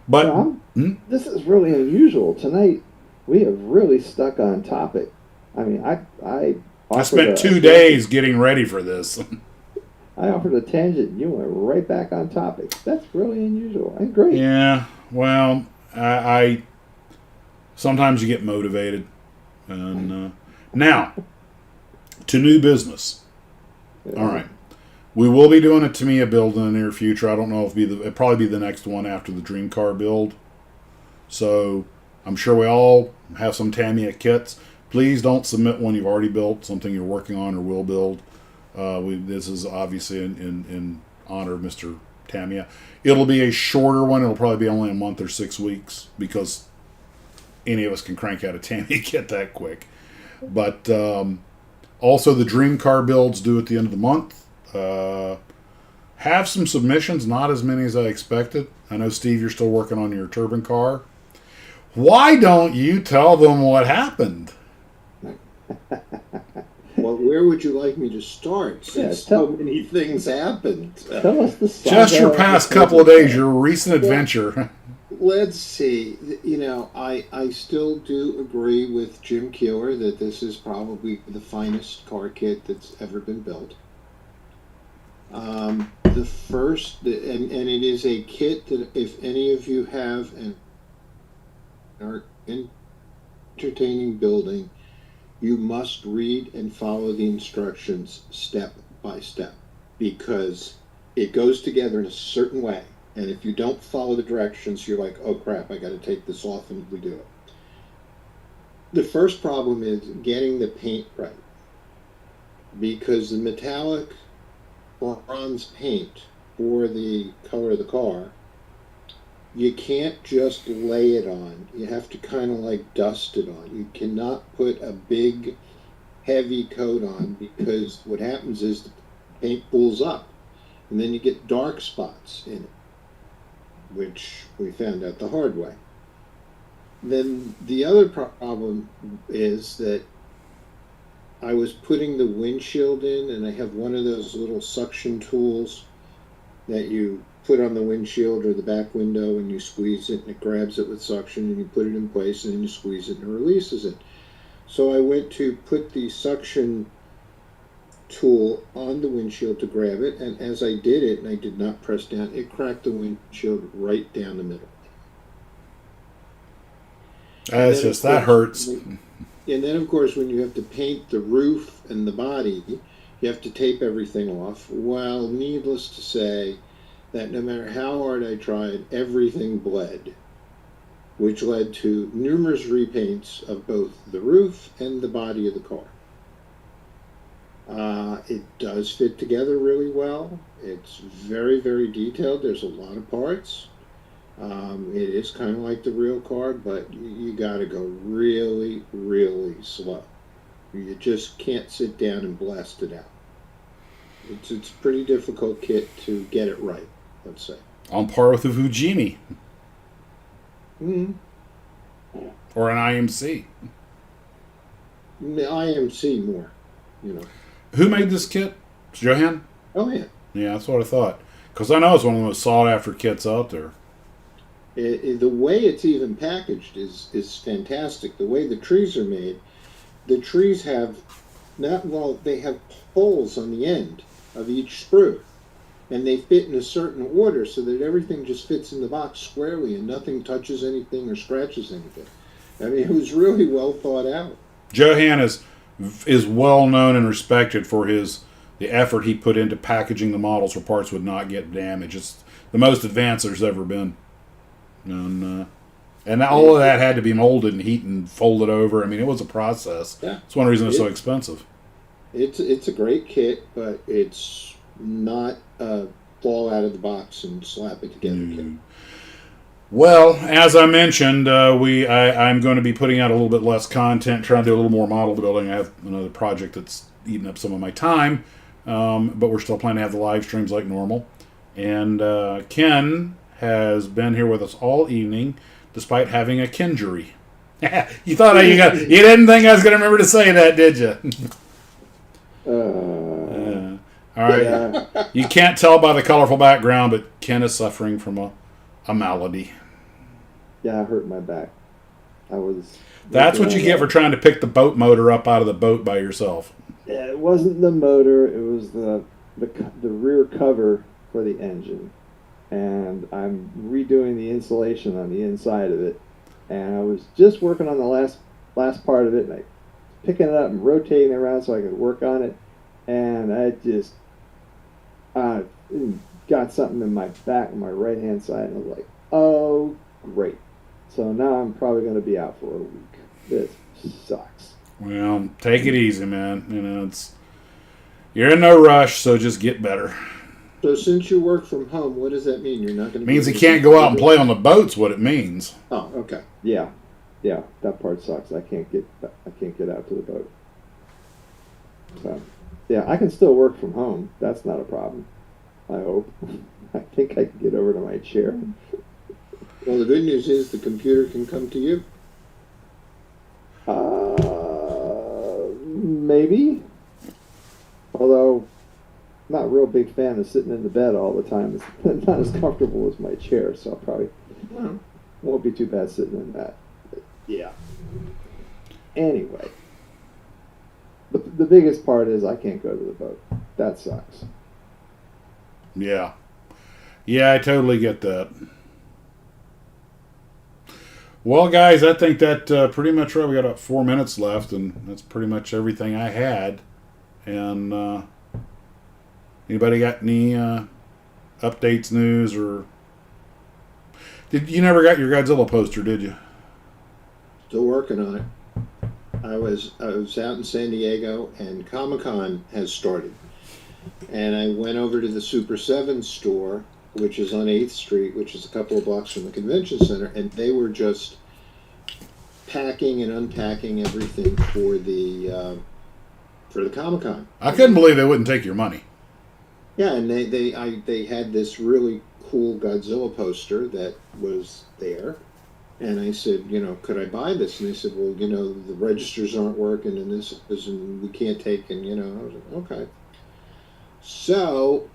But well, this is really unusual tonight. We have really stuck on topic. I mean, I spent 2 days getting ready for this. I offered a tangent, and you went right back on topic. That's really unusual and great. Yeah, well, I sometimes you get motivated, and now to new business. Yeah. All right, we will be doing a Tamiya build in the near future. I don't know if it'll probably be the next one after the Dream Car build. So I'm sure we all have some Tamiya kits. Please don't submit one you've already built, something you're working on or will build. This is obviously in honor of Mr. Tamiya. It'll be a shorter one. It'll probably be only a month or 6 weeks because any of us can crank out a Tamiya kit that quick. But also the dream car builds due at the end of the month. Have some submissions, not as many as I expected. I know, Steve, you're still working on your turbine car. Why don't you tell them what happened? Well, where would you like me to start? Since so many things happened. Tell us the saga. Just your past couple of days, your recent adventure. Let's see. You know, I still do agree with Jim Keeler that this is probably the finest car kit that's ever been built. The first, and it is a kit that if any of you have and are entertaining building, you must read and follow the instructions step by step, because it goes together in a certain way. And if you don't follow the directions, you're like, oh crap, I got to take this off and redo it. The first problem is getting the paint right, because the metallic bronze paint for the color of the car, you can't just lay it on. You have to kind of like dust it on. You cannot put a big heavy coat on, because what happens is the paint pulls up and then you get dark spots in it, which we found out the hard way. Then the other problem is that I was putting the windshield in, and I have one of those little suction tools that you put on the windshield or the back window, and you squeeze it and it grabs it with suction, and you put it in place and then you squeeze it and it releases it. So I went to put the suction tool on the windshield to grab it, and as I did it, and I did not press down, it cracked the windshield right down the middle. That's just, that hurts. And then of course when you have to paint the roof and the body, you have to tape everything off. Well, needless to say that no matter how hard I tried, everything bled, which led to numerous repaints of both the roof and the body of the car. It does fit together really well. It's very, very detailed. There's a lot of parts. It is kind of like the real car, but you got to go really, really slow. You just can't sit down and blast it out. It's a pretty difficult kit to get it right, let's say. On par with the Fujimi. Mm-hmm. Or an IMC. The IMC more, you know. Who made this kit? Johan? Oh, yeah. Yeah, that's what I thought. Because I know it's one of the most sought-after kits out there. The way it's even packaged is fantastic. The way the trees are made, the trees have they have holes on the end of each sprue, and they fit in a certain order so that everything just fits in the box squarely and nothing touches anything or scratches anything. I mean, it was really well thought out. Johan is well known and respected for the effort he put into packaging the models so parts would not get damaged. It's the most advanced there's ever been. And all of that had to be molded and heat and folded over. I mean, it was a process. Yeah. It's one reason it's so expensive. It's a great kit, but it's not a fall out of the box and slap it together kit. Well, as I mentioned, I'm going to be putting out a little bit less content, trying to do a little more model building. I have another project that's eating up some of my time, but we're still planning to have the live streams like normal. And Ken has been here with us all evening, despite having a kinjury. You thought you didn't think I was going to remember to say that, did you? All right. Yeah. You can't tell by the colorful background, but Ken is suffering from a malady. Yeah, I hurt my back. That's what you get for trying to pick the boat motor up out of the boat by yourself. Yeah, it wasn't the motor. It was the rear cover for the engine. And I'm redoing the insulation on the inside of it. And I was just working on the last part of it, and I picking it up and rotating it around so I could work on it. And I just got something in my back on my right hand side, and I was like, oh, great. So now I'm probably going to be out for a week. This sucks. Well, take it easy, man. You know, you're in no rush, so just get better. So since you work from home, what does that mean? You're not going to. Means he can't go out and play on the boats. What it means. Oh, okay. Yeah, that part sucks. I can't get out to the boat. So, yeah, I can still work from home. That's not a problem. I hope. I think I can get over to my chair. Well, the good news is the computer can come to you. Maybe. Although, not a real big fan of sitting in the bed all the time. It's not as comfortable as my chair, so I probably won't be too bad sitting in that. But yeah. Anyway, the biggest part is I can't go to the boat. That sucks. Yeah. Yeah, I totally get that. Well, guys, I think that pretty much right. We got about 4 minutes left, and that's pretty much everything I had. And anybody got any updates, news, or you never got your Godzilla poster, did you? Still working on it. I was out in San Diego, and Comic-Con has started, and I went over to the Super 7 store, which is on 8th Street, which is a couple of blocks from the convention center, and they were just packing and unpacking everything for the Comic-Con. I couldn't believe they wouldn't take your money. Yeah, and they had this really cool Godzilla poster that was there, and I said, could I buy this? And they said, well, the registers aren't working, and this is, and we can't take, and I was like, okay. So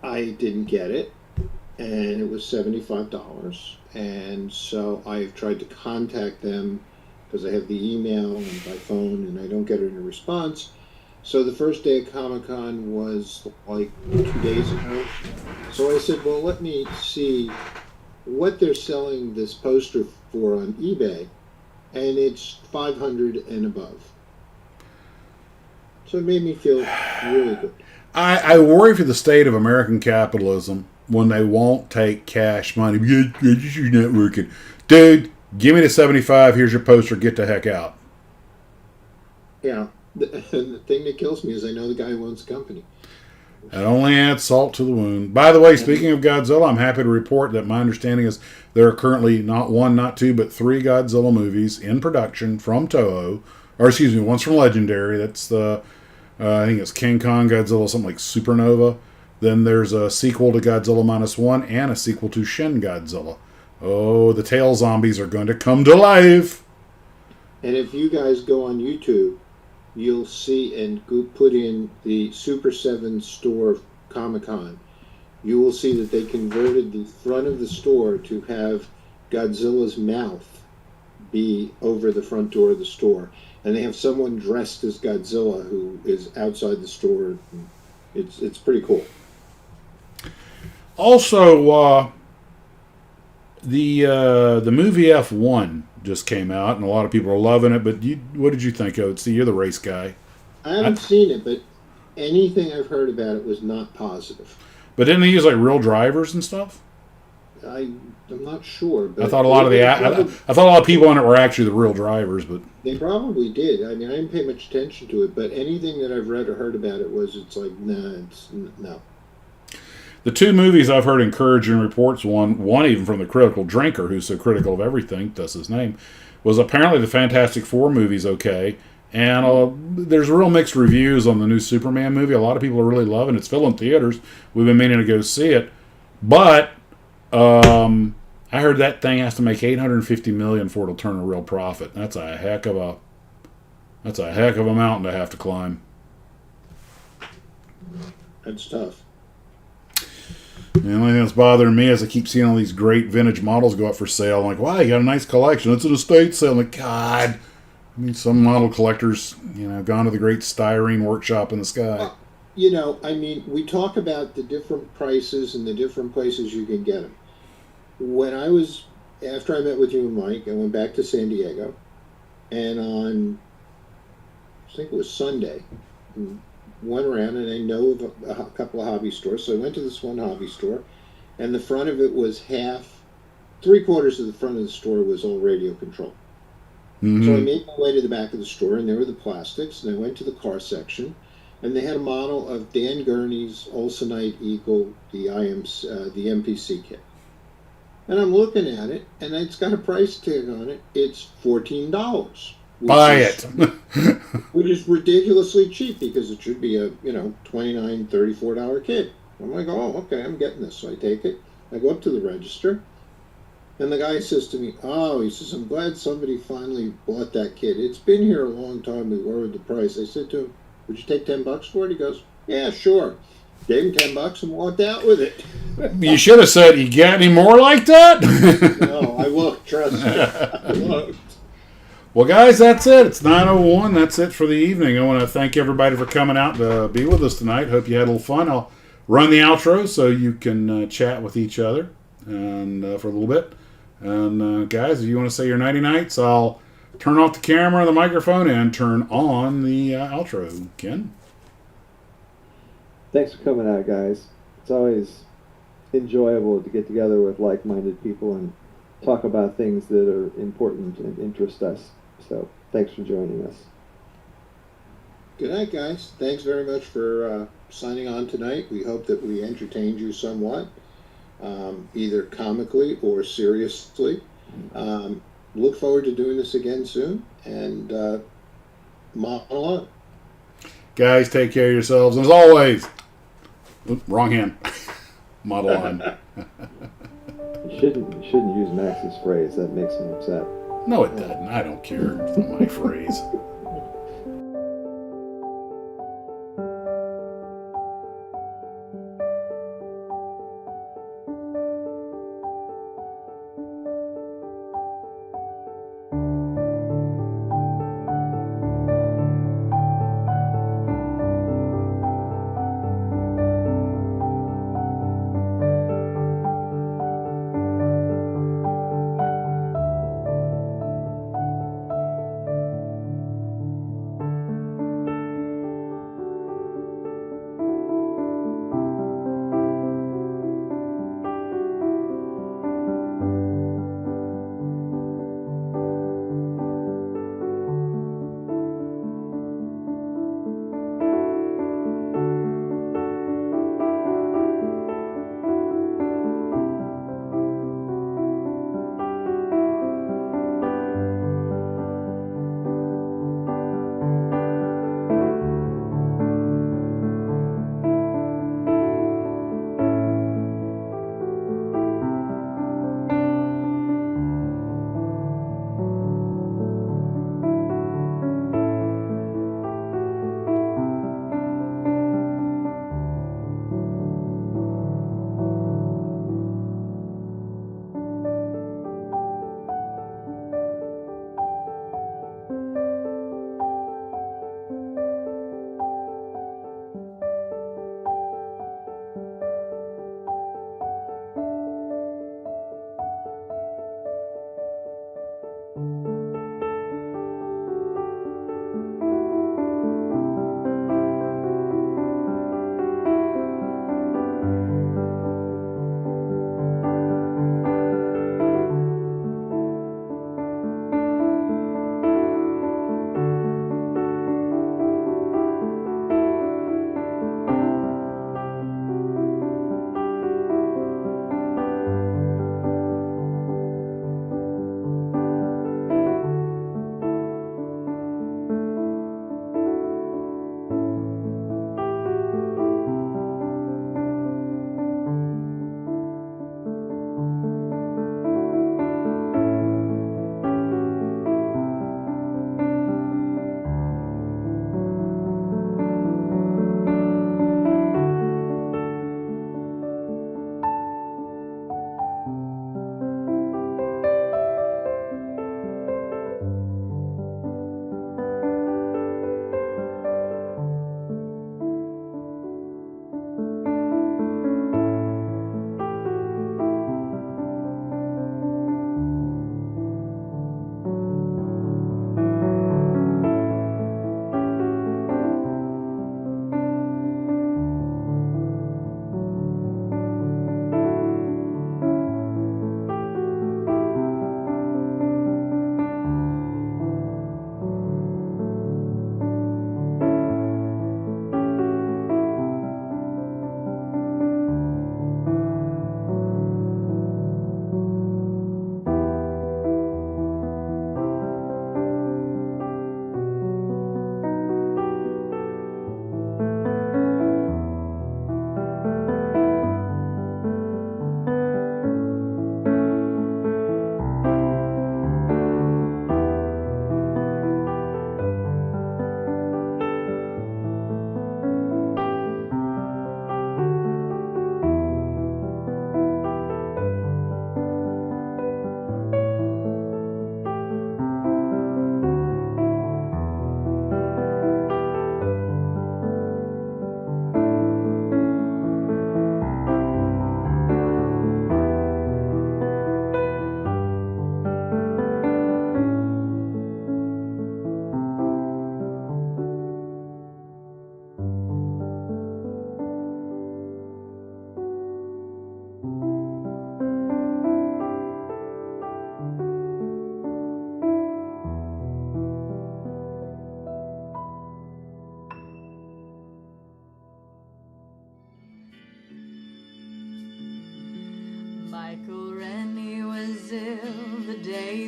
I didn't get it, and it was $75, and so I've tried to contact them because I have the email and by phone, and I don't get any response. So the first day of Comic-Con was like 2 days ago. So I said, well, let me see what they're selling this poster for on eBay, and it's $500 and above. So it made me feel really good. I worry for the state of American capitalism when they won't take cash money. You're not working. Dude, give me the 75. Here's your poster. Get the heck out. Yeah. The thing that kills me is I know the guy who owns the company. That only adds salt to the wound. By the way, speaking of Godzilla, I'm happy to report that my understanding is there are currently not one, not two, but 3 Godzilla movies in production from Toho. Or excuse me, one's from Legendary. That's the... I think it's King Kong Godzilla, something like Supernova. Then there's a sequel to Godzilla -1 and a sequel to Shin Godzilla. Oh, the tail zombies are going to come to life. And if you guys go on YouTube, you'll see and go put in the Super 7 store of Comic-Con. You will see that they converted the front of the store to have Godzilla's mouth be over the front door of the store. And they have someone dressed as Godzilla who is outside the store. It's pretty cool. Also, the movie F1 just came out, and a lot of people are loving it. But what did you think of it? See, you're the race guy. I haven't seen it, but anything I've heard about it was not positive. But didn't they use like real drivers and stuff? I'm not sure. But I thought a lot of people in it were actually the real drivers, but they probably did. I mean, I didn't pay much attention to it, but anything that I've read or heard about it it's like, no. The 2 movies I've heard encouraging reports, one even from the Critical Drinker, who's so critical of everything, that's his name, was apparently the Fantastic Four movie's okay. And there's real mixed reviews on the new Superman movie. A lot of people are really loving it. It's filling theaters. We've been meaning to go see it. But I heard that thing has to make $850 million for it to turn a real profit. That's a heck of a mountain to have to climb. That's tough. The only thing that's bothering me is I keep seeing all these great vintage models go up for sale. I'm like, wow, you got a nice collection. It's an estate sale. I'm like, God. I mean, some model collectors, gone to the great styrene workshop in the sky. We talk about the different prices and the different places you can get them. After I met with you and Mike, I went back to San Diego, and on, I think it was Sunday, went around, and I know of a couple of hobby stores, so I went to this one hobby store, and the front of it was half 3/4 of the front of the store was all radio control. So I made my way to the back of the store, and there were the plastics, and I went to the car section, and they had a model of Dan Gurney's Olsenite Eagle, the MPC kit. And I'm looking at it, and it's got a price tag on it. It's $14. Buy it. Which is ridiculously cheap because it should be a, $29, $34 kit. I'm like, oh, okay, I'm getting this. So I take it. I go up to the register, and the guy says to me, oh, he says, I'm glad somebody finally bought that kit. It's been here a long time. We lowered the price. I said to him, would you take $10 for it? He goes, yeah, sure. Gave him $10 and walked out with it. You should have said, you got any more like that? No, I looked, trust me. I looked. Well, guys, that's it. It's 9:01. That's it for the evening. I want to thank everybody for coming out to be with us tonight. Hope you had a little fun. I'll run the outro so you can chat with each other and for a little bit. And guys, if you want to say your nighty nights, I'll turn off the camera and the microphone and turn on the outro. Ken? Thanks for coming out, guys. It's always enjoyable to get together with like-minded people and talk about things that are important and interest us. So thanks for joining us. Good night, guys. Thanks very much for signing on tonight. We hope that we entertained you somewhat, either comically or seriously. Look forward to doing this again soon, and model on. Guys, take care of yourselves. And as always, wrong hand. Model on. You shouldn't use Max's phrase. That makes him upset. No, it doesn't. I don't care. It's not my phrase.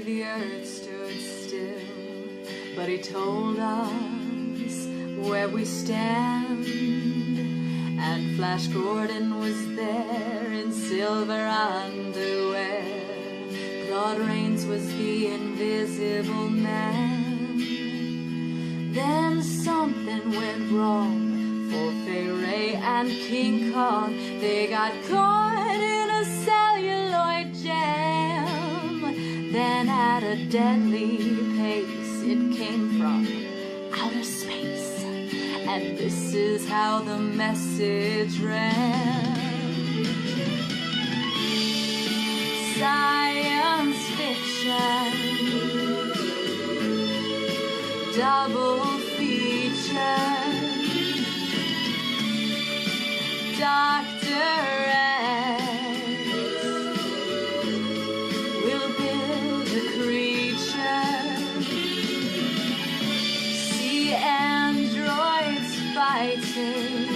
the earth stood still, but he told us where we stand. And Flash Gordon was there in silver underwear. Claude Rains was the invisible man. Then something went wrong for Fay Ray and King Kong. They got caught in a celluloid jam. Then at a deadly pace it came from outer space. And this is how the message ran. Science fiction, double feature, Dr. X will build a creature. See androids fighting,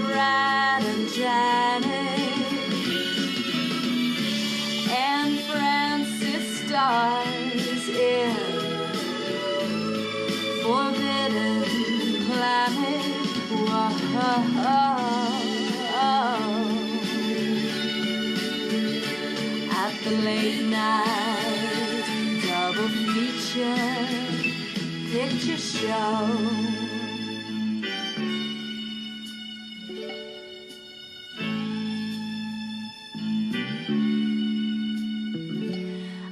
Brad and Janet, and Francis stars in Forbidden Planet. Whoa. At the late night double feature picture show.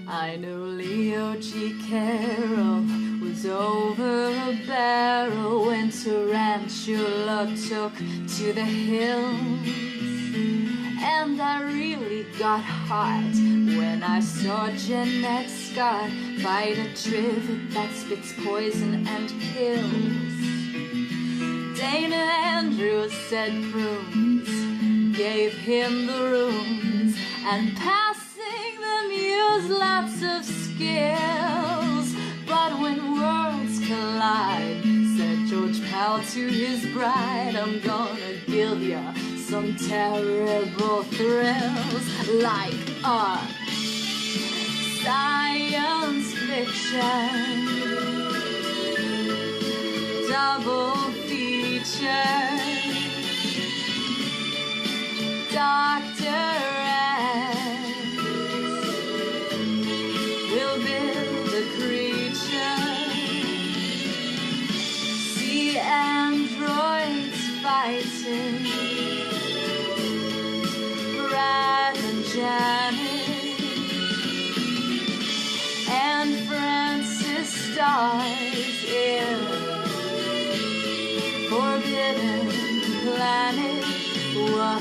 I knew Leo G. Carroll was over a barrel when Tarantula took to the hills. And I really got hot when I saw Jeanette Scott fight a trivet that spits poison and kills. Dana Andrews said prunes gave him the runes, and passing them used lots of skills. But when worlds collide, said George Powell to his bride, I'm gonna give ya some terrible thrills, like science fiction, double feature, Dr. X will build a creature. See androids fighting, Brad and Janet, and Francis stars in Forbidden Planet. Whoa.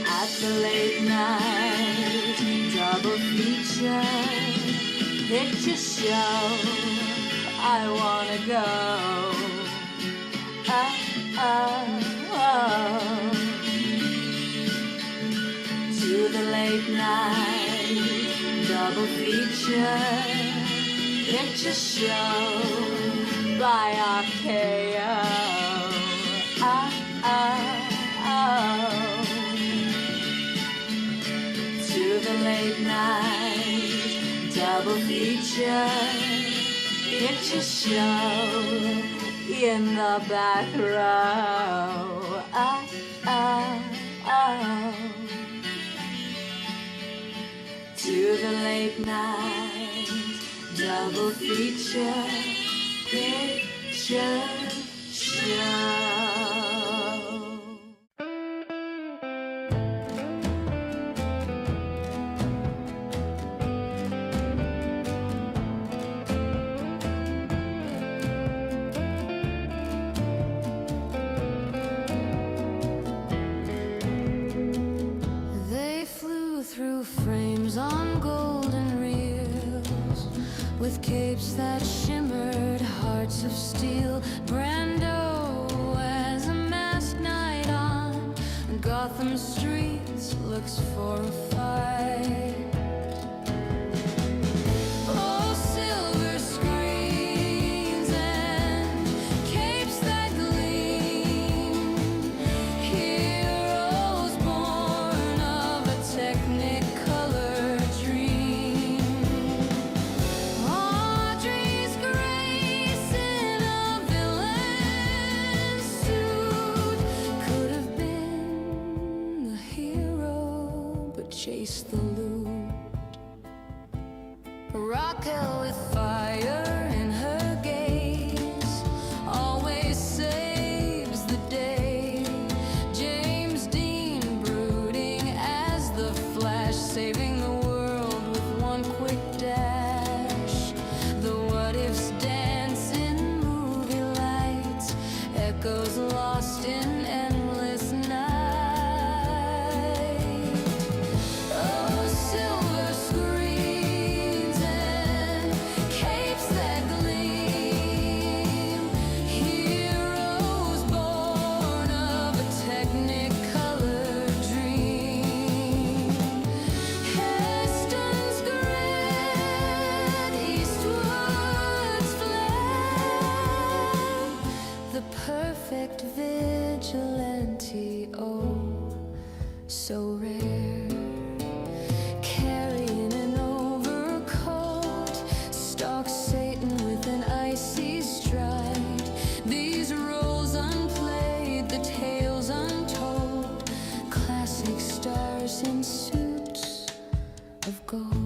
At the late night double feature picture show, I wanna go. To the late night double feature picture show by RKO. To the late night double feature picture show in the back row. To the late night double feature picture show. They flew through frames on golden reels, with capes that shimmered, hearts of steel. Brando as a masked knight on Gotham streets looks for a fight. Oh, silver screens and capes that gleam, here chase the loot. Raquel with fire in her gaze always saves the day. James Dean brooding as the Flash, saving the world with one quick dash. The what ifs dance in movie lights, echoes lost in endless night. Oh, silver screens and capes that gleam, heroes born of a technicolor dream. Heston's grand, Eastwood's flame, the perfect vigilante, oh, so rare. Carrying an overcoat, stalks Satan with an icy stride. These roles unplayed, the tales untold, classic stars in suits of gold.